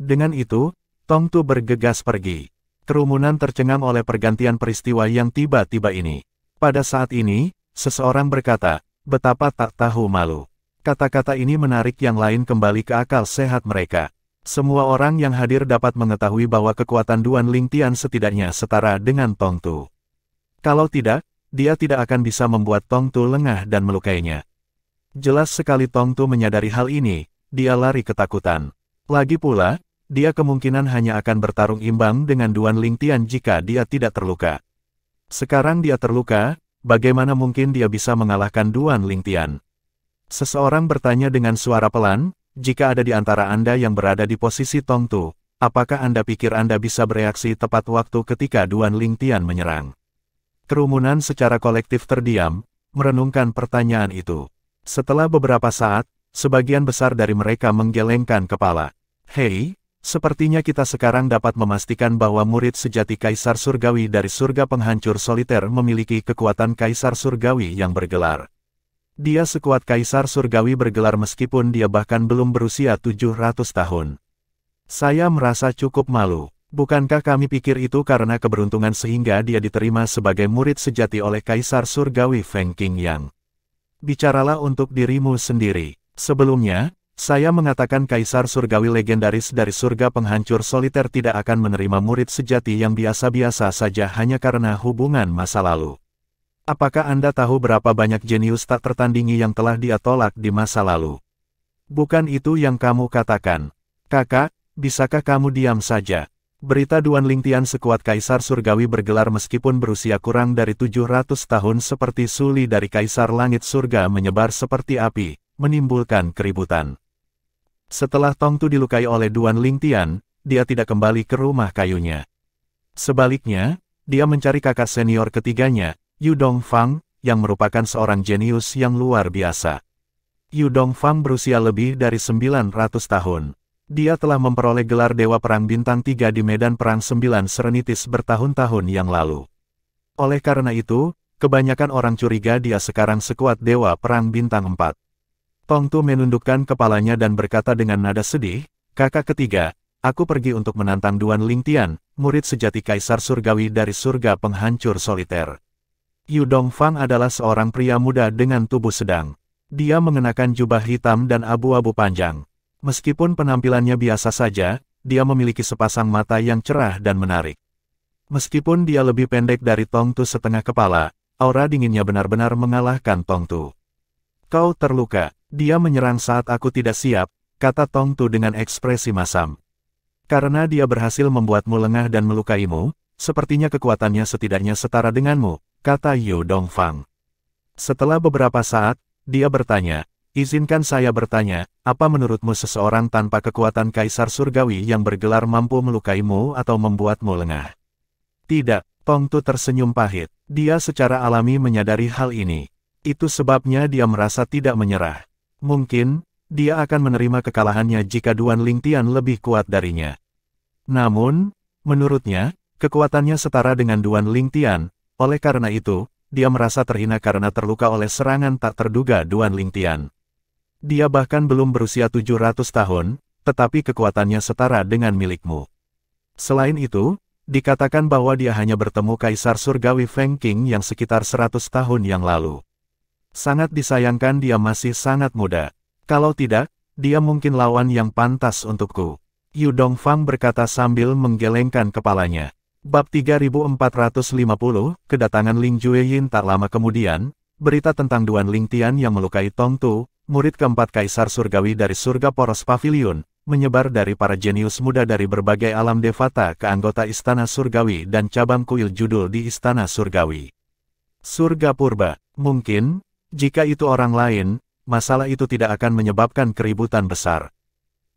Dengan itu, Tongtu bergegas pergi. Kerumunan tercengang oleh pergantian peristiwa yang tiba-tiba ini. Pada saat ini, seseorang berkata, "Betapa tak tahu malu." Kata-kata ini menarik yang lain kembali ke akal sehat mereka. Semua orang yang hadir dapat mengetahui bahwa kekuatan Duan Lingtian setidaknya setara dengan Tongtu. Kalau tidak, dia tidak akan bisa membuat Tongtu lengah dan melukainya. Jelas sekali Tongtu menyadari hal ini, dia lari ketakutan. Lagi pula, dia kemungkinan hanya akan bertarung imbang dengan Duan Lingtian jika dia tidak terluka. Sekarang dia terluka, bagaimana mungkin dia bisa mengalahkan Duan Lingtian? Seseorang bertanya dengan suara pelan, "Jika ada di antara Anda yang berada di posisi Tongtu, apakah Anda pikir Anda bisa bereaksi tepat waktu ketika Duan Lingtian menyerang?" Kerumunan secara kolektif terdiam, merenungkan pertanyaan itu. Setelah beberapa saat, sebagian besar dari mereka menggelengkan kepala. "Hei, sepertinya kita sekarang dapat memastikan bahwa murid sejati Kaisar Surgawi dari surga penghancur soliter memiliki kekuatan Kaisar Surgawi yang bergelar. Dia sekuat Kaisar Surgawi bergelar meskipun dia bahkan belum berusia 700 tahun. Saya merasa cukup malu. Bukankah kami pikir itu karena keberuntungan sehingga dia diterima sebagai murid sejati oleh Kaisar Surgawi Feng Qingyang? Bicaralah untuk dirimu sendiri. Sebelumnya, saya mengatakan Kaisar Surgawi legendaris dari surga penghancur soliter tidak akan menerima murid sejati yang biasa-biasa saja hanya karena hubungan masa lalu. Apakah Anda tahu berapa banyak jenius tak tertandingi yang telah dia tolak di masa lalu? Bukan itu yang kamu katakan. Kakak, bisakah kamu diam saja? Berita Duan Lingtian sekuat Kaisar Surgawi bergelar meskipun berusia kurang dari 700 tahun seperti suli dari Kaisar Langit Surga menyebar seperti api, menimbulkan keributan. Setelah Tongtu dilukai oleh Duan Lingtian, dia tidak kembali ke rumah kayunya. Sebaliknya, dia mencari kakak senior ketiganya, Yu Dongfang, yang merupakan seorang jenius yang luar biasa. Yu Dongfang berusia lebih dari 900 tahun. Dia telah memperoleh gelar Dewa Perang Bintang 3 di medan Perang 9 Serenitis bertahun-tahun yang lalu. Oleh karena itu, kebanyakan orang curiga dia sekarang sekuat Dewa Perang Bintang 4. Tongtu menundukkan kepalanya dan berkata dengan nada sedih, "Kakak ketiga, aku pergi untuk menantang Duan Lingtian, murid sejati Kaisar Surgawi dari surga penghancur soliter." Yu Dongfang adalah seorang pria muda dengan tubuh sedang. Dia mengenakan jubah hitam dan abu-abu panjang. Meskipun penampilannya biasa saja, dia memiliki sepasang mata yang cerah dan menarik. Meskipun dia lebih pendek dari Tongtu setengah kepala, aura dinginnya benar-benar mengalahkan Tongtu. "Kau terluka, dia menyerang saat aku tidak siap," kata Tongtu dengan ekspresi masam. "Karena dia berhasil membuatmu lengah dan melukaimu, sepertinya kekuatannya setidaknya setara denganmu," kata Yu Dongfang. Setelah beberapa saat, dia bertanya, "Izinkan saya bertanya, apa menurutmu seseorang tanpa kekuatan Kaisar Surgawi yang bergelar mampu melukaimu atau membuatmu lengah?" "Tidak," Tongtu tersenyum pahit. Dia secara alami menyadari hal ini. Itu sebabnya dia merasa tidak menyerah. Mungkin, dia akan menerima kekalahannya jika Duan Lingtian lebih kuat darinya. Namun, menurutnya, kekuatannya setara dengan Duan Lingtian, oleh karena itu, dia merasa terhina karena terluka oleh serangan tak terduga Duan Lingtian. Dia bahkan belum berusia 700 tahun, tetapi kekuatannya setara dengan milikmu. Selain itu, dikatakan bahwa dia hanya bertemu Kaisar Surgawi Feng Qing yang sekitar 100 tahun yang lalu. Sangat disayangkan dia masih sangat muda. Kalau tidak, dia mungkin lawan yang pantas untukku. Yu Dongfang berkata sambil menggelengkan kepalanya. Bab 3450, kedatangan Ling Jueyin tak lama kemudian, berita tentang Duan Lingtian yang melukai Tongtu, murid keempat Kaisar Surgawi dari surga poros pavilion, menyebar dari para jenius muda dari berbagai alam devata ke anggota Istana Surgawi dan cabang kuil judul di Istana Surgawi. Surga Purba, mungkin, jika itu orang lain, masalah itu tidak akan menyebabkan keributan besar.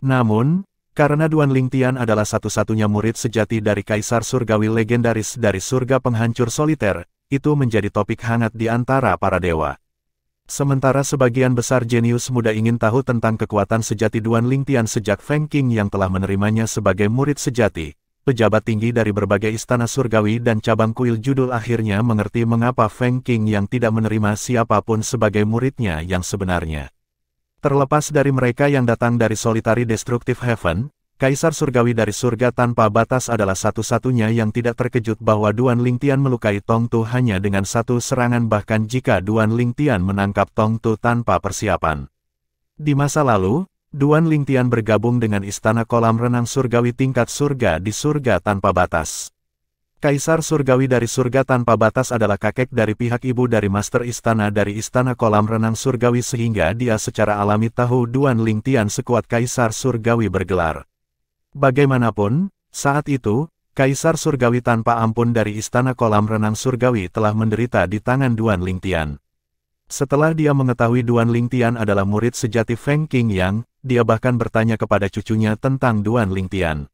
Namun, karena Duan Lingtian adalah satu-satunya murid sejati dari Kaisar Surgawi legendaris dari surga penghancur soliter, itu menjadi topik hangat di antara para dewa. Sementara sebagian besar jenius muda ingin tahu tentang kekuatan sejati Duan Lingtian sejak Feng Qing yang telah menerimanya sebagai murid sejati, pejabat tinggi dari berbagai istana surgawi dan cabang kuil judul akhirnya mengerti mengapa Feng Qing yang tidak menerima siapapun sebagai muridnya yang sebenarnya. Terlepas dari mereka yang datang dari Solitary Destructive Heaven, Kaisar Surgawi dari surga tanpa batas adalah satu-satunya yang tidak terkejut bahwa Duan Lingtian melukai Tongtu hanya dengan satu serangan bahkan jika Duan Lingtian menangkap Tongtu tanpa persiapan. Di masa lalu, Duan Lingtian bergabung dengan Istana Kolam Renang Surgawi tingkat surga di surga tanpa batas. Kaisar Surgawi dari surga tanpa batas adalah kakek dari pihak ibu dari Master Istana dari Istana Kolam Renang Surgawi sehingga dia secara alami tahu Duan Lingtian sekuat Kaisar Surgawi bergelar. Bagaimanapun, saat itu, Kaisar Surgawi tanpa ampun dari Istana Kolam Renang Surgawi telah menderita di tangan Duan Lingtian. Setelah dia mengetahui Duan Lingtian adalah murid sejati Feng Qingyang, dia bahkan bertanya kepada cucunya tentang Duan Lingtian.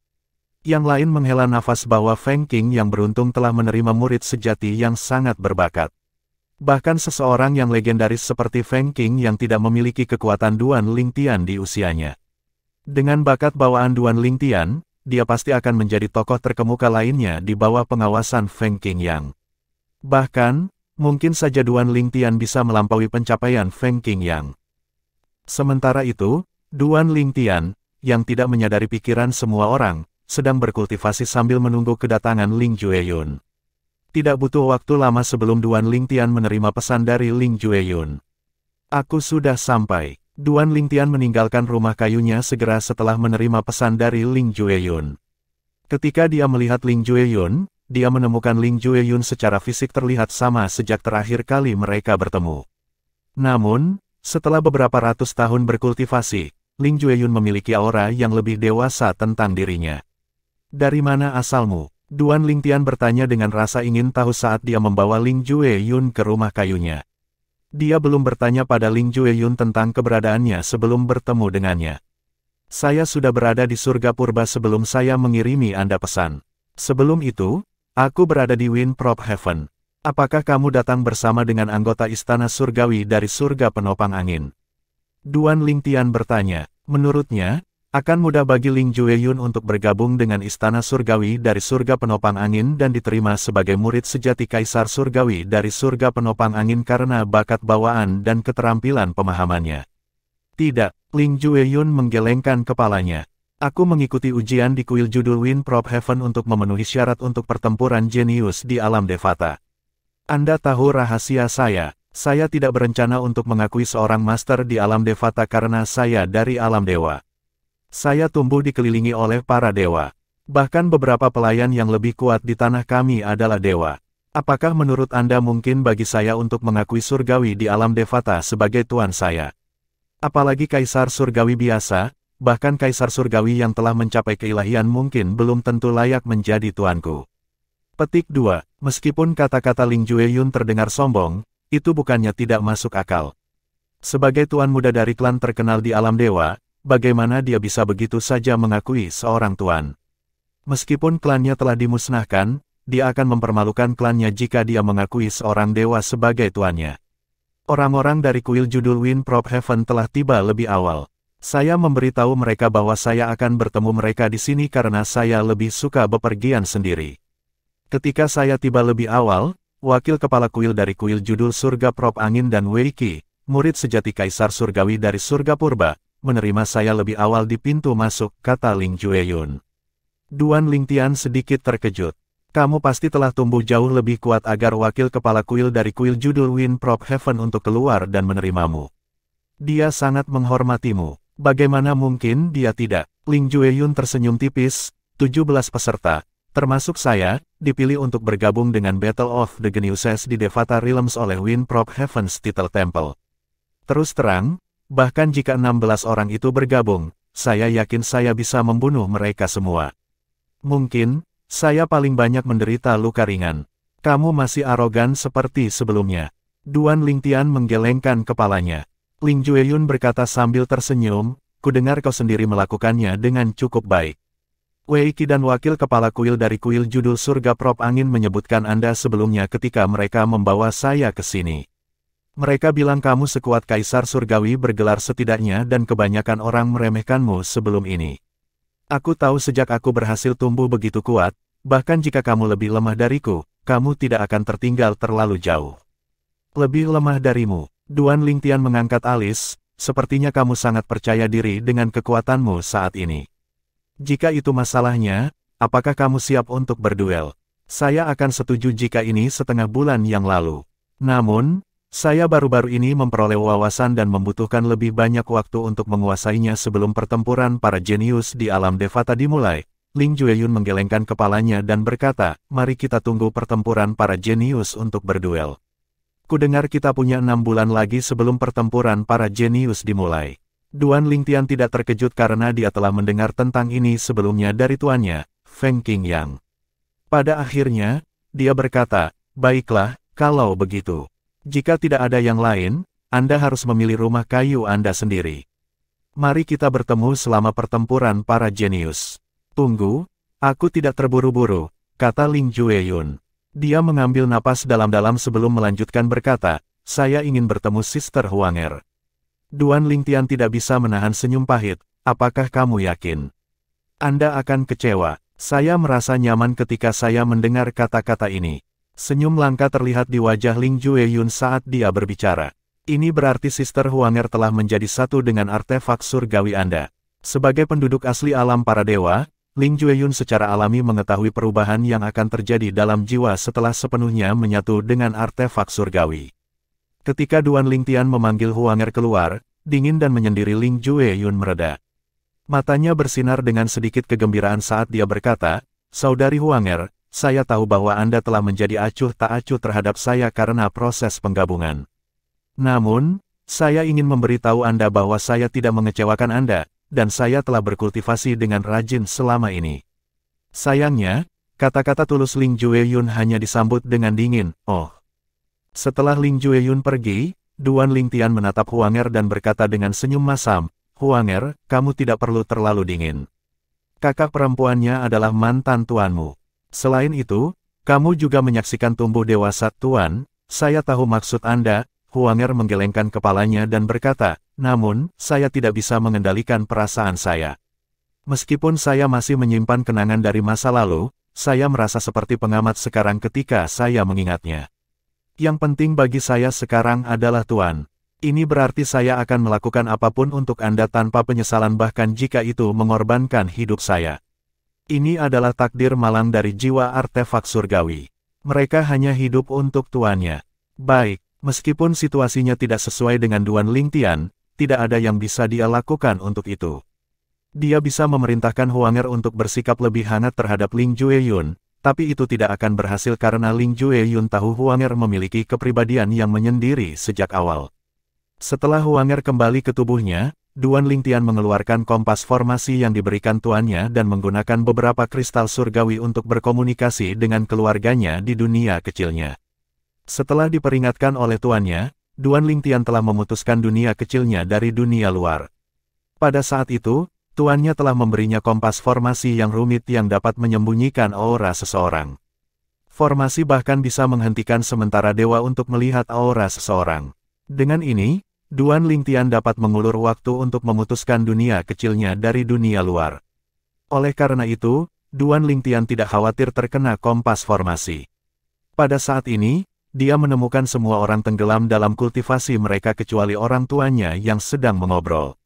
Yang lain menghela nafas bahwa Feng Qing yang beruntung telah menerima murid sejati yang sangat berbakat. Bahkan seseorang yang legendaris seperti Feng Qing yang tidak memiliki kekuatan Duan Lingtian di usianya. Dengan bakat bawaan Duan Lingtian, dia pasti akan menjadi tokoh terkemuka lainnya di bawah pengawasan Feng Qingyang. Bahkan, mungkin saja Duan Lingtian bisa melampaui pencapaian Feng Qingyang. Sementara itu, Duan Lingtian, yang tidak menyadari pikiran semua orang, sedang berkultivasi sambil menunggu kedatangan Ling Jueyun. Tidak butuh waktu lama sebelum Duan Lingtian menerima pesan dari Ling Jueyun. Aku sudah sampai. Duan Lingtian meninggalkan rumah kayunya segera setelah menerima pesan dari Ling Jueyun. Ketika dia melihat Ling Jueyun, dia menemukan Ling Jueyun secara fisik terlihat sama sejak terakhir kali mereka bertemu. Namun, setelah beberapa ratus tahun berkultivasi, Ling Jueyun memiliki aura yang lebih dewasa tentang dirinya. Dari mana asalmu? Duan Lingtian bertanya dengan rasa ingin tahu saat dia membawa Ling Jueyun ke rumah kayunya. Dia belum bertanya pada Ling Jueyun tentang keberadaannya sebelum bertemu dengannya. Saya sudah berada di surga purba sebelum saya mengirimi Anda pesan. Sebelum itu, aku berada di Windprop Heaven. Apakah kamu datang bersama dengan anggota istana surgawi dari surga penopang angin? Duan Lingtian bertanya. Menurutnya, akan mudah bagi Ling Jueyun untuk bergabung dengan istana surgawi dari surga penopang angin dan diterima sebagai murid sejati kaisar surgawi dari surga penopang angin karena bakat bawaan dan keterampilan pemahamannya. Tidak, Ling Jueyun menggelengkan kepalanya. Aku mengikuti ujian di kuil judul Windprop Heaven untuk memenuhi syarat untuk pertempuran jenius di alam Devata. Anda tahu rahasia saya tidak berencana untuk mengakui seorang master di alam Devata karena saya dari alam dewa. Saya tumbuh dikelilingi oleh para dewa. Bahkan beberapa pelayan yang lebih kuat di tanah kami adalah dewa. Apakah menurut Anda mungkin bagi saya untuk mengakui surgawi di alam Devata sebagai tuan saya? Apalagi kaisar surgawi biasa, bahkan kaisar surgawi yang telah mencapai keilahian mungkin belum tentu layak menjadi tuanku. Petik 2. Meskipun kata-kata Ling Jueyun terdengar sombong, itu bukannya tidak masuk akal. Sebagai tuan muda dari klan terkenal di alam dewa, bagaimana dia bisa begitu saja mengakui seorang tuan? Meskipun klannya telah dimusnahkan, dia akan mempermalukan klannya jika dia mengakui seorang dewa sebagai tuannya. Orang-orang dari kuil judul Windprop Heaven telah tiba lebih awal. Saya memberitahu mereka bahwa saya akan bertemu mereka di sini karena saya lebih suka bepergian sendiri. Ketika saya tiba lebih awal, wakil kepala kuil dari kuil judul Surga Prop Angin dan Wei Qi, murid sejati kaisar surgawi dari surga purba, menerima saya lebih awal di pintu masuk, kata Ling Jueyun. Duan Lingtian sedikit terkejut. Kamu pasti telah tumbuh jauh lebih kuat agar wakil kepala kuil dari kuil judul Windprop Heaven untuk keluar dan menerimamu. Dia sangat menghormatimu. Bagaimana mungkin dia tidak? Ling Jueyun tersenyum tipis. 17 peserta, termasuk saya, dipilih untuk bergabung dengan Battle of the Geniuses di Devata Realms oleh Windprop Heaven's Title Temple. Terus terang, bahkan jika 16 orang itu bergabung, saya yakin saya bisa membunuh mereka semua. Mungkin, saya paling banyak menderita luka ringan. Kamu masih arogan seperti sebelumnya. Duan Lingtian menggelengkan kepalanya. Ling Jueyun berkata sambil tersenyum, kudengar kau sendiri melakukannya dengan cukup baik. Wei Qi dan wakil kepala kuil dari kuil judul Surga Prop Angin menyebutkan Anda sebelumnya ketika mereka membawa saya ke sini. Mereka bilang kamu sekuat kaisar surgawi bergelar setidaknya dan kebanyakan orang meremehkanmu sebelum ini. Aku tahu sejak aku berhasil tumbuh begitu kuat, bahkan jika kamu lebih lemah dariku, kamu tidak akan tertinggal terlalu jauh. Lebih lemah darimu, Duan Lingtian mengangkat alis, sepertinya kamu sangat percaya diri dengan kekuatanmu saat ini. Jika itu masalahnya, apakah kamu siap untuk berduel? Saya akan setuju jika ini setengah bulan yang lalu. Namun, saya baru-baru ini memperoleh wawasan dan membutuhkan lebih banyak waktu untuk menguasainya sebelum pertempuran para jenius di alam Devata dimulai. Ling Jueyun menggelengkan kepalanya dan berkata, mari kita tunggu pertempuran para jenius untuk berduel. Kudengar kita punya 6 bulan lagi sebelum pertempuran para jenius dimulai. Duan Lingtian tidak terkejut karena dia telah mendengar tentang ini sebelumnya dari tuannya, Feng Qingyang. Pada akhirnya, dia berkata, baiklah, kalau begitu. Jika tidak ada yang lain, Anda harus memilih rumah kayu Anda sendiri. Mari kita bertemu selama pertempuran para jenius. Tunggu, aku tidak terburu-buru, kata Ling Jueyun. Dia mengambil napas dalam-dalam sebelum melanjutkan berkata, saya ingin bertemu Sister Huanger. Duan Lingtian tidak bisa menahan senyum pahit, Apakah kamu yakin? Anda akan kecewa. Saya merasa nyaman ketika saya mendengar kata-kata ini. Senyum langka terlihat di wajah Ling Jueyun saat dia berbicara. Ini berarti Sister Huanger telah menjadi satu dengan artefak surgawi Anda. Sebagai penduduk asli alam para dewa, Ling Jueyun secara alami mengetahui perubahan yang akan terjadi dalam jiwa setelah sepenuhnya menyatu dengan artefak surgawi. Ketika Duan Lingtian memanggil Huanger keluar, dingin dan menyendiri Ling Jueyun mereda. Matanya bersinar dengan sedikit kegembiraan saat dia berkata, "Saudari Huanger, saya tahu bahwa Anda telah menjadi acuh tak acuh terhadap saya karena proses penggabungan. Namun, saya ingin memberitahu Anda bahwa saya tidak mengecewakan Anda, dan saya telah berkultivasi dengan rajin selama ini." Sayangnya, kata-kata tulus Ling Jueyun hanya disambut dengan dingin, "Oh." Setelah Ling Jueyun pergi, Duan Lingtian menatap Huanger dan berkata dengan senyum masam, "Huanger, kamu tidak perlu terlalu dingin. Kakak perempuannya adalah mantan tuanmu. Selain itu, kamu juga menyaksikan tumbuh dewasa Tuan, saya tahu maksud Anda." Huanger menggelengkan kepalanya dan berkata, "Namun, saya tidak bisa mengendalikan perasaan saya. Meskipun saya masih menyimpan kenangan dari masa lalu, saya merasa seperti pengamat sekarang ketika saya mengingatnya. Yang penting bagi saya sekarang adalah Tuan. Ini berarti saya akan melakukan apapun untuk Anda tanpa penyesalan bahkan jika itu mengorbankan hidup saya. Ini adalah takdir malang dari jiwa artefak surgawi. Mereka hanya hidup untuk tuannya." Baik, meskipun situasinya tidak sesuai dengan Duan Lingtian, tidak ada yang bisa dia lakukan untuk itu. Dia bisa memerintahkan Huanger untuk bersikap lebih hangat terhadap Ling Jueyun, tapi itu tidak akan berhasil karena Ling Jueyun tahu Huanger memiliki kepribadian yang menyendiri sejak awal. Setelah Huanger kembali ke tubuhnya, Duan Lingtian mengeluarkan kompas formasi yang diberikan tuannya dan menggunakan beberapa kristal surgawi untuk berkomunikasi dengan keluarganya di dunia kecilnya. Setelah diperingatkan oleh tuannya, Duan Lingtian telah memutuskan dunia kecilnya dari dunia luar. Pada saat itu, tuannya telah memberinya kompas formasi yang rumit yang dapat menyembunyikan aura seseorang. Formasi bahkan bisa menghentikan sementara dewa untuk melihat aura seseorang. Dengan ini, Duan Lingtian dapat mengulur waktu untuk memutuskan dunia kecilnya dari dunia luar. Oleh karena itu, Duan Lingtian tidak khawatir terkena kompas formasi. Pada saat ini, dia menemukan semua orang tenggelam dalam kultivasi mereka kecuali orang tuanya yang sedang mengobrol.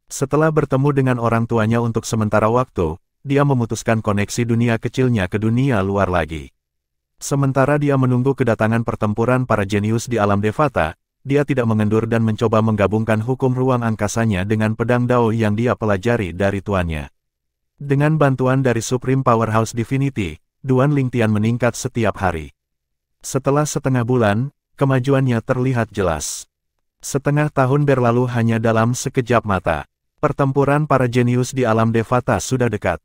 Setelah bertemu dengan orang tuanya untuk sementara waktu, dia memutuskan koneksi dunia kecilnya ke dunia luar lagi. Sementara dia menunggu kedatangan pertempuran para jenius di alam Devata, dia tidak mengendur dan mencoba menggabungkan hukum ruang angkasanya dengan pedang Dao yang dia pelajari dari tuannya. Dengan bantuan dari Supreme Powerhouse Divinity, Duan Lingtian meningkat setiap hari. Setelah setengah bulan, kemajuannya terlihat jelas. Setengah tahun berlalu hanya dalam sekejap mata. Pertempuran para jenius di alam Devata sudah dekat.